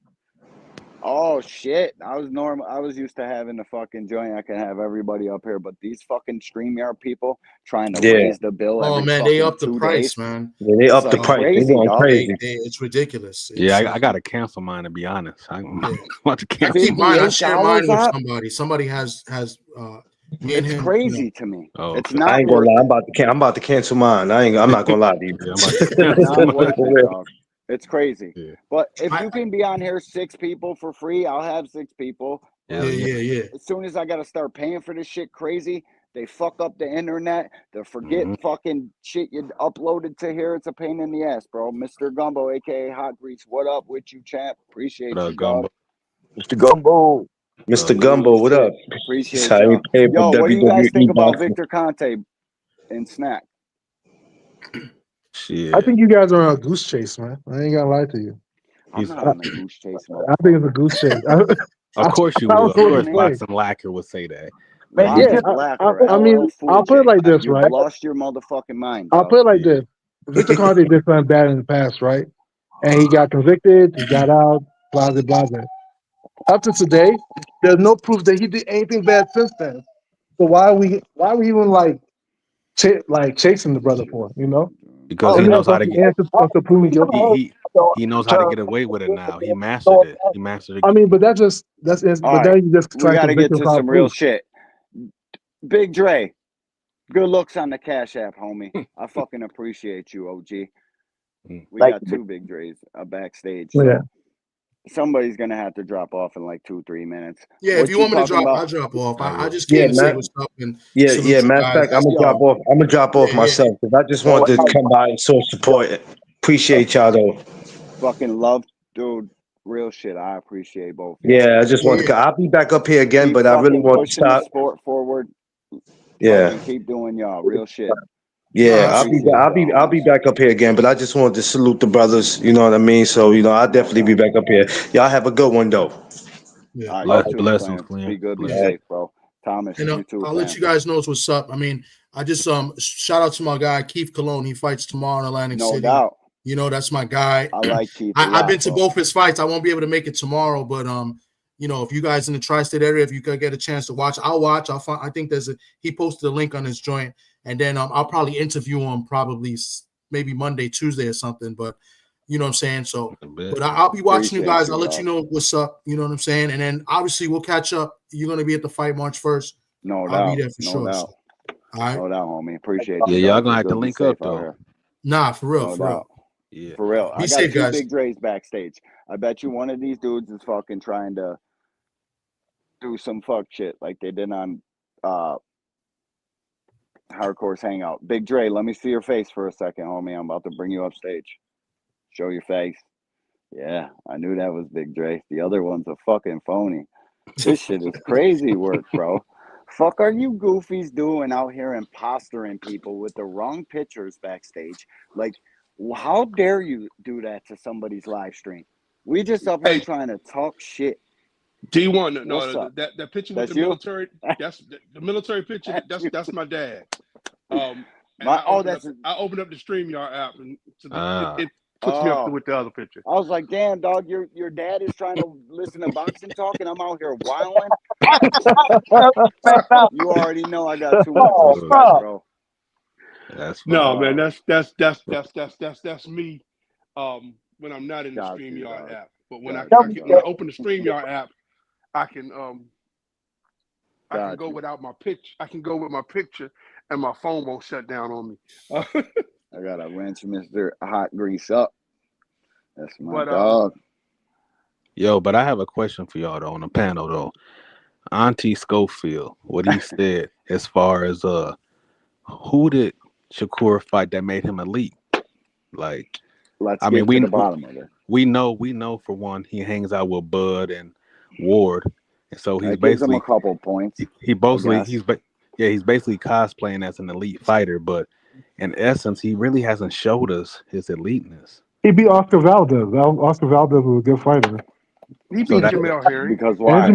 Oh shit. I was used to having the fucking joint. I can have everybody up here, but these fucking StreamYard people trying to raise the bill. Oh man, they up the price, man. Yeah, they up the price. They're going crazy. It's ridiculous. I gotta cancel mine to be honest. I'm about to cancel. I keep mine. I share mine with somebody. Somebody has me and it's him. Crazy to me. Oh, it's not. I ain't gonna lie. I'm about to cancel mine. I'm not gonna lie to you. It's crazy. Yeah. But if you can be on here 6 people for free, I'll have 6 people. Yeah. As soon as I got to start paying for this shit crazy, they fuck up the internet. They forget fucking shit you uploaded to here. It's a pain in the ass, bro. Mr. Gumbo, a.k.a. Hot Grease. What up with you, champ? Appreciate you, Gumbo. Mr. Gumbo. Mr. Gumbo, what up? Appreciate you. Yo, what do you guys think about Victor Conte and Snack? I think you guys are on a goose chase, man. I ain't gonna lie to you. I'm not on a goose chase, motherfucker. I think it's a goose chase. Of course you I will. don't Of know what course, to say. Boxing Lacquer would say that. Yeah, I mean, I'll put it like this, You right? lost your motherfucking mind, I'll dog. put it like this. Victor Conte did something bad in the past, right? And he got convicted, he got out, blah, blah, blah, blah. Up to today, there's no proof that he did anything bad since then. So why are we even like chasing the brother for, you know? Because he knows how to get. To prove me guilty. He knows how to get away with it now. He mastered it. He mastered it. I mean, but that's All but right, then you just we try got to to get to without some real proof. shit. Big Dre, good looks on the Cash App, homie. I fucking appreciate you, OG. We got 2 Big Dre's backstage. So Yeah. somebody's gonna have to drop off in like 2-3 minutes. Yeah, What if you want me to talking drop, about? I'll drop off. I just came to say what's up and salute you Matter of guys. fact, I'm gonna drop off myself because I just wanted to come by and show support. Appreciate y'all though. Fucking love, dude. Real shit. I appreciate both of y'all. Yeah, I just wanted to. I'll be back up here again, Keep but I really fucking want to pushing the stop. sport forward. Yeah. Fucking keep doing y'all. Real shit. Yeah, I'll be back up here again, but I just wanted to salute the brothers. You know what I mean? So I'll definitely be back up here. Y'all have a good one though. Yeah. Blessings, Be good, be Yeah. safe, bro. Thomas, And you too. I'll let you guys know what's up. I mean, I just shout out to my guy Keith Cologne. He fights tomorrow in Atlantic No City. doubt. You know, that's my guy. I like Keith. A lot, I've been to bro. both his fights. I won't be able to make it tomorrow, but you know, if you guys in the tri-state area, if you could get a chance to watch, I'll watch. I think he posted a link on his joint, and then I'll probably interview him maybe Monday, Tuesday or something. But you know what I'm saying? So, but I'll be watching you guys. I'll let you know what's up. You know what I'm saying? And then obviously we'll catch up. You're gonna be at the fight March 1st. No I'll doubt. be there for sure. Doubt. So, all right. No doubt, homie. Appreciate Yeah, you. y'all Guys. gonna have Good to be link safe up out though. Nah, here. for real, No for real. doubt. Yeah. For real. Be I got safe, 2 guys. Big Dre's backstage. I bet you one of these dudes is fucking trying to do some fuck shit like they did on Hardcore's Hangout. Big Dre, let me see your face for a second, homie. I'm about to bring you up stage. Show your face. Yeah, I knew that was Big Dre. The other one's a fucking phony. This shit is crazy work, bro. Fuck are you goofies doing out here impostering people with the wrong pictures backstage? Like, how dare you do that to somebody's live stream? We just up here trying to talk shit. D1, What's no, up? that picture That's with the you? military. That's the military picture. That's my dad. And I I opened up the StreamYard app, and so it puts me up with the other picture. I was like, damn, dog, your dad is trying to listen to boxing talk, and I'm out here wilding. You already know I got too much respect, bro. That's no, man. That's me. When I'm not in the StreamYard app, but when I open the StreamYard app, I can go without my picture. I can go with my picture, and my phone won't shut down on me. I gotta wrench Mr. Hot Grease up. That's my dog. Yo, but I have a question for y'all though on the panel though. Auntie Schofield, what he said as far as who did Shakur fight that made him elite? Like, let's get to the bottom of it. We know for one he hangs out with Bud and Ward, and so he's that basically gives him a couple points. He's basically cosplaying as an elite fighter, but in essence, he really hasn't showed us his eliteness. He beat Oscar Valdez. Oscar Valdez was a good fighter. He beat Jamel Herring. Because why?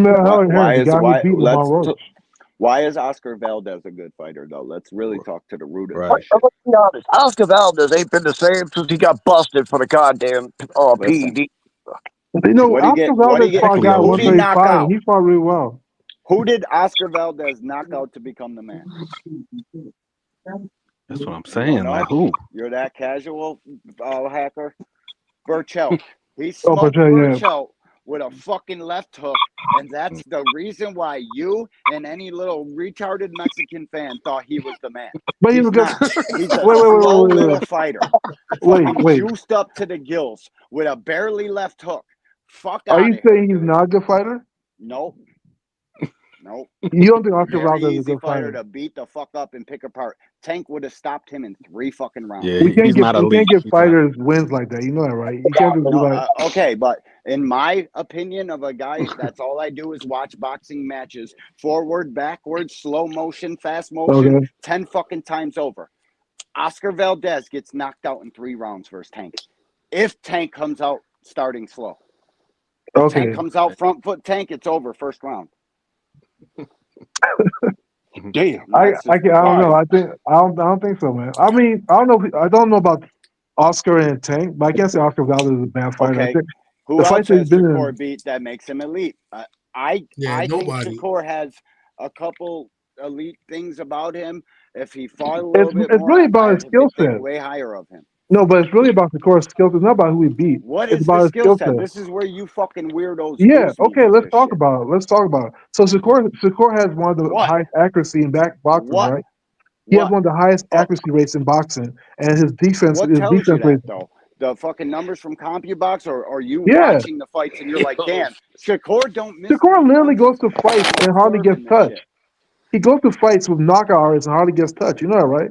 Why is Oscar Valdez a good fighter though? Let's really talk to the root of this shit. Let's be honest. Oscar Valdez ain't been the same since he got busted for the goddamn PED. You know, Oscar Valdez fought a guy 135. He fought really well. Who did Oscar Valdez knock out to become the man? That's what I'm saying. Like who? You're that casual hacker? Burchell. He smoked Burchell with a fucking left hook, and that's the reason why you and any little retarded Mexican fan thought he was the man. But he's not. He's a slow little fighter. Juiced up to the gills with a barely left hook. Fuck out. Are you saying he's not a good fighter? Nope. Nope. You don't think Oscar Valdez is a good fighter to beat the fuck up and pick apart? Tank would have stopped him in 3 fucking rounds. Yeah, we can't get fighters wins like that. You know that, right? You can't just do that. Okay, but in my opinion of a guy, that's all I do is watch boxing matches. Forward, backward, slow motion, fast motion, 10 fucking times over. Oscar Valdez gets knocked out in 3 rounds versus Tank. If Tank comes out starting slow. If Tank comes out front foot Tank, it's over first round. Damn. I don't know. I don't think so, man. I mean, I don't know about Oscar and Tank, but I can't say Oscar Valdez is a bad fighter. I Okay. think Who the else fights that he's has been Shakur in. beat that makes him elite? I think Shakur has a couple elite things about him. If he fought a little bit It's more, really about his I'd skill think set. way higher of him. No, but it's really about Shakur's skill set. It's not about who he beat. What It's is the about his skill skill set? set. This is where you fucking weirdos Yeah. lose me Okay. with Let's this talk shit. about it. Let's talk about it. So Shakur has one of the What? highest accuracy in boxing, What? right? He has one of the highest accuracy rates in boxing, and his defense. What His tells you defense rate. that though? The fucking numbers from CompuBox, or are you Yeah. watching the fights and you're like, damn, Shakur don't miss. Shakur literally goes to fights and hardly gets touched. Shit. He goes to fights with knockout artists and hardly gets touched. You know that, right?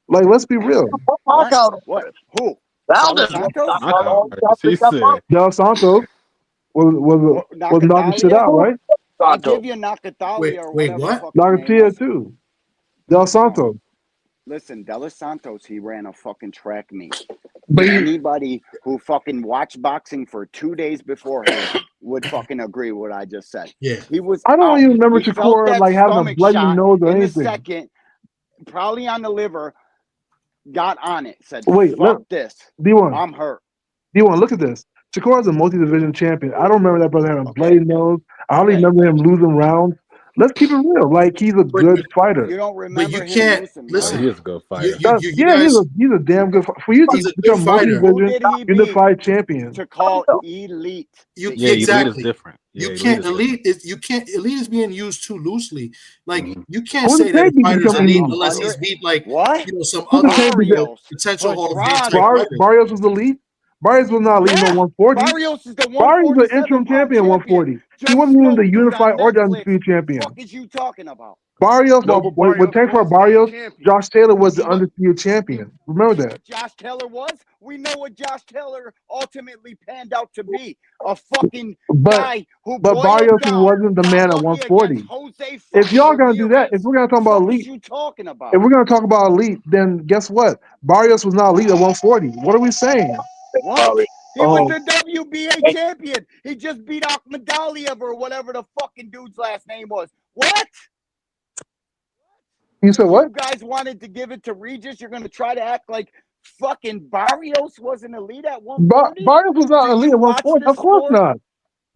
Like, let's be real. What? What? Who? Valdez. Santos? He said. Del Santos was knocking shit out, right? I'll give you Nakatalia or whatever the fuck his name Nagatia was. too. Del Santos. Listen, De Los Santos, he ran a fucking track meet. But anybody who fucking watched boxing for 2 days beforehand would fucking agree with what I just said. Yeah. He was I don't out. even remember He felt Shakur that like having a stomach bloody shot nose or in the anything. second, probably on the liver, got on it, said, Wait, fuck this. D1. I'm hurt. D1, look at this. Shakur is a multi-division champion. I don't remember that brother having a bloody nose. I don't even remember him losing rounds. Let's keep it real. Like, he's a good fighter. You don't remember you him can't losing listen. He is a good fighter. You guys, he's a damn good fighter. For you to he's a become good fighter. multi-division Who did he beat unified champion. to call elite? Yeah, elite is different. You Yeah, can't elite is being used too loosely. Like you can't Who say did that a Tank fighter's become elite elite? unless he's beat like what? Some Who did other Tank become? potential Hall of Fame type fighter. Barrios was elite. Barrios was not elite in 140. Barrios is the Barrios was an 147 interim pound champion 140. He wasn't even the unified or the undisputed champion. What is you talking about? Barrios, No, but when Tank fought Barrios, Josh Taylor was the undisputed champion. Remember that. Josh Taylor was? We know what Josh Taylor ultimately panned out to be. A fucking guy who But Barrios wasn't the man at 140. If y'all gonna do that, if we're gonna talk about elite, you talking about? if we're gonna talk about elite, then guess what? Barrios was not elite at 140. What are we saying? What? He was the WBA champion. He just beat Akhmadaliev or whatever the fucking dude's last name was. What? You said what? You guys wanted to give it to Regis. You're going to try to act like fucking Barrios was an elite at 140? Barrios was not elite at 140. Of course not.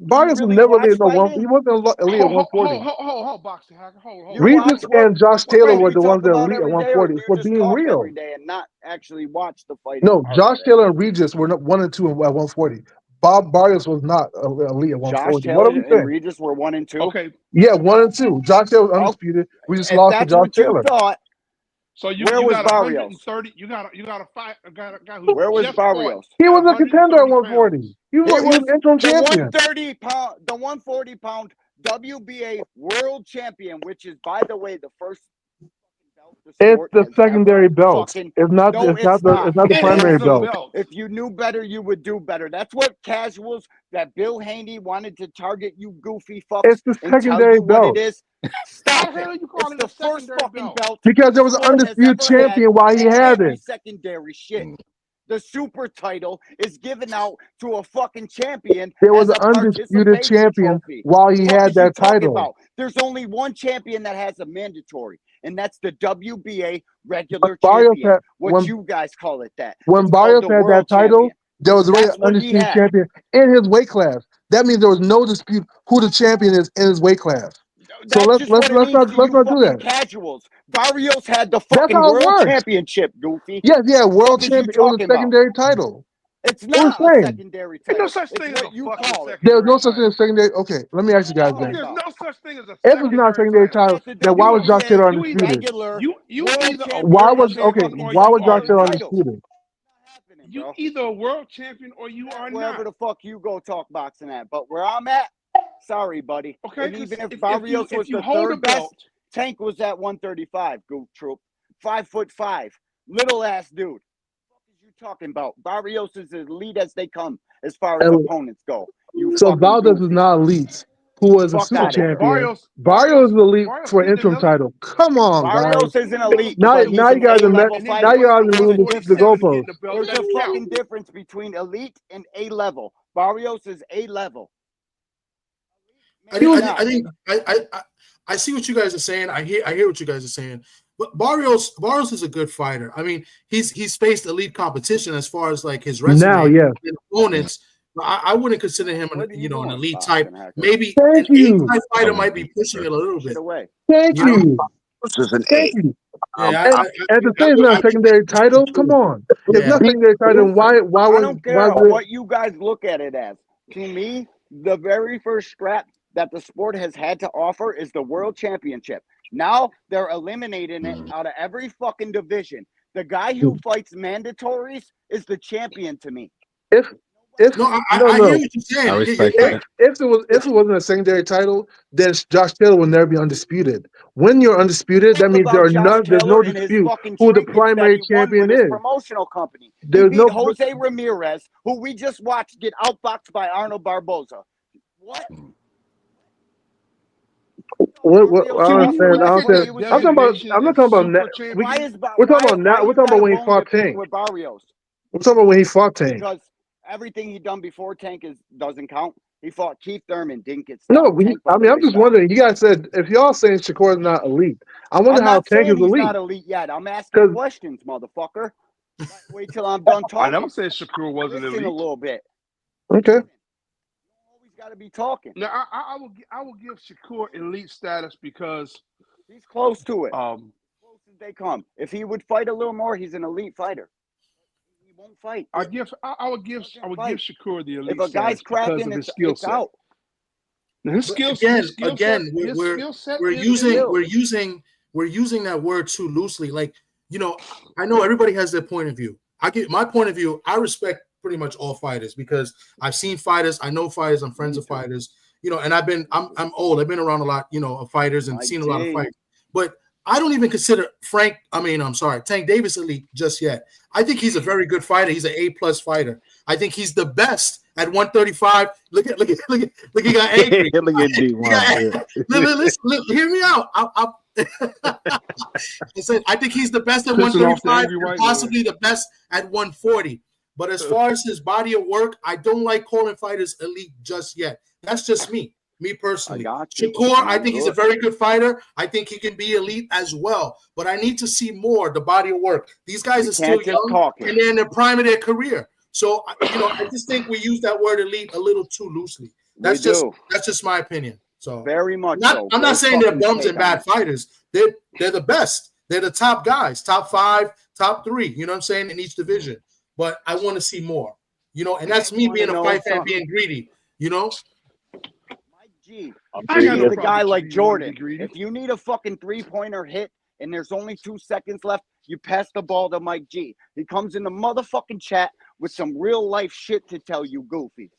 Barrios was never elite at 140. He wasn't elite at 140. Hold, boxing hacker. Hold. Regis and Josh Taylor were the ones that were elite at every day, 140. or For you just being talk real. every day and not actually watch the fight. No, Josh Taylor and Regis were 1 and 2 at 140. Bob Barrios was not elite at 140. Josh Taylor What are we and saying? Regis were 1 and 2. Okay. Yeah, 1 and 2. Josh Taylor was undisputed. We just lost to Josh Taylor. Thought, so you where was got Barrios? 130. You got a fight. A guy who where was Barrios? He was a contender at 140. He was interim champion. The 140 pound WBA world champion, which is, by the way, the first belt. It's the secondary belt. It's not the primary belt. If you knew better, you would do better. That's what casuals that Bill Haney wanted to target you goofy fucks. It's the secondary belt. What it is. Stop it. It's the first fucking belt. Because there was an undisputed champion while he had it. Secondary shit. The super title is given out to a fucking champion. There was an undisputed champion while he had that title. There's only one champion that has a mandatory, and that's the WBA regular Barrios champion. You guys call it that. When Barrios had that title, there was already an undisputed champion in his weight class. That means there was no dispute who the champion is in his weight class. So let's not do that. Casuals. Barrios had the fucking world championship, goofy. Yes, yeah, world champion. It was a secondary title. It's not a secondary title. There's no such thing as a fucking secondary. There's no such thing as secondary. Okay, let me ask you guys then. There's no such thing as a If it's not a secondary title, then why was Josh Taylor undisputed? Why was Josh Taylor undisputed? You either a world champion or you are not. Wherever the fuck you go talk boxing at. But where I'm at, sorry, buddy. Okay, and even if Barrios was the third best, Tank was at 135, goof troop. 5'5", little ass dude. What is you talking about? Barrios is as elite as they come as far as opponents go. So Valdez is not elite. who was a Fuck super out of here. champion. Barrios is elite for an interim title. Come on, guys. Barrios isn't elite, Now but he's you an guys are A-level And then now fighter. you guys are plus moving the 47 and getting goalposts. the belt. There's That a don't count. fucking difference between elite and A-level. Barrios is A-level. I see what you guys are saying. I hear what you guys are saying. But Barrios is a good fighter. I mean, he's faced elite competition as far as like his resume Now, yes. and opponents. I wouldn't consider him an elite type. Maybe Thank an you. A-type fighter might be pushing it a little bit. Thank You know? you. This is an Thank A. you. Yeah, And to say it's not a secondary title, come on. It's not a secondary title. Then why I was don't care what you guys look at it as. To me, the very first strap that the sport has had to offer is the World Championship. Now they're eliminating it out of every fucking division. The guy who fights mandatories is the champion to me. If I hear what you're saying. I respect that. If it wasn't a secondary title, then Josh Taylor will never be undisputed. When you're undisputed, that means there's no dispute who the primary champion is. Promotional company. There's He beat Jose Ramirez, who we just watched get outboxed by Arnold Barboza. What? What I don't understand. I'm not talking about now. We're talking about now. We're talking about when he fought Tank. With Barrios. We're talking about when he fought Tank. Because everything he done before Tank doesn't count. He fought Keith Thurman, didn't get No, stopped. I'm just wondering. You guys said if y'all saying Shakur is not elite, I wonder how Tank is he's elite. not elite yet. I'm asking questions, motherfucker. Wait till I'm done talking. I never said Shakur wasn't elite. A little bit. Okay. Always got to be talking. Now I will give Shakur elite status because he's close to it. Close as they come. If he would fight a little more, he's an elite fighter. He won't fight. I would give Shakur the elite. If a guy's cracking, it's out. Now, his skill again, set. We're using that word too loosely. Like, I know everybody has their point of view. I get my point of view. I respect pretty much all fighters because I've seen fighters, I know fighters, I'm friends of fighters, and I'm old. I've been around a lot, of fighters and seen a lot of fights. But I don't even consider Tank Davis elite just yet. I think he's a very good fighter. He's an A+ fighter. I think he's the best at 135. Look, he got angry. Hear me out. I think he's the best at 135 and possibly the best at 140. But as far as his body of work, I don't like calling fighters elite just yet. That's just me personally. Shakur, I think he's a very good fighter. I think he can be elite as well. But I need to see more, the body of work. These guys are still young, and they're in the prime of their career. So, I just think we use that word elite a little too loosely. That's just my opinion. So very much. I'm not saying they're bums and bad fighters. They're the best. They're the top guys, top 5, top 3. You know what I'm saying, in each division. But I want to see more. And that's me being a fight fan, being greedy. I got a guy like Jordan. If you need a fucking 3-pointer hit and there's only 2 seconds left, you pass the ball to Mike G. He comes in the motherfucking chat with some real life shit to tell you, goofies.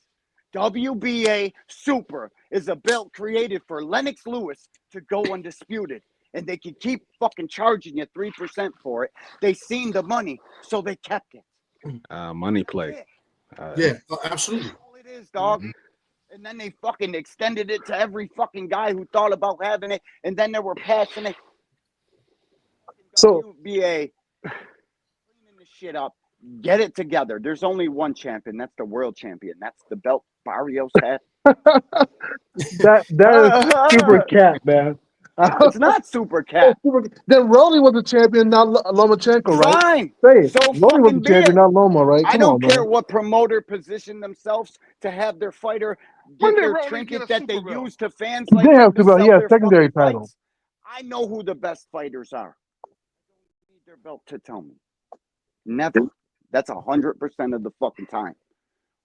WBA Super is a belt created for Lennox Lewis to go undisputed. And they can keep fucking charging you 3% for it. They seen the money, so they kept it. Money play. Absolutely. All it is, dog. And then they fucking extended it to every fucking guy who thought about having it, and then they were passing it. So WBA cleaning this shit up. Get it together. There's only one champion. That's the world champion. That's the belt Barrios had. that is super cat, man. It's not super cat. Then Rolly was the champion, not Lomachenko, right? Fine. Say it. So Rolly was the champion, not Loma, right? I don't care what promoter positioned themselves to have their fighter get their trinket that they use to fans like they have to secondary title. Fights. I know who the best fighters are. I don't need their belt to tell me. Never. That's 100% of the fucking time.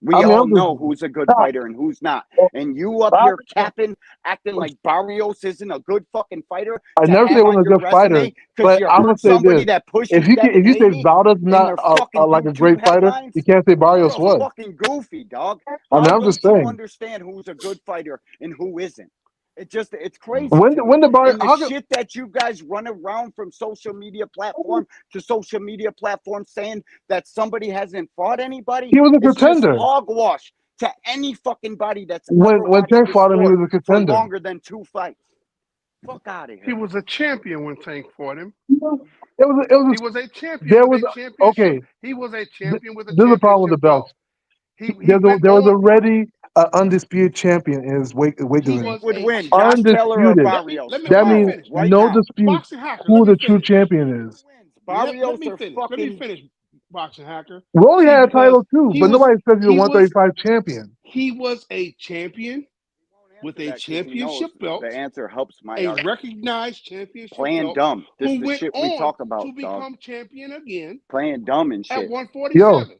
We all know who's a good fighter and who's not. And you up here capping, acting like Barrios isn't a good fucking fighter. I never say he wasn't a good fighter, but I'm gonna say this: if you say Balda's not like a great fighter, you can't say Barrios was. Fucking goofy, dog. I'm just saying. Understand who's a good fighter and who isn't. It's crazy. When the shit that you guys run around from social media platform to social media platform saying that somebody hasn't fought anybody. He was a pretender. Hogwash. to any fucking body that's When ever when watched Tank the fought him, he sport was a for contender. longer than 2 fights. Fuck out of He here. was a champion when Tank fought him. He was a champion there with was a championship. okay. He was a champion with a There's a problem with championship the belts. He There went was on. already an undisputed champion in his weight He division. was Would a win, Josh Taylor or Undisputed. Barrios let me That means finish. right no now. dispute Boxing Hacker, who let me the true finish. champion is. Barrios Let me or finish. fucking. Let me finish, Boxing Hacker. Rolly See, had a because title too, he but was nobody says he's a he was 135 champion. he was a champion with a championship belt, The answer helps my a argument. recognized championship Playing belt, dumb. This who the went shit we on talk about, to become champion again Playing dumb and at shit. 147.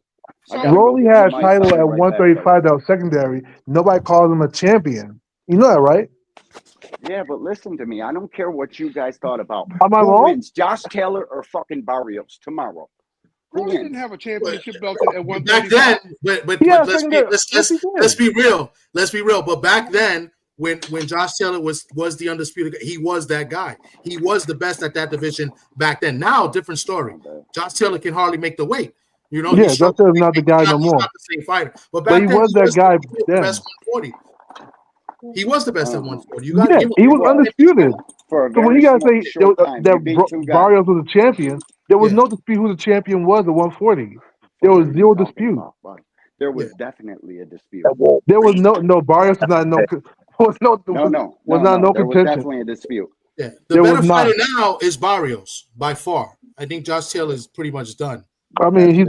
I gotta go Rolly get had a some ice. title I'll be at right back, 135 that was secondary. Nobody calls him a champion. You know that, right? Yeah, but listen to me. I don't care what you guys thought about. Am I Who wrong? wins, Josh Taylor or fucking Barrios tomorrow? Who Rolly wins? didn't have a championship belt at Back then, 135. but Yeah, let's be secondary. let's be real. Let's be real. But back then, when Josh Taylor was the undisputed, he was that guy. He was the best at that division back then. Now, different story. Josh Taylor can hardly make the weight. You know, Yeah, he's Josh Taylor's not the guy no he's more. not the same fighter. But But back he then, was that guy the then. best 140. He was the best at 140. You got to Yeah, give him he was undisputed. For a So when very you guys say short time. You beat two guys. Barrios was a champion, there was no dispute who the champion was at 140. There was zero dispute. There was definitely a dispute. There was no Barrios was not no was no There was contention. definitely a dispute. Yeah, the There better was not. fighter now is Barrios by far. I think Josh Taylor is pretty much done. I mean, he's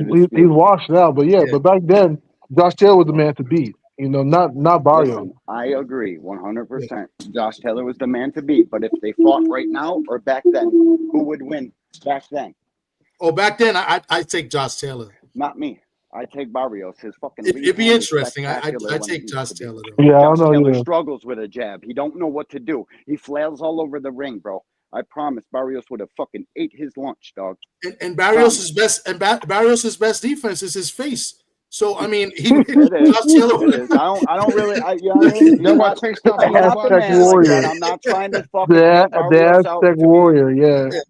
washed now, but but back then, Josh Taylor was the man to beat. You know, not Barrios. Listen, I agree 100%. Josh Taylor was the man to beat. But if they fought right now or back then, who would win back then? Oh, back then, I take Josh Taylor. Not me. I take Barrios. His fucking It'd be lead hand is interesting. I spectacular when take it Josh needs to be. Taylor though. Yeah, I Josh don't know Taylor either. struggles with a jab. He don't know what to do. He flails all over the ring, bro. I promise Barrios would have fucking ate his lunch, dog. And Barrios' best Barrios' best defense is his face. So I mean, It is. Josh Taylor. It is. I don't really. You know what I mean? You're not the man like that. I'm not trying to fucking The point Barrios out Aztec to be. warrior, yeah.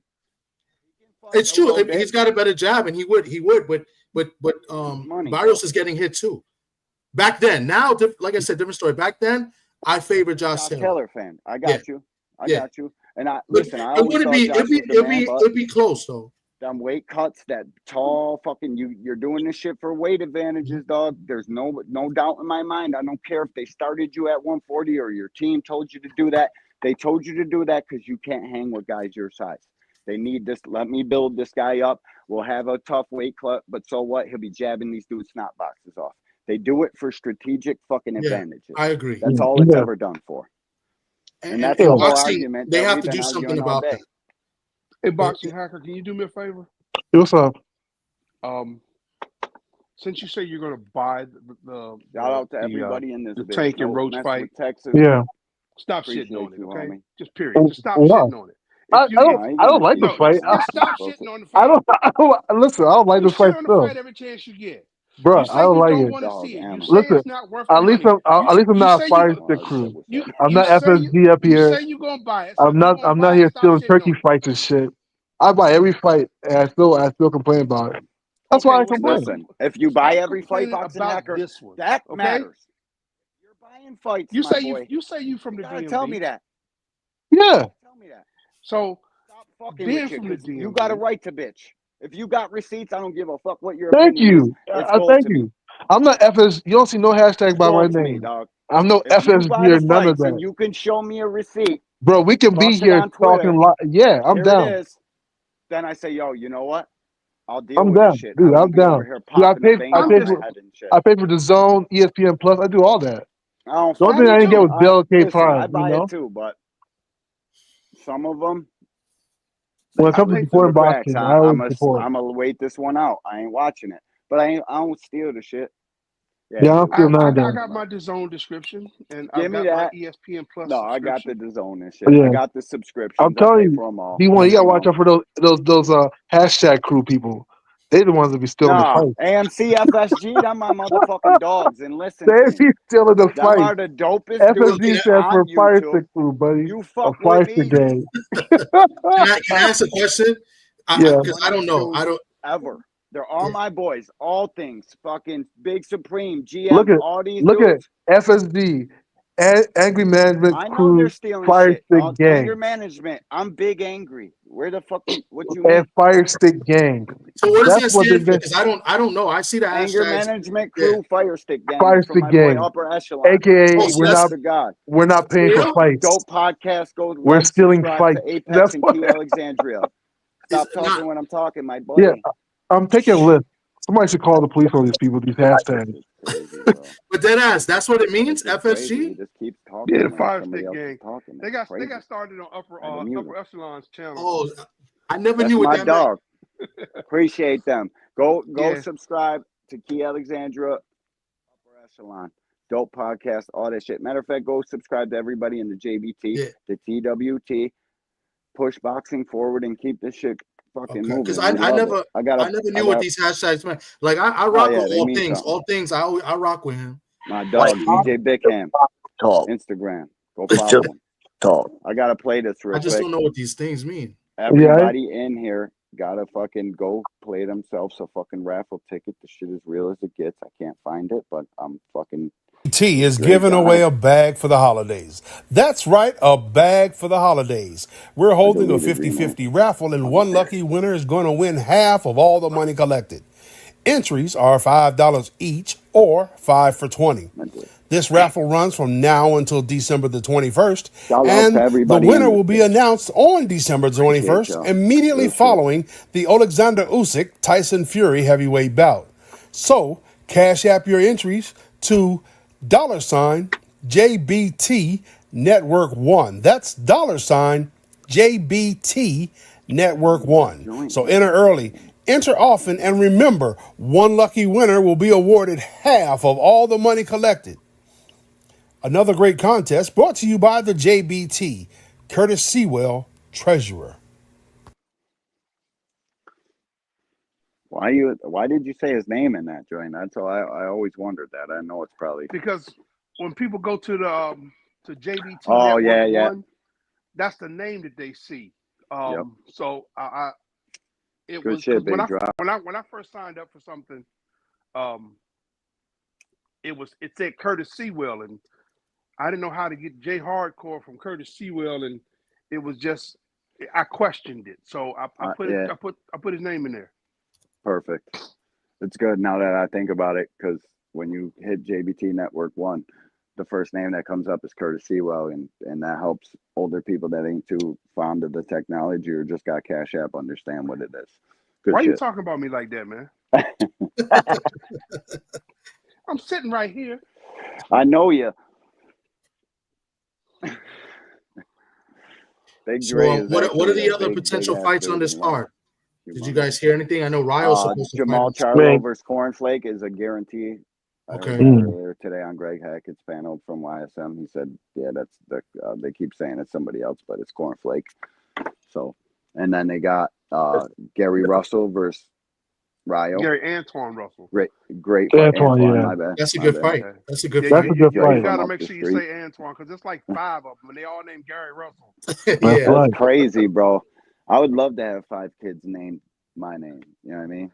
It's true. He's got a better jab, and he would. But Barrios is getting hit too. Back then, now, like I said, different story. Back then, I favor Josh Taylor. Fan. I got you. I got you. And Listen, I it always wouldn't thought be. Josh was the man, but It'd be close though. them weight cuts, that tall fucking you're doing this shit for weight advantages, dog. There's no doubt in my mind. I don't care if they started you at 140 or your team told you to do that. They told you to do that because you can't hang with guys your size. They need this. Let me build this guy up. We'll have a tough weight cut, but so what? He'll be jabbing these dudes' snot boxes off. They do it for strategic fucking advantages. I agree. That's all it's ever done for. And that's the whole argument. They that have we've to been do something arguing all about day. that. Hey, Boxing Hacker, can you do me a favor? What's up? Since you say you're going to buy the shout out to everybody in this the bitch. Tank and Don't Roach mess fight. with Texas. Yeah. Stop Appreciate shitting on it, you, okay? homie. Just period. Just stop Wow. shitting on it. I don't like the fight. Just stop shitting on the fight. Listen, I don't like You the fight shit on the still. fight every chance you get. Bro, You say I don't you like don't it. want to see it. You say Listen, it's not worth the at least money. I'm not a say fire you- stick crew. You I'm not say FSG up you here. say you're going to buy it. So I'm not here stealing turkey fights and shit. I buy every fight and I still complain about it. That's why I complain. Listen, if you buy every fight, complaining Boxing about Hacker, this one, that okay? matters. You're buying fights, You my say boy. you say you from the gotta DMV. tell me that. Yeah. Tell me that. So Stop fucking being with you, from the 'cause you got a DMV. right to bitch. If you got receipts, I don't give a fuck what your Thank opinion you. is. It's I gold thank to me. you. I'm not FS. You don't see no hashtag It's by my gold to me, name. dog. I'm no If you FSG buy or the none of fights and that. you can show me a receipt, Bro, we can be toss it here on Twitter. talking. Yeah, I'm Here down. it is. Then I say, yo, you know what? I'll deal I'm with down, this shit. dude. I won't I'm be over down. here Dude, popping a vein out my head and shit. I pay for the Zone, ESPN Plus. I do all that. I don't The only fuck thing I with didn't get you. was Bell K Listen, I Prime. You buy know, it too, but some of them, when it comes to supporting boxing, I always support. I'm gonna wait this one out. I ain't watching it, but I don't steal the shit. Yeah, I don't feel none of I that. got my DAZN description and Give I've me got my that. ESPN Plus No, I got the subscription. DAZN and shit. I Yeah. got the subscriptions. I'm I telling pay you, for them all. D1, you gotta watch know? out for those hashtag crew people. They the ones that be stealing the Nah, fight. AMC, FSG, them my motherfucking dogs. And listen They to me. be stealing the Them fight. are the dopest dudes FSG stands for on Fire YouTube. Stick Crew, buddy. You A fuck Fire with Stick me. gang. Can I ask a question? Yeah. Because I don't know. I don't ever. They're all my boys. All things. Fucking Big Supreme, Look GM, at all these look at dudes. FSD, Angry Management I know they're Crew, stealing Fire shit. Stick Anger Gang, management. I'm big angry. Where the fuck? What you and mean? Fire Stick Gang. So what does That's that what they've stand for? been. Because I don't know. I see the Anger hashtags. management Yeah. crew, Fire Stick Gang. Fire That's from Stick my boy Gang, Upper Echelon. aka Oh, so we're that's not To God. paying for real? fights. Dope podcast. Go We're like, stealing subscribe fights. to Apex That's and what. Key Alexandria. Is Stop it not? talking when I'm talking, my Yeah, buddy. I'm taking a list. Somebody should call the police on these people. These hashtags. It's crazy, bro. But dead ass, that's what it This means. is crazy. He FSG. just keeps Yeah, talking the when Fire somebody Stick else is Gang. talking. They It's got crazy. started on I had to mute Upper him. Echelon's channel. Oh, I never That's knew what my that meant. dog. Appreciate them. Go Yeah. subscribe to Key Alexandra, Upper Echelon, Dope Podcast, all that shit. Matter of fact, go subscribe to everybody in the JBT, Yeah. the TWT. Push boxing forward and keep this shit fucking moving. Because We I love never it. I never knew what these hashtags meant. Like I rock yeah, with they all mean things. something. All things. I rock with him. My dog, DJ Bickham, Instagram. Go follow him. I gotta play this real I just quick. don't know what these things mean. Everybody in here gotta fucking go play themselves a fucking raffle ticket. The shit is real as it gets. I can't find it, but I'm fucking. T is Great giving guy. away a bag for the holidays. That's right, a bag for the holidays. We're holding a 50-50 raffle, and one lucky winner is going to win half of all the money collected. Entries are $5 each or 5 for $20. This raffle runs from now until December the 21st, and the winner will be announced on December 21st, immediately following the Alexander Usyk Tyson Fury heavyweight bout. So, cash app your entries to $JBT Network 1. That's $JBT Network 1. So enter early, enter often, and remember, one lucky winner will be awarded half of all the money collected. Another great contest brought to you by the JBT, Curtis Sewell, Treasurer. Why did you say his name in that joint? That's all. I always wondered that. I know it's probably Because when people go to the to JBT Oh, Network yeah. 1, that's the name that they see. So it Good was shit, when big drop. I first signed up for something, it said Curtis Sewell, and I didn't know how to get J Hardcore from Curtis Sewell, and it was just I questioned it, so I put his name in there. Perfect. It's good now that I think about it, because when you hit JBT Network 1, the first name that comes up is Curtis Sewell, and that helps older people that ain't too fond of the technology or just got Cash App understand what it is. Good Why shit. you talking about me like that, man? I'm sitting right here. I know you. Big So, Dre is what are the actually a other big, potential big-ass fights on dude this in life. card? Did you guys hear anything? I know Ryo's supposed to Jamal fight. Charlo versus Cornflake is a guarantee. I heard that earlier today on Greg Hackett's panel from YSM. He said, "Yeah, that's they keep saying it's somebody else, but it's Cornflake." So, and then they got Gary Russell versus Ryo. Gary Antoine Russell. Great fight. Antoine, my bad. That's a My good bad. fight. That's a good That's fight. a good fight. You got to make sure you say Antoine, because it's like 5 of them, and they all named Gary Russell. That's crazy, bro. I would love to have 5 kids named my name. You know what I mean?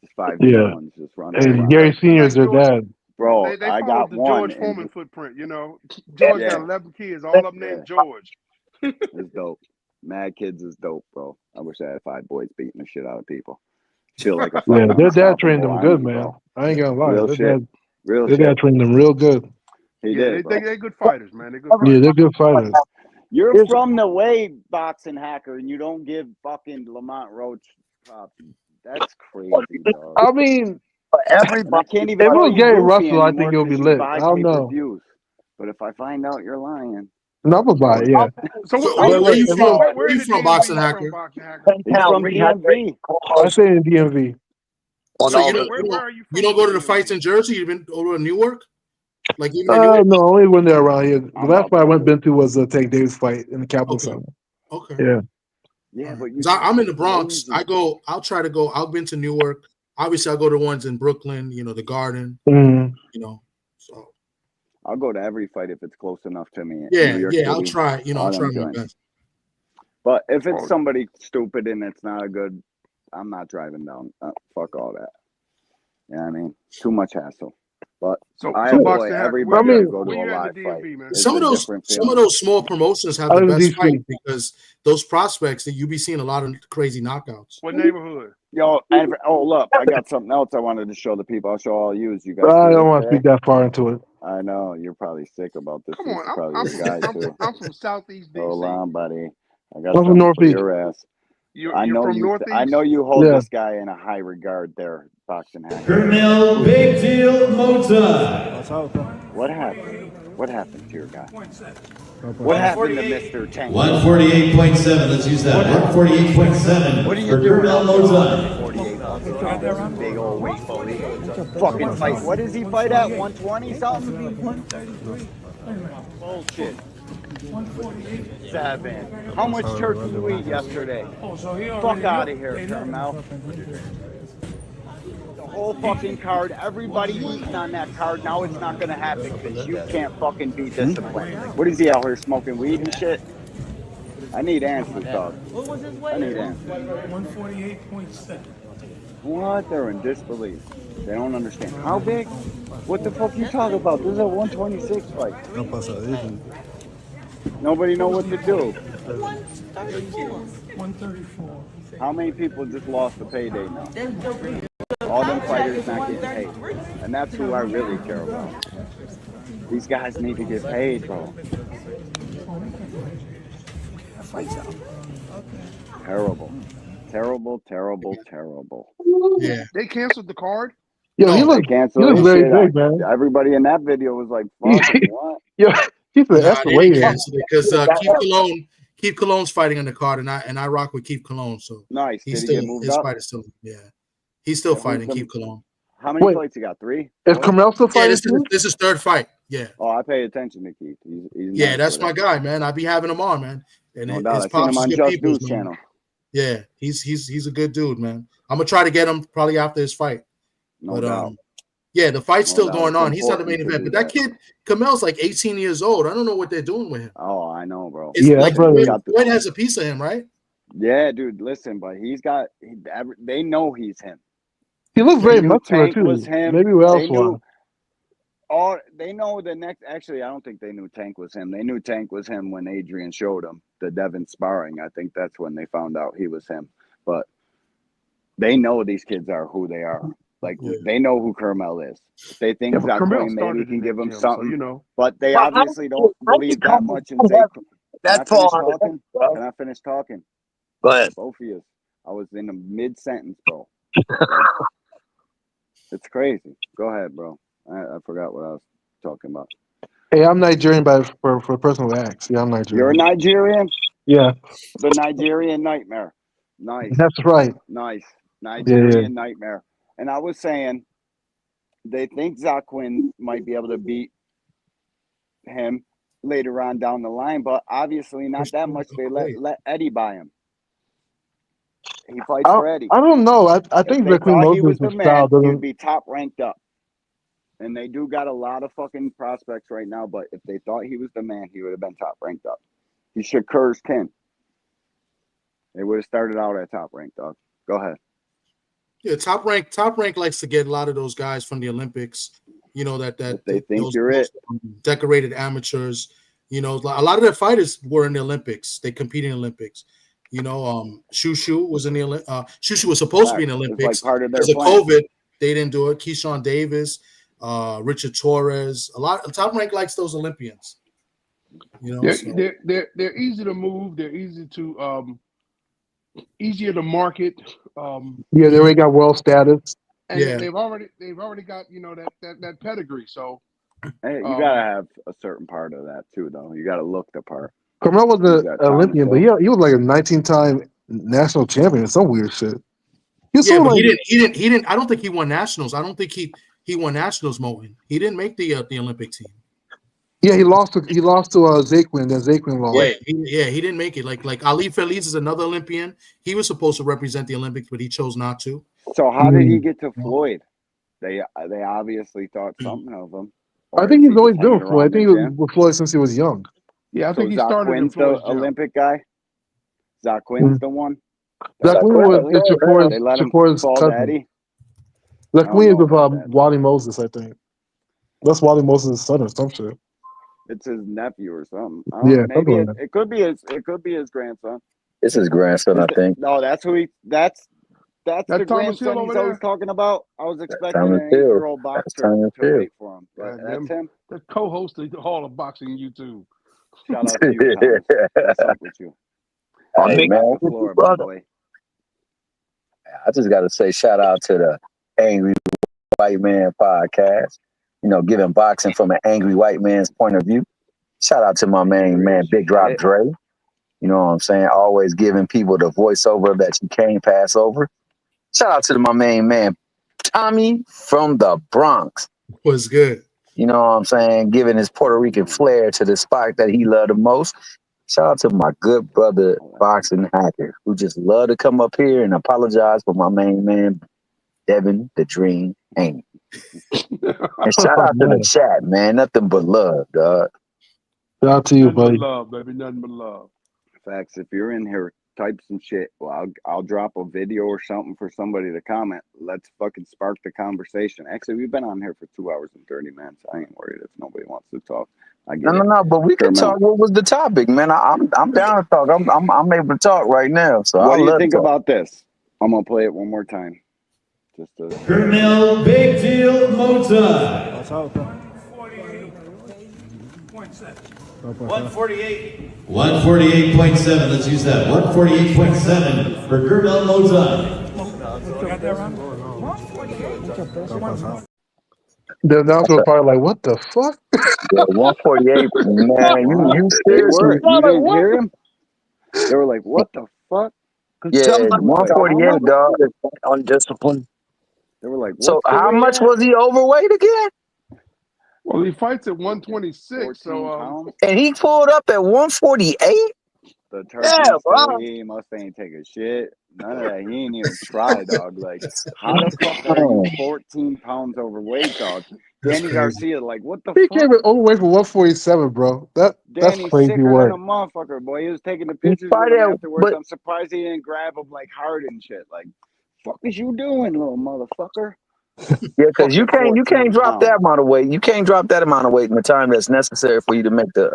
Just 5 young ones just running around. Gary Senior's their dad. Bro, They I followed got the one. George Foreman footprint, you know. George got 11 kids, all of them named George. It's dope. Mad Kids is dope, bro. I wish I had 5 boys beating the shit out of people. Feel like a fucking their dad trained them unstoppable good, army, man. bro. I ain't gonna lie. Real Their shit. dad trained them real good. He did, bro. They're good fighters, man. They're good fighters. Yeah, they're good fighters. You're from the way, boxing hacker, and you don't give fucking Lamont Roach props. That's crazy, dog. I mean, everybody. I can't even if it call was you Gary Goofy Russell, I anymore think it'll be 'cause you lit. buy I don't know. pay-per-views. But if I find out you're lying, No, I'm gonna buy it. Yeah. So where you from? where Where in you the from, DMV boxing you hacker? from, boxing hacker? He's from DMV. I say in DMV. So where are you from? You don't go to the fights in Jersey? You've been over to Newark? Like even in Newark? No, only when they're around here. The last fight I been to was Tank Davis fight in the Capitol Center. Okay. Yeah. Yeah, but I'm in the Bronx. I'll try to go. I've been to Newark. Obviously, I'll go to ones in Brooklyn, you know, the Garden. Mm-hmm. You know, so I'll go to every fight if it's close enough to me. Yeah, New York I'll City, try. You know, I'll all try them my joints. best. But if it's somebody stupid and it's not a good I'm not driving down. Fuck all that. You know what I mean? Too much hassle. But I avoid everybody to go to a live fight. Some of those small promotions have the best fight because those prospects that you be seeing a lot of crazy knockouts. What neighborhood? Yo, look, I got something else I wanted to show the people. I'll show all you. You guys. I don't want to speak that far into it. I know you're probably sick about this. Come on, I'm from Southeast DC. Hold on, buddy. I got I'm from something for Northeast. your ass. You're from Northeast? I know you hold this guy in a high regard there, boxing hack. Colonel Big Deal Mota. What happened? What happened to your guy? What happened to Mr. Tank? 148.7. Let's use that. 148.7. What are you for doing? Colonel Mota. Big old weight bully. Fucking fight. What does he fight at? 120 something? 133. Bullshit. 7. How much turkey did you eat yesterday? Fuck out of here, Carmel. The whole fucking card, everybody eating on that card. Now it's not gonna happen because you can't fucking be disciplined. What is he out here smoking weed and shit? I need answers, dog. What was his weight? I need answers. 148.7. What? They're in disbelief. They don't understand. How big? What the fuck you talking about? This is a 126 fight. Nobody know what to do. 134. How many people just lost the payday now? All them fighters not getting paid. And that's who I really care about. These guys need to get paid, bro. Terrible. Terrible, terrible, terrible. Yeah. They canceled the card? Yo, he looks very good, man. Everybody in that video was like, fuck, what? Yo, he's that's the way Because Keith Cologne's fighting on the card, and I rock with Keith Cologne. So nice. He's Did still he get moved his up? fight is still he's still fighting Keith Cologne. How many fights you got? 3? Is Carmel still fighting? This is third fight. Yeah. Oh, I pay attention to Keith. He's Yeah, nice that's with my it. guy, man. I be having him on, man. And No his doubt. I seen pops him is on good Just people's, News man. channel. Yeah, he's a good dude, man. I'm gonna try to get him probably after his fight. No doubt. Yeah, the fight's No still doubt. going It's on. He's not the main important event, to but that do kid Kamel's like 18 years old. I don't know what they're doing with him. Oh, I know, bro. It's like Floyd has a piece of him, right? Yeah, dude. Listen, but they know he's him. He looks very They knew muscular Tank too. was him. Maybe who else They knew. was? They know the next. Actually, I don't think they knew Tank was him. They knew Tank was him when Adrian showed him the Devin sparring. I think that's when they found out he was him. But they know these kids are who they are. Like they know who Carmel is. They think Zaquin maybe can give them something, but they obviously don't believe that much in Zaquin. Can I finish talking? Go ahead. Both of you. I was in a mid-sentence, bro. It's crazy. Go ahead, bro. I forgot what I was talking about. Hey, I'm Nigerian for personal acts. Yeah, I'm Nigerian. You're a Nigerian? Yeah. The Nigerian nightmare. Nice. That's right. Nice. Nigerian Yeah. nightmare. And I was saying, they think Zaquin might be able to beat him later on down the line, but obviously not that much. They let Eddie buy him. He fights for Eddie. I don't know. I think If they Zaquin thought he was Moses' the style man, he'd doesn't. be top ranked up. And they do got a lot of fucking prospects right now, but if they thought he was the man, he would have been top ranked up. He Shakur's kin. They would have started out at top ranked, dog. Go ahead. Yeah, top rank likes to get a lot of those guys from the Olympics. You know that they think those, you're it. Decorated amateurs. You know, a lot of their fighters were in the Olympics. They compete in the Olympics. You know, Shushu was in the Shushu was supposed to be in the Olympics. Like part of their because of plan. COVID, they didn't do it. Keyshawn Davis, Richard Torres, Top Rank likes those Olympians. You know, they're easy to move. They're easy to easier to market. Yeah, they already got world status. And Yeah, they've already got that pedigree. So Hey, you gotta have a certain part of that too, though. You gotta look the part. Carmel was You an got Thomas Olympian, but Hill. he was like a 19-time national champion or some weird shit. but he didn't. I don't think he won nationals. I don't think he won nationals. Moten. He didn't make the Olympic team. Yeah, he lost to Zaquin. Then Zaquin lost. He didn't make it. Like Ali Feliz is another Olympian. He was supposed to represent the Olympics, but he chose not to. So how did he get to Floyd? They obviously thought something of him. I think he's always been with Floyd. I think he was with Floyd since he was young. Yeah, I think he started in Zaquin's the Floyd's gym. Olympic guy. Zaquin's the one. Zach Williams is They let him Shakur's fall cousin. daddy. Zach Williams is Wally Moses, I think. That's Wally Moses' son or some shit. It's his nephew or something. Yeah, maybe like it could be his grandson. It's his grandson, I think. No, that's who that's the Thomas grandson Hill he's over always there? talking about. I was expecting Thomas an Hill. 8-year-old boxer to wait for him, but that's him. The co-host of Hall of Boxing YouTube. Shout out to you, Thomas. What's up with you? Hey, man, the floor, my boy. I just got to say shout out to the Angry White Man podcast. You know, giving boxing from an angry white man's point of view. Shout out to my main man, Big Drop Dre. You know what I'm saying? Always giving people the voiceover that you can't pass over. Shout out to my main man, Tommy from the Bronx. Was good. You know what I'm saying? Giving his Puerto Rican flair to the spot that he loved the most. Shout out to my good brother, Boxing Hacker, who just love to come up here and apologize for my main man, Devin the Dream Haney. And shout out to the chat, man. Nothing but love, dog. Shout out to you, buddy. Nothing but love, baby. Nothing but love. Facts. If you're in here, type some shit. Well, I'll drop a video or something for somebody to comment. Let's fucking spark the conversation. Actually, we've been on here for 2 hours and 30 minutes. I ain't worried if nobody wants to talk. I get it. No, but we can talk. What was the topic, man? I'm down to talk. I'm able to talk right now. So what do you think about this? I'm gonna play it one more time. Just to Colonel Big Deal Mozart. 148. 148.7. Let's use that. 148.7 for Colonel Mozart. The announcer was probably like, "What the fuck?" Yeah, 148, man. You seriously? You didn't hear him? They were like, "What the fuck?" Yeah, 148, dog. Undisciplined. They were like, so how much was he overweight again? Well, he fights at 126, so and he pulled up at 148. The turkey he must ain't take a shit. None of that. He ain't even try, dog. Like, how the fuck are you 14 pounds overweight, dog? Danny Garcia, like, what the He fuck? came in overweight for 147, bro. That's Danny's crazy sicker work. than a motherfucker, boy. He was taking the pictures with him afterwards. I'm surprised he didn't grab him like hard and shit. Like, fuck is you doing, little motherfucker? Yeah, because you can't drop that amount of weight. You can't drop that amount of weight in the time that's necessary for you to make the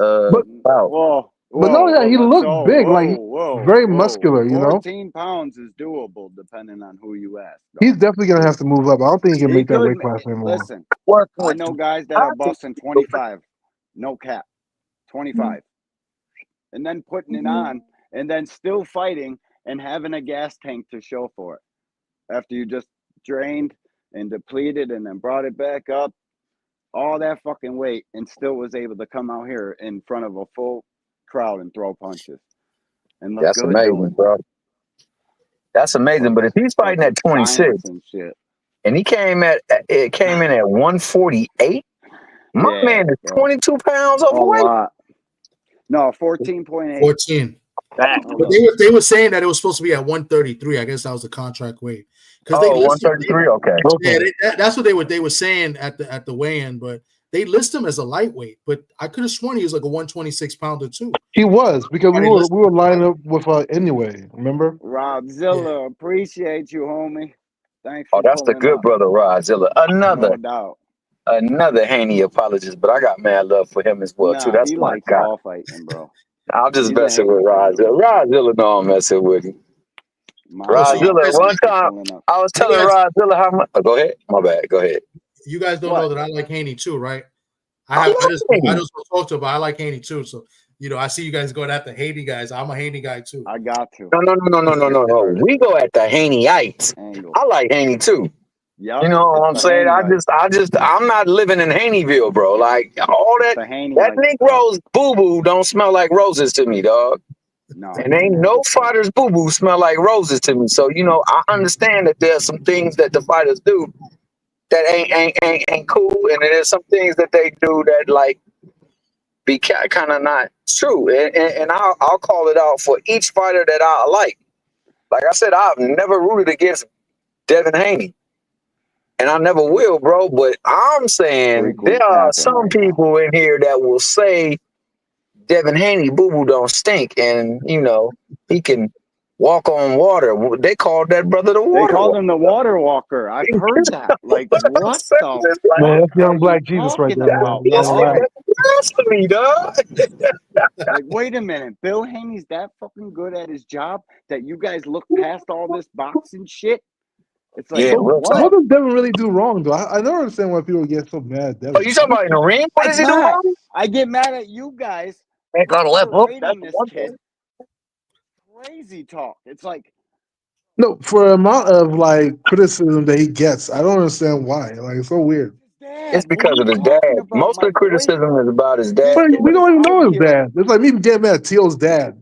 bout. But no, yeah, he looked big, like very muscular. You know, 14 pounds is doable depending on who you ask. He's definitely gonna have to move up. I don't think he can make that weight class anymore. Listen, I know guys that are busting 25, no cap, 25, and then putting it on, and then still fighting and having a gas tank to show for it after you just drained and depleted and then brought it back up, all that fucking weight, and still was able to come out here in front of a full crowd and throw punches. And that's amazing, bro. That's amazing. But if he's fighting at 26 and he came in at 148, my man is 22 pounds overweight. No, 14.8. 14. But they were saying that it was supposed to be at 133. I guess that was the contract weight. 133. Okay. Yeah, that's what they were saying at the weigh-in, but they list him as a lightweight. But I could have sworn he was like a 126 pounder too. He was, because we were lining up with anyway. Remember? Rob Zilla, appreciate you, homie. Thanks. For that's the good brother, Rob Zilla. No doubt. Another Haney apologist, but I got mad love for him as well too. That's he my likes guy. all fighting, bro. I'm just messing with Rob Zilla. Rob Zilla know I'm messing with him. Rob Zilla, one time I was telling Rob Zilla how much. Go ahead. My bad. Go ahead. You guys don't know that I like Haney too, right? I just talked to him, but I like Haney too. So I see you guys going at the Haney guys. I'm a Haney guy too. I got to. No. We go at the Haneyites. I like Haney too. Yep. You know what I'm saying? I'm not living in Haneyville, bro. Like all that Negro's boo-boo don't smell like roses to me, dog. No. And ain't no fighters boo-boo smell like roses to me. So, I understand that there's some things that the fighters do that ain't cool, and there's some things that they do that like be kind of not true. And I'll call it out for each fighter that I like. Like I said, I've never rooted against Devin Haney. And I never will, bro. But I'm saying there are some people in here that will say Devin Haney boo-boo don't stink. And, he can walk on water. They called that brother the They water called walker. him the water walker. I've heard that. Like, What I'm what saying the is, like, Man, fuck that's are young you black Jesus right talking there, man. about, You gotta dog? relax. that's blasphemy, dog. Like, wait a minute. Bill Haney's that fucking good at his job that you guys look past all this boxing shit? It's like, Yeah, So real what talk. does Devin really do wrong, though? I don't understand why people get so mad at Devin. Oh, you talking about in the ring? What does he do wrong? I get mad at you guys Ain't got a left hook. That's overrating the this one kid. thing. Crazy talk. It's like, No, for the amount of like criticism that he gets, I don't understand why. Like, it's so weird. It's because of his dad. Most of the criticism is about his dad. But we don't even know his dad. It's like me getting mad at Teal's dad.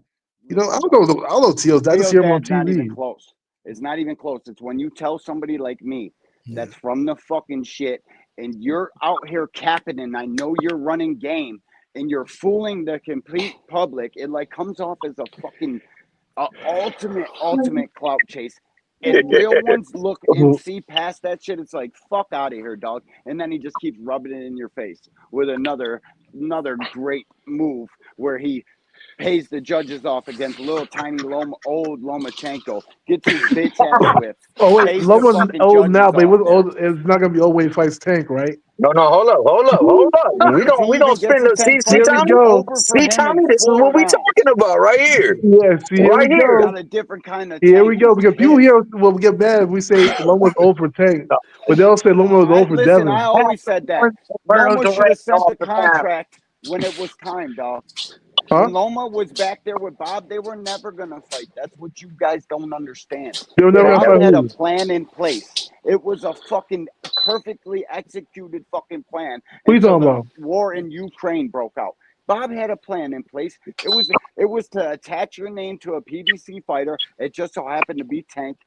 You know, I don't know Teal's dad. I just Teal's hear him on dad's not even TV. close. It's not even close. It's when you tell somebody like me that's from the fucking shit and you're out here capping and I know you're running game and you're fooling the complete public. It like comes off as a fucking ultimate clout chase. And real ones look and see past that shit. It's like, fuck out of here, dog. And then he just keeps rubbing it in your face with another great move where he pays the judges off against little tiny old Lomachenko, gets his bitch ass whipped. Oh wait, Pays Loma's the fucking old judges now, but he off. was old. It's not gonna be old when he fights Tank, right? No, hold up. We If he don't even spend gets a the tank see fight, Here we it'll Tommy. be go. over for See him in Tommy, this is 4 what we rounds. talking about right here. Yeah, see, here Right we here. go. Got a different kind of Here tank. we go. Because people here will get mad if we say Loma's old for Tank, but they'll say Loma was old for Listen, I Devin. always said that. Loma should have sent the contract when it was time, dog. Huh? When Loma was back there with Bob, they were never gonna fight. That's what you guys don't understand. They were never gonna Bob fight had a who? plan in place. It was a fucking perfectly executed fucking plan Who you until talking the about? war in Ukraine broke out. Bob had a plan in place. It was to attach your name to a PBC fighter. It just so happened to be Tank,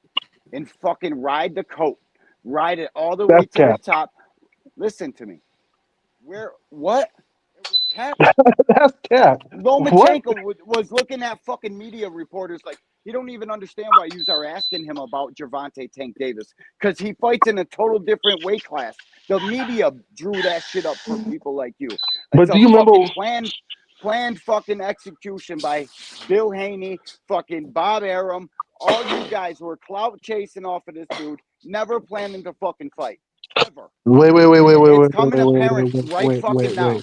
and fucking ride the coat, ride it all the way That's to the cap. top. Listen to me. What? It was cap. That's cap. What? Lomachenko was looking at fucking media reporters like he don't even understand why you are asking him about Gervonta Tank Davis because he fights in a total different weight class. The media drew that shit up for people like you. But It's do a you remember? fucking planned fucking execution by Bill Haney, fucking Bob Arum. All you guys were clout chasing off of this dude, never planning to fucking fight. Ever. It's coming apparent right fucking now.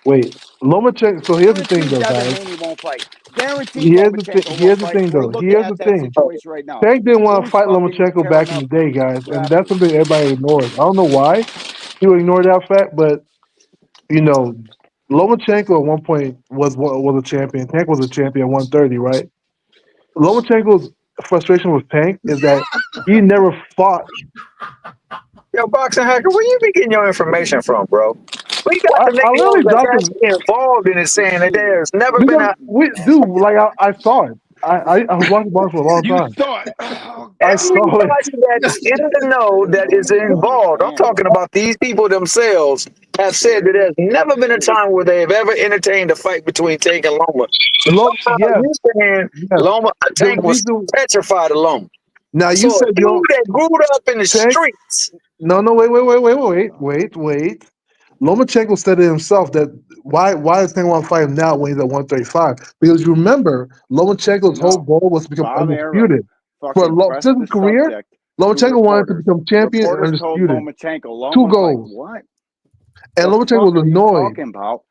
Wait. Lomachenko. So here's the thing, Guaranteed though, Devin guys. Haney won't fight. Guaranteed Here's the thing. Lomachenko Here's won't the fight. thing, We're though. looking Here's the at that thing. situation right now. Tank didn't want to Who's fight fucking Lomachenko back tearing in up the day, guys, and that's rappers? something everybody ignores. I don't know why you ignore that fact, but you know, Lomachenko at one point was a champion. Tank was a champion at 130, right? Lomachenko's frustration with Tank is that he never fought. Yo, boxing hacker, where you be getting your information from, bro? We got the I videos literally that's dropped it actually involved in it saying that there's never been because a like I saw it. I was watching boxing for a long You time. thought. I saw it. everybody that's in the know that is involved. I'm talking about these people themselves have said that there's never been a time where they've ever entertained a fight between Tank and Loma. Somehow Yes, you saying yes. Loma The Tank was reason petrified of Loma. now you So a said dude that grew up in the Tank. streets. No, wait. Lomachenko said it himself that why does Tank want to fight him now when he's at 135? Because you remember Lomachenko's whole goal was to become Bob Arum undisputed. fucking pressed Since the his career, subject to Lomachenko wanted to reporters. become champion and Reporters told undisputed. Lomachenko. 2 Loma's like, goals. what? And The Lomachenko fuck was are you annoyed. talking about?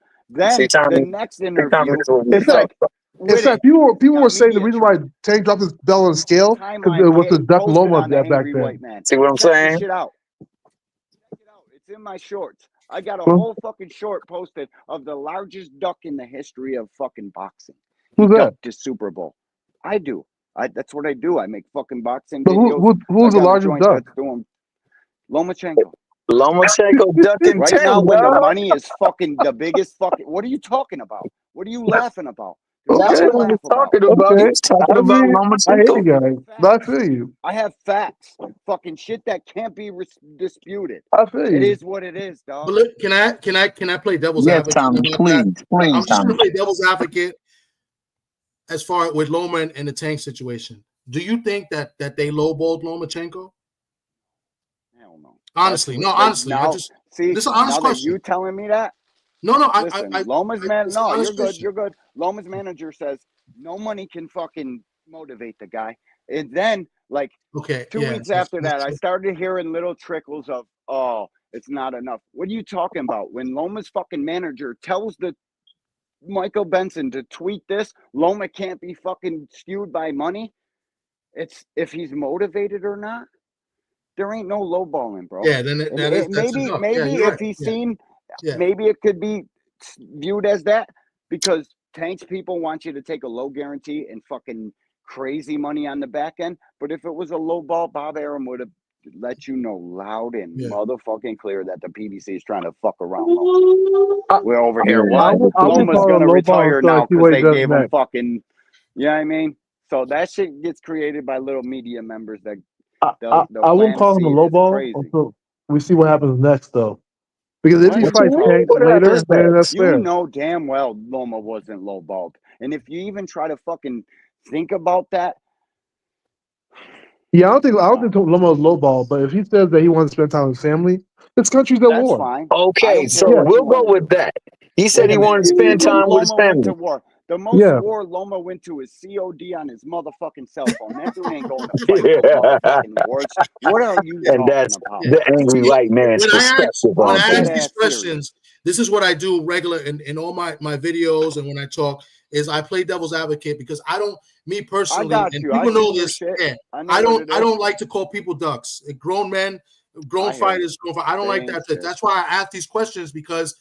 See, Then Tommy, the next interview, In fact, people were saying the media reason why Tank dropped his belt on the scale because it was to duck posted Loma on the back Angry then. White Man. See what I'm Check the saying? shit out. Check it out. It's in my shorts. I got a Huh? whole fucking short posted of the largest duck in the history of fucking boxing. Who's that? Ducked his Super Bowl. I do. That's what I do. I make fucking boxing But videos. who's the largest joint duck? that's doing Lomachenko. Lomachenko ducking Right 10, now, when the dog. money is fucking the biggest fucking. What are you talking about? What are you laughing about? There's That's nothing to what we're laugh about. talking about. Okay. He's talking I about mean, I hear you Lomachenko. guys. But I feel you. I have facts. Fucking shit that can't be disputed. I feel It you. is what it is, dog. But look, can I play devil's Yes, advocate? Tommy, about please, that? please, I'm just Tommy. gonna play devil's advocate as far with Loma and the Tank situation. Do you think that they lowballed Lomachenko? Hell no. Honestly, That's no. what- Honestly, now, this see, is an honest now that question. you telling me that, No, listen, Loma's man. it's an No, honest you're good. question. You're good. Loma's manager says no money can fucking motivate the guy. And then, like, Okay, 2 yeah. weeks after that, I started hearing little trickles of, oh, it's not enough. What are you talking about? When Loma's fucking manager tells the Michael Benson to tweet this, Loma can't be fucking skewed by money. It's if he's motivated or not. There ain't no lowballing, bro. Yeah, then that's maybe enough. maybe Yeah, you're if right. he Yeah. seemed, Yeah. maybe it could be viewed as that because Tank's people want you to take a low guarantee and fucking crazy money on the back end. But if it was a low ball, Bob Arum would have let you know loud and motherfucking clear that the PDC is trying to fuck around. We're over here. What? Loma's gonna retire now because they gave him fucking. You know what I mean? So that shit gets created by little media members that they'll I wouldn't plant call him a seed. low It's ball crazy. until we see what happens next, though. Because if he What? fights Tank later, then that's You fair. know damn well Loma wasn't lowballed. And if you even try to fucking think about that, Yeah, I don't think Loma was low ball, but if he says that he wants to spend time with his family, this country's at that's war. fine. Okay, so we'll go with that. He said he wanted to spend time with his Loma went to family. war. The most war Loma went to is COD on his motherfucking cell phone. That dude ain't going to fight no motherfucking wars. What are you And talking that's about? the angry white man's When I perspective when on I things. ask these questions, this is what I do regular in all my videos and when I talk is I play devil's advocate because I don't, me personally, and you. people I know seen your this. shit. Yeah, I know I what don't it is. like to call people ducks. Grown men, grown I hear fighters. I don't like Same that. shit. That's why I ask these questions because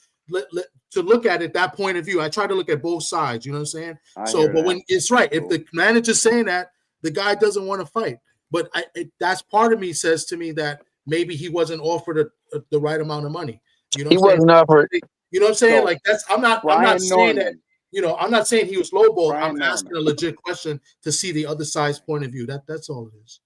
to look at it that point of view, I try to look at both sides. You know what I'm saying? So, but when it's right, if the manager's saying that, the guy doesn't want to fight. But that's part of me says to me that maybe he wasn't offered the right amount of money. You know what I'm saying? He wasn't offered. You know what I'm saying? So, like that's I'm not saying that. You know, I'm not saying he was lowballed. I'm asking a legit question to see the other side's point of view. That's all it is.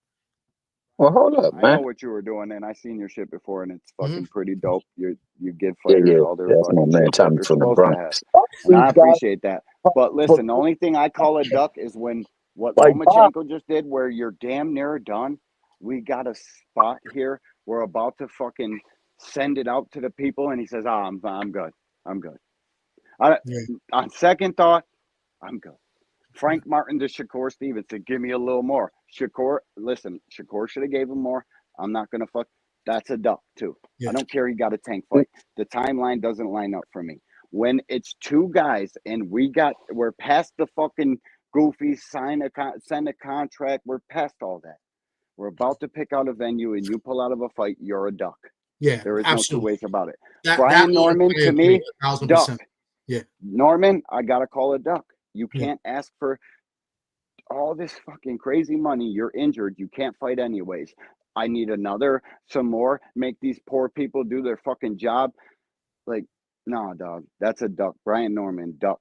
Well, hold up, I man. know what you were doing, and I seen your shit before, and it's fucking pretty dope. You give Yeah, fighters yeah. all their That's my fucking man shit that Tommy they're from the supposed to have, Bronx. and I appreciate that. But listen, the only thing I call a duck is when what Lomachenko just did, where you're damn near done. We got a spot here. We're about to fucking send it out to the people, and he says, I'm good. I'm good." On second thought, I'm good. Frank Martin to Shakur Stevenson, give me a little more. Shakur should have gave him more. I'm not gonna fuck. That's a duck too. I don't care. He got a Tank fight. The timeline doesn't line up for me. When it's two guys and we're past the fucking goofy send a contract. We're past all that. We're about to pick out a venue and you pull out of a fight. You're a duck. Yeah, there is absolutely. no two ways about it. That Brian Norman to me, 1,000%. duck. Yeah, Norman, I gotta call a duck. You can't ask for all this fucking crazy money. You're injured. You can't fight anyways. I need some more. Make these poor people do their fucking job. Like, nah, dog. That's a duck. Brian Norman, duck.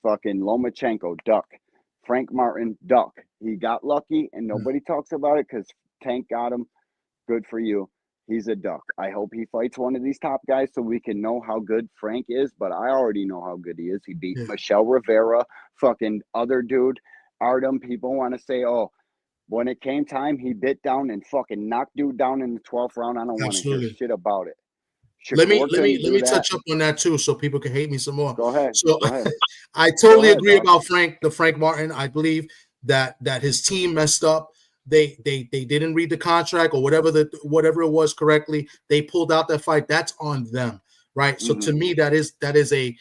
Fucking Lomachenko, duck. Frank Martin, duck. He got lucky and nobody talks about it because Tank got him. Good for you. He's a duck. I hope he fights one of these top guys so we can know how good Frank is, but I already know how good he is. He beat Michelle Rivera, fucking other dude. Artem, people want to say, oh, when it came time, he bit down and fucking knocked dude down in the 12th round. I don't want to hear shit about it. Let me touch up on that too, so people can hate me some more. Go ahead. So Go ahead. I totally agree about Frank Martin. I believe that his team messed up. They didn't read the contract or whatever it was correctly. They pulled out that fight. That's on them, right? So to me, that is a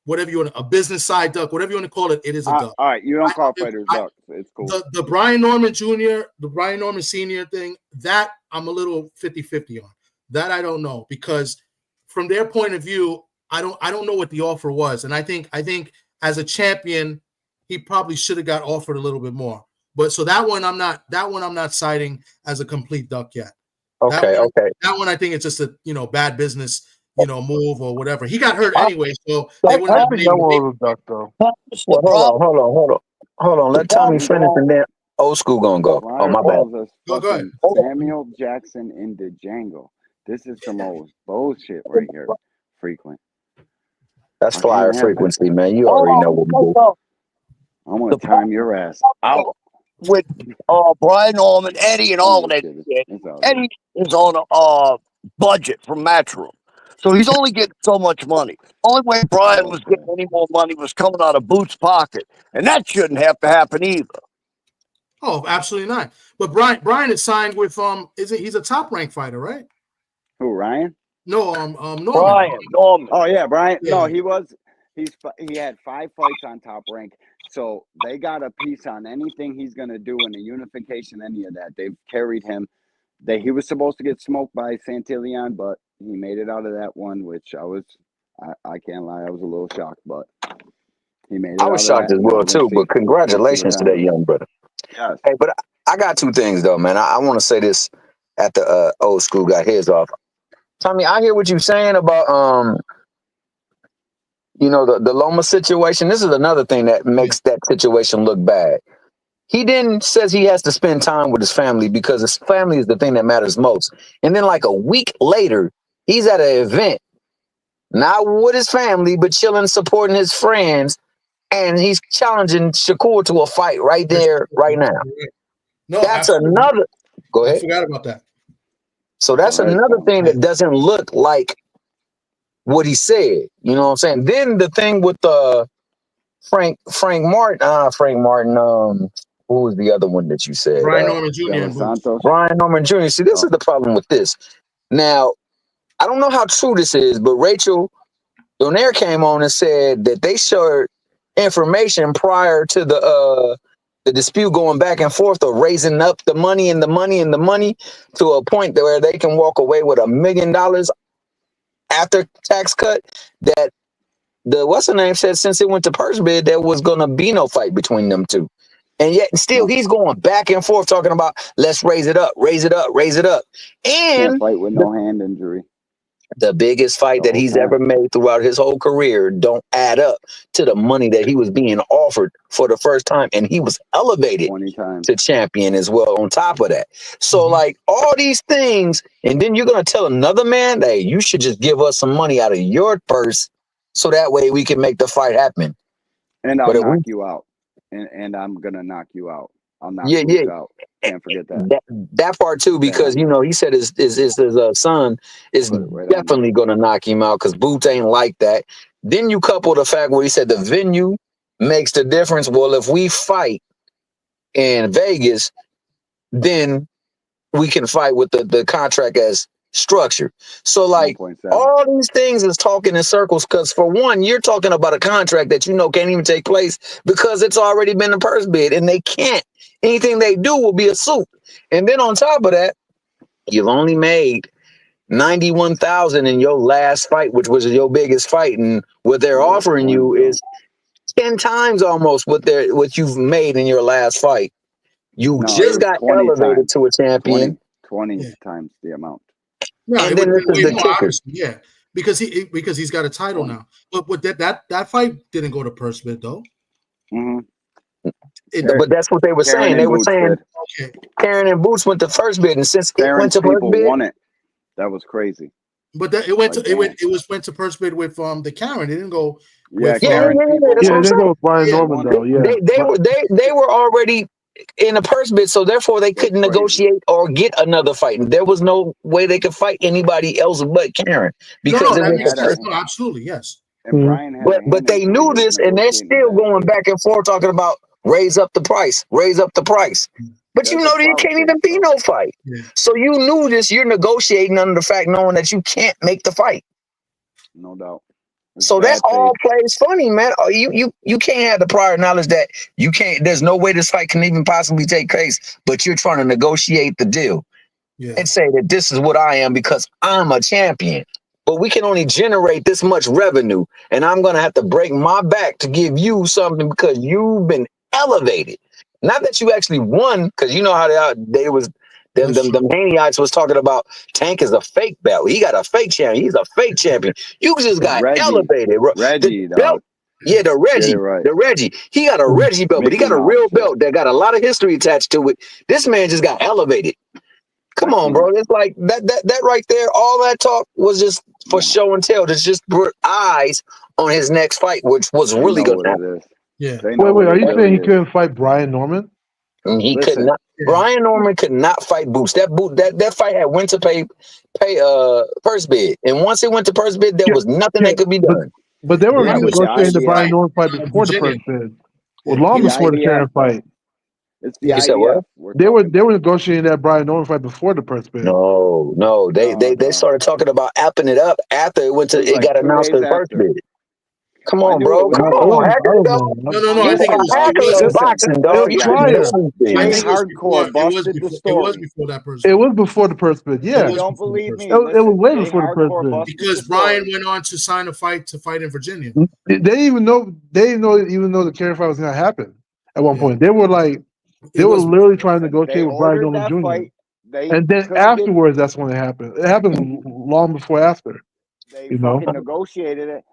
whatever you want, a business side duck, whatever you want to call it. It is a duck. All right, you don't call fighters ducks. It's cool. The Brian Norman Jr., the Brian Norman Sr. thing, that I'm a little 50-50 on. That I don't know, because from their point of view, I don't know what the offer was, and I think as a champion, he probably should have got offered a little bit more. But so that one I'm not citing as a complete duck yet. Okay. That one I think it's just a bad business move or whatever. He got hurt anyway, so they wouldn't have been able to duck though. Well, hold on. Let Tommy finish and then old school gonna go. Oh, my bad. Go ahead. Samuel Jackson into Django. This is the most bullshit right here. Frequent. That's flyer frequency, man. You already know what we do. I'm gonna time your ass out. With Brian Norman, Eddie, and all of that shit. Eddie is on a budget from Matchroom. So he's only getting so much money. Only way Brian was getting any more money was coming out of Boots' pocket. And that shouldn't have to happen either. Oh, absolutely not. But Brian is signed with he's a top ranked fighter, right? Who, Ryan? No, Norman. Oh yeah, Brian. Yeah. No, he had 5 fights on Top Rank. So they got a piece on anything he's gonna do in the unification, any of that. They've carried him. He was supposed to get smoked by Santillan, but he made it out of that one, which I can't lie, I was a little shocked, but he made it I out was of shocked that. as well too, but congratulations to that young brother. Yes. Hey, but I got 2 things though, man. I want to say this at the old school got his off. Tommy, I hear what you're saying about the Loma situation. This is another thing that makes that situation look bad. He then says he has to spend time with his family because his family is the thing that matters most. And then like a week later, he's at an event, not with his family, but chilling, supporting his friends. And he's challenging Shakur to a fight right there, right now. No, that's absolutely. another. Go ahead. I forgot about that. So that's another thing that doesn't look like what he said. You know what I'm saying? Then the thing with Frank Martin. Who was the other one that you said? Brian Norman Jr. Brian Norman Jr. See, this is the problem with this. Now, I don't know how true this is, but Rachel Donaire came on and said that they shared information prior to the dispute going back and forth of raising up the money and the money and the money to a point where they can walk away with $1 million after tax cut. That what's the name said since it went to purse bid, there was gonna be no fight between them two. And yet still he's going back and forth talking about let's raise it up, raise it up, raise it up. And can't fight with no hand injury. The biggest fight that he's ever made throughout his whole career don't add up to the money that he was being offered for the first time. And he was elevated to champion as well on top of that. So like all these things, and then you're going to tell another man, hey, you should just give us some money out of your purse so that way we can make the fight happen. And I'll knock you out. And I'm going to knock you out. I'll knock you out. Can't forget that. That part too, because he said his son is definitely going to knock him out because Boots ain't like that. Then you couple the fact where he said the venue makes the difference. Well, if we fight in Vegas, then we can fight with the contract as structured. So like all these things is talking in circles because for one, you're talking about a contract that can't even take place because it's already been a purse bid and they can't. Anything they do will be a suit. And then on top of that, you've only made $91,000 in your last fight, which was your biggest fight. And what they're offering you is 10 times almost what you've made in your last fight. You just got elevated to a champion. 20 times the amount. No, and then this is the kicker. Yeah, because he's got a title now. But that fight didn't go to purse bid though. But that's what they were saying. They were saying Karen and Boots went to first bid, and since it went to first bid, won it. That was crazy. But it went to purse bid with the Karen. It didn't go. They were already in a purse bid, so therefore they couldn't negotiate or get another fight. And there was no way they could fight anybody else but Karen because absolutely yes. But they knew this, and they're still going back and forth talking about raise up the price, raise up the price. But you know that it can't even be no fight. So you knew this. You're negotiating under the fact knowing that you can't make the fight. No doubt. So that all plays funny, man. You can't have the prior knowledge that you can't. There's no way this fight can even possibly take place. But you're trying to negotiate the deal and say that this is what I am because I'm a champion. But we can only generate this much revenue, and I'm gonna have to break my back to give you something because you've been elevated. Not that you actually won, because you know how they was the maniacs was talking about Tank is a fake belt. He got a fake champion. He's a fake champion. You just got elevated. Reggie, the belt, the Reggie. He got a Reggie belt, but he got a real belt that got a lot of history attached to it. This man just got elevated. Come on, bro. It's like that right there. All that talk was just for show and tell. Just put eyes on his next fight, which was really going to happen. Yeah. Wait, are you saying he couldn't fight Brian Norman? He could not. Brian Norman could not fight Boots. That fight had went to pay purse bid, and once it went to purse bid, there was nothing that could be done. But they were negotiating the Brian Norman fight before the purse bid. Well, long before the Karen fight. It's the You said what? IBF. They were negotiating that Brian Norman fight before the press bid. No. They started talking about apping it up after it got announced in the first bid. Come on, bro. Come on, hacker. No. I think Hacker of boxing, dog. You should know something. I think it was before that person. It was before the purse bid. Yeah, don't believe me. It was way before the purse bid. Because Brian went on to sign a fight in Virginia. They didn't even know. Even though the Karen fight was going to happen at one point, they were like, they were literally trying to negotiate with Brian Norman Jr. And then afterwards, that's when it happened. It happened long before after. They fucking negotiated it.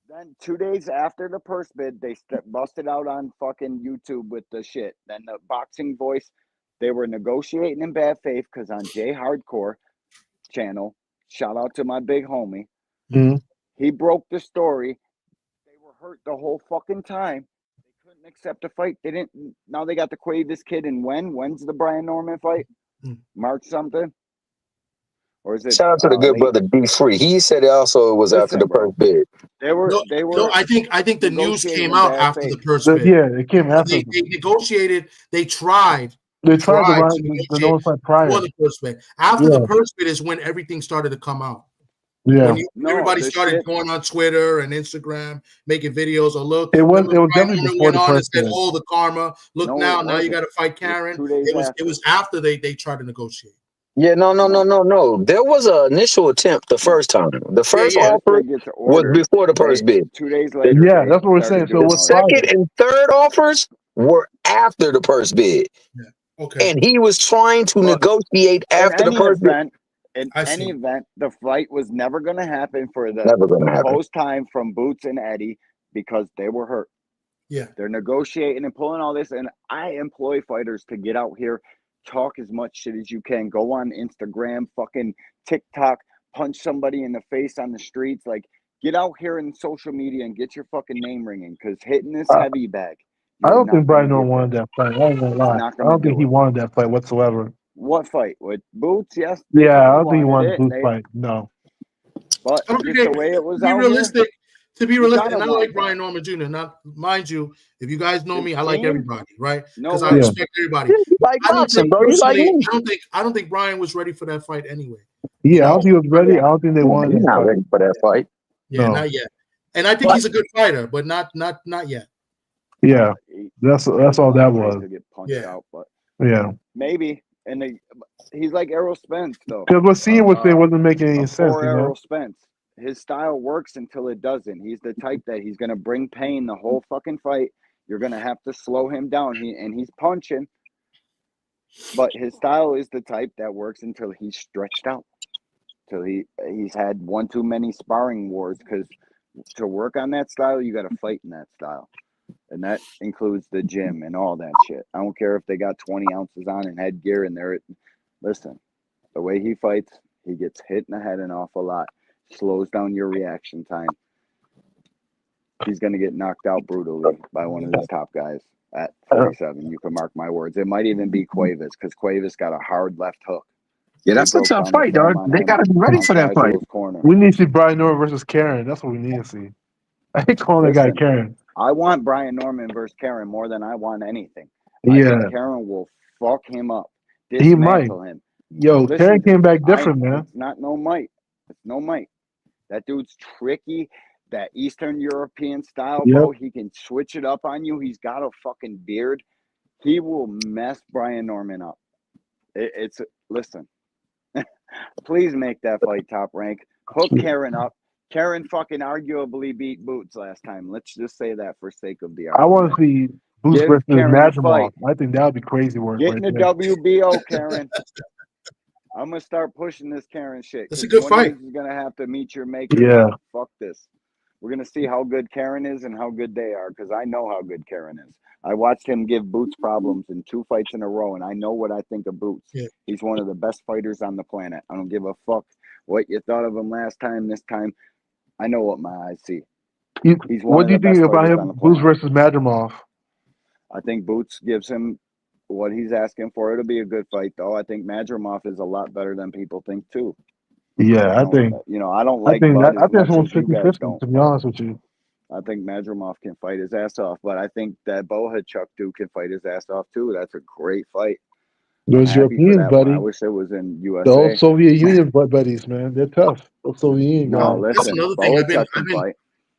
Then 2 days after the purse bid, they busted out on fucking YouTube with the shit. Then the Boxing Voice, they were negotiating in bad faith because on Jay Hardcore channel, shout out to my big homie, he broke the story. They were hurt the whole fucking time. They couldn't accept a fight. They didn't. Now they got the Cuevas kid, and when's the Brian Norman fight? March something? Or is it? Shout out to the good brother B Free. He said it was after the first bid. They were. No, I think the news came out after the first bid. Yeah, it came after. They negotiated. They tried. They tried to negotiate prior. Before the first bid. After the first bid is when everything started to come out. Yeah. When everybody started going on Twitter and Instagram, making videos. Or look, it was definitely before the first bid. Oh, the karma. Look now you got to fight Karen. It was after they tried to negotiate. Yeah, no. There was an initial attempt the first time. The first offer was before the first bid. 2 days later. Yeah, that's what we're saying. So the second and third offers were after the first bid. Yeah. Okay. And he was trying to negotiate after the first bid. In any event, the fight was never going to happen for the proposed time from Boots and Eddie because they were hurt. Yeah. They're negotiating and pulling all this. And I employ fighters to get out here, talk as much shit as you can, go on Instagram, fucking TikTok, punch somebody in the face on the streets. Like, get out here in social media and get your fucking name ringing because hitting this heavy bag. I don't think Brian Norman wanted that fight. I ain't gonna lie. I don't think he wanted that fight whatsoever. What fight? With Boots? Yes. Yeah, I don't think he wanted Boots fight. No. But I don't think the way it was to be realistic, and I like Brian Norman Jr. Not mind you, if you guys know me, I like everybody, right? No, because I respect everybody. Like boxing, bro. I don't think Brian was ready for that fight anyway. Yeah, I don't think he was ready. I don't think they wanted. He's not ready for that fight. Yeah, not yet. And I think he's a good fighter, but not yet. Yeah, that's all that was. To get punched out, but maybe. And he's like Errol Spence, though. Because what Cena was saying wasn't making any sense. Errol Spence, his style works until it doesn't. He's the type that he's gonna bring pain the whole fucking fight. You're gonna have to slow him down. He's punching, but his style is the type that works until he's stretched out, till he's had one too many sparring wars. Because to work on that style, you got to fight in that style. And that includes the gym and all that shit. I don't care if they got 20 ounces on and headgear and listen, the way he fights, he gets hit in the head an awful lot, slows down your reaction time. He's going to get knocked out brutally by one of his top guys at 47. You can mark my words. It might even be Cuevas because Cuevas got a hard left hook. Yeah, that's a tough fight, dog. They got to be ready for that fight. We need to see Brian Norman versus Karen. That's what we need to see. I hate calling that guy Karen. I want Brian Norman versus Karen more than I want anything. Yeah. I think Karen will fuck him up. He might. Him. Yo, listen, Karen came back different, man. It's not no might. It's no might. That dude's tricky. That Eastern European style, bro. He can switch it up on you. He's got a fucking beard. He will mess Brian Norman up. Listen. Please make that fight Top Rank. Hook Karen up. Karen fucking arguably beat Boots last time. Let's just say that for sake of the argument. I want to see Boots versus Madrimov. I think that would be crazy work. Get in the WBO, Karen. I'm going to start pushing this Karen shit. It's a good fight. Is going to have to meet your maker. Yeah. Fuck this. We're going to see how good Karen is and how good they are because I know how good Karen is. I watched him give Boots problems in 2 fights in a row, and I know what I think of Boots. Yeah. He's one of the best fighters on the planet. I don't give a fuck what you thought of him last time, this time. I know what my eyes see. What do you think about him, Boots versus Madrimov? I think Boots gives him what he's asking for. It'll be a good fight, though. I think Madrimov is a lot better than people think, too. Yeah, I think. I don't like I think Bud that's as much almost as you guys 50-50, don't. to be honest with you. I think Madrimov can fight his ass off, but I think that Bohachuk dude can fight his ass off too. That's a great fight. Those I'm happy for Europeans, that one. I buddy. wish it was in The old USA. Soviet Union buddies, man. They're tough. Those Soviet Union No, guys. That's listen, another thing. Bohachuk can fight.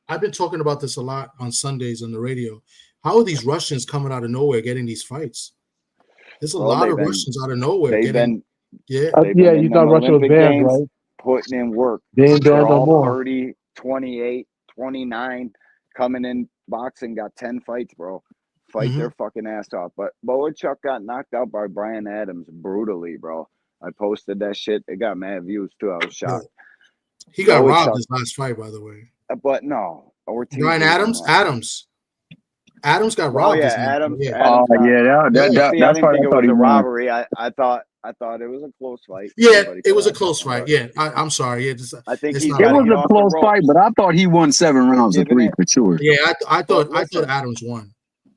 I've been talking about this a lot on Sundays on the radio. How are these Russians coming out of nowhere getting these fights? There's a lot of Russians out of nowhere getting. They've Yeah, been you in thought them Russia was Olympic banned, Games right? putting in work. They ain't They're banned no all more. 30, 28, 29, coming in boxing, got 10 fights, bro. Fight their fucking ass off. But Bohachuk got knocked out by Brian Adams brutally, bro. I posted that shit. It got mad views too. I was shocked. He got robbed his last fight, by the way. But no, Brian Adams got Oh robbed. yeah, his last Adams. fight. Adams got, See, I that's didn't why think I it thought was he a won. robbery. I thought it was a close fight. Yeah, Everybody it said was a that close fucking fight. fight. Yeah, I'm sorry. I think it's he's not. got It to was get a off the close ropes. fight, but I thought he won 7 rounds of 3 for sure. Yeah, I thought listen, Adams won.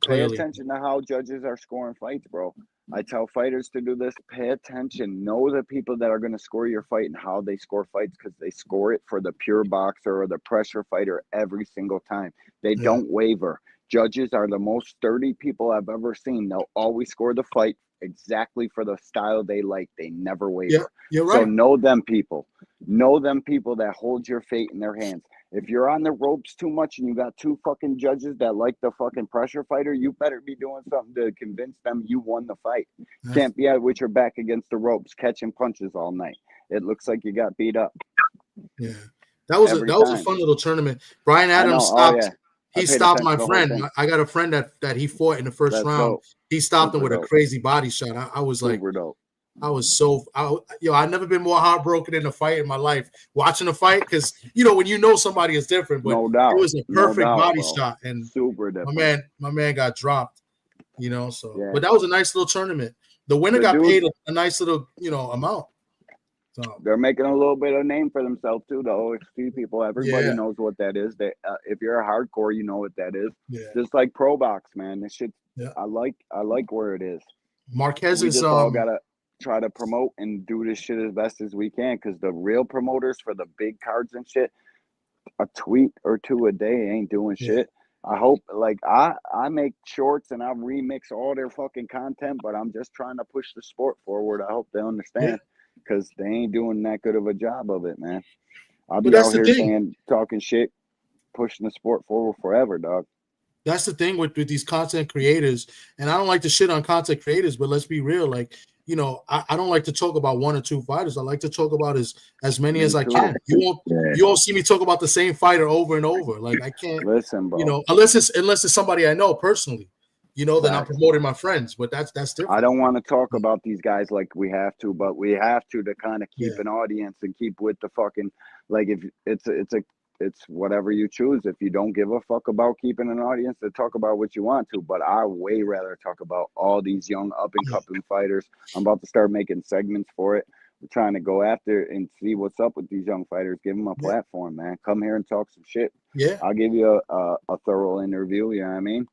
Pay Clearly. attention to how judges are scoring fights, bro. I tell fighters to do this. Pay attention. Know the people that are going to score your fight and how they score fights, because they score it for the pure boxer or the pressure fighter every single time. They don't waver. Judges are the most sturdy people I've ever seen. They'll always score the fight exactly for the style they like. They never waver. Yeah, you're right. So know them people. Know them people that hold your fate in their hands. If you're on the ropes too much and you got two fucking judges that like the fucking pressure fighter, you better be doing something to convince them you won the fight. You can't be out with your back against the ropes catching punches all night. It looks like you got beat up. Yeah, that was a fun little tournament. Brian Adams stopped. He stopped my friend. I got a friend that he fought in the first round. Dope. He stopped him with a crazy body shot. I was like, dope. I was I've never been more heartbroken in a fight in my life. Watching a fight, because when you know somebody is different, but no doubt. It was a perfect body bro. shot, and super different. my man got dropped. But that was a nice little tournament. The winner got paid a nice little amount. So they're making a little bit of a name for themselves too. The OXT people, everybody knows what that is. They, if you're a hardcore, you know what that is. Yeah. Just like Pro Box, man. This shit, I like where it is. Marquez we is just all gotta try to promote and do this shit as best as we can, because the real promoters for the big cards and shit, a tweet or two a day ain't doing shit. I hope, like, I make shorts and I remix all their fucking content, but I'm just trying to push the sport forward. I hope they understand, because they ain't doing that good of a job of it, man. I'll be out here talking shit, pushing the sport forward forever, dog. That's the thing with these content creators, and I don't like to shit on content creators, but let's be real, like, I don't like to talk about one or two fighters. I like to talk about as many as I can. You won't see me talk about the same fighter over and over. Like, I can't listen, bro. Unless it's somebody I know personally, then I'm promoting my friends. But that's different. I don't want to talk about these guys like we have to, but we have to kind of keep an audience and keep with the fucking, like, if it's whatever you choose. If you don't give a fuck about keeping an audience, to talk about what you want to, but I way rather talk about all these young up and coming fighters. I'm about to start making segments for it. We're trying to go after and see what's up with these young fighters. Give them a platform, man. Come here and talk some shit. Yeah, I'll give you a thorough interview. You know what I mean?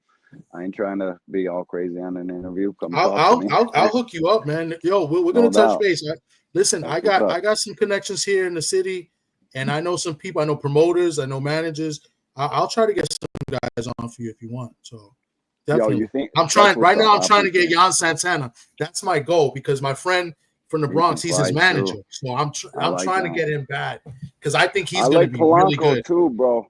I ain't trying to be all crazy on an interview. I'll hook you up, man. Yo, we're gonna touch base. Listen, I got some connections here in the city. And I know some people, I know promoters, I know managers. I'll try to get some guys on for you if you want. So definitely. I'm trying to get Jan Santana. That's my goal, because my friend from the Bronx, he's his manager. So I'm trying to get him bad, because I think he's going to be really good too, bro.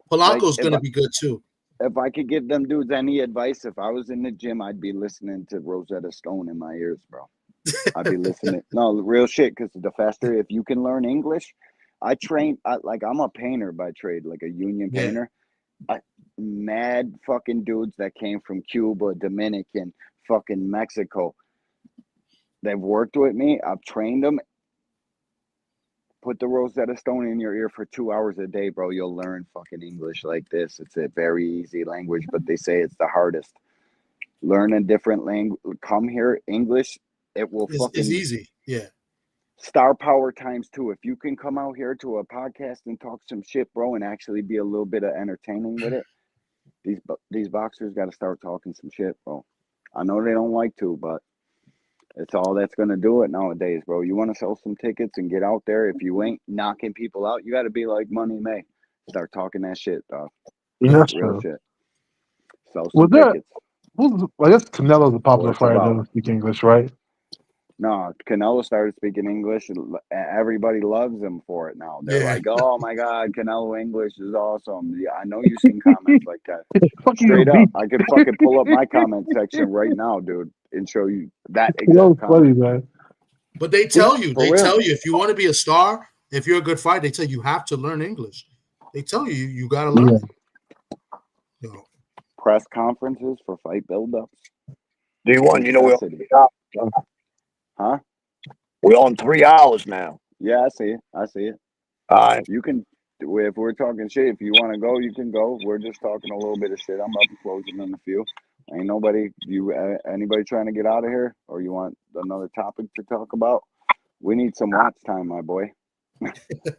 Polanco's going to be good too. If I could give them dudes any advice, if I was in the gym, I'd be listening to Rosetta Stone in my ears, bro. I'd be listening. No, real shit, because the faster, if you can learn English. I'm a painter by trade, like a union painter. Mad fucking dudes that came from Cuba, Dominican, fucking Mexico. They've worked with me. I've trained them. Put the Rosetta Stone in your ear for 2 hours a day, bro. You'll learn fucking English like this. It's a very easy language, but they say it's the hardest. Learn a different language. Come here, English. It will It's easy. Yeah. Star power times 2. If you can come out here to a podcast and talk some shit, bro, and actually be a little bit of entertaining with it, these boxers got to start talking some shit, bro. I know they don't like to, but it's all that's going to do it nowadays, bro. You want to sell some tickets and get out there. If you ain't knocking people out, you got to be like Money May. Start talking that shit, dog. That's Real true. shit. Sell Was some that? tickets. I guess Canelo's a popular What it's fighter that about. doesn't speak English, right? No, Canelo started speaking English, and everybody loves him for it now. They're Yeah. like, "Oh my God, Canelo English is awesome." Yeah, I know you've seen comments like that. Straight up, I could fucking pull up my comment section right now, dude, and show you that exact funny, comment. man. But they tell you, For real. if you want to be a star, if you're a good fighter, they tell you have to learn English. They tell you you got to learn it. You know. Press conferences for fight build-ups. D1, you know we're on 3 hours. Huh? We're on 3 hours now. Yeah, I see it. I see it. All right. You can, if we're talking shit, if you want to go, you can go. We're just talking a little bit of shit. I'm up and closing in a few. Ain't nobody, anybody trying to get out of here? Or you want another topic to talk about? We need some watch time, my boy.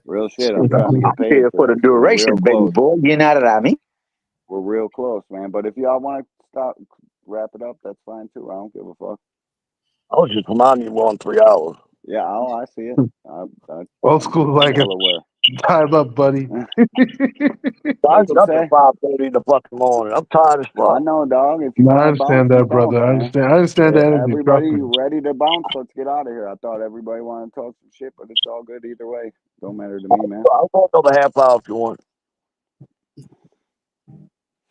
Real shit. I'm trying to get paid Here for the this. duration, baby boy. You know what I mean? We're real close, man. But if y'all want to wrap it up, that's fine too. I don't give a fuck. I was just reminding you we're on 3 hours. Yeah, I see it. Old school, like well aware. Time up, buddy. It's up at 5:30 in the fucking morning. I'm tired as fuck. I know, dog. If you No, I want to bounce, understand that, brother. I understand the energy. Trust Everybody me. ready to bounce? Let's get out of here. I thought everybody wanted to talk some shit, but it's all good either way. Don't matter to me, man. I'll go another half hour if you want. It's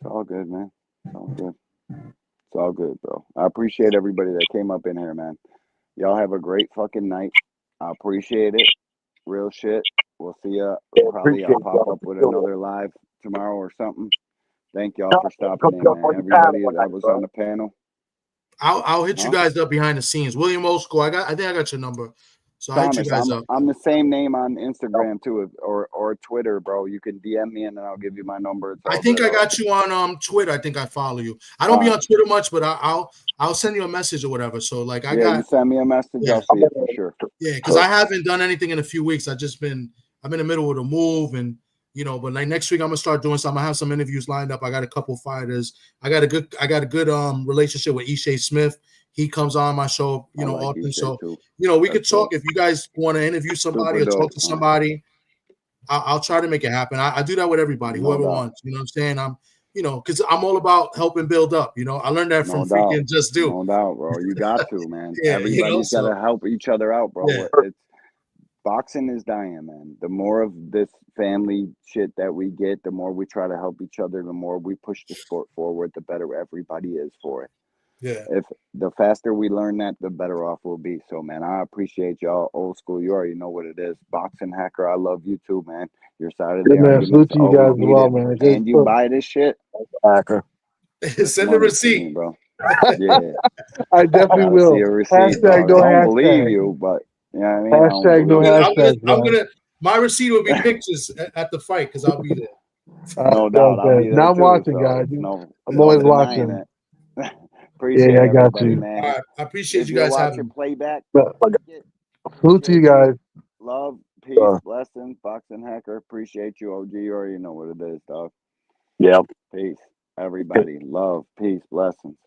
all good, man. It's all good. It's all good, bro. I appreciate everybody that came up in here, man. Y'all have a great fucking night. I appreciate it. Real shit. We'll see ya. Probably I'll pop up with another live tomorrow or something. Thank y'all for stopping in, man. Everybody that was on the panel. I'll hit you guys up behind the scenes. William Osko, I think I got your number. So I'll hit you guys up. I'm the same name on Instagram too, or Twitter, bro. You can DM me and then I'll give you my number. I think I got you on Twitter. I think I follow you. I don't be on Twitter much, but I'll send you a message or whatever. So like you send me a message, I'll see it for sure. Yeah, because I haven't done anything in a few weeks. I'm in the middle of the move, and but like next week I'm gonna start doing something. I have some interviews lined up. I got a couple fighters. I got a good relationship with Ishay Smith. He comes on my show, often. So we could talk if you guys want to interview somebody or talk to somebody. I'll try to make it happen. I do that with everybody, whoever wants. You know what I'm saying? I'm, because I'm all about helping build up. I learned that from freaking Just Do. No doubt, bro. You got to, man. Yeah, Everybody's got to help each other out, bro. Yeah. Boxing is dying, man. The more of this family shit that we get, the more we try to help each other, the more we push the sport forward, the better everybody is for it. Yeah. If the faster we learn that, the better off we'll be. So, man, I appreciate y'all. Old school, you already know what it is. Boxing Hacker, I love you too, man. Your side of the argument. Salute to you guys as well, man. And you buy this shit, Hacker. Send a receipt, me, bro. Yeah, I definitely will. See a receipt, hashtag dog. no I don't hashtag. believe you, but you know what I mean. Hashtag no hashtag. My receipt will be pictures at the fight because I'll be there. No doubt, I'll be there. Now I'm too, watching, so guys. I'm always watching. Appreciate I got everybody, you. man. All right, I appreciate if you guys watching having me. Playback. Salute to you guys. Love, peace, blessings, Boxing Hacker. Appreciate you, OG. You already know what it is, dog. Yep. Peace, everybody. Love, peace, blessings.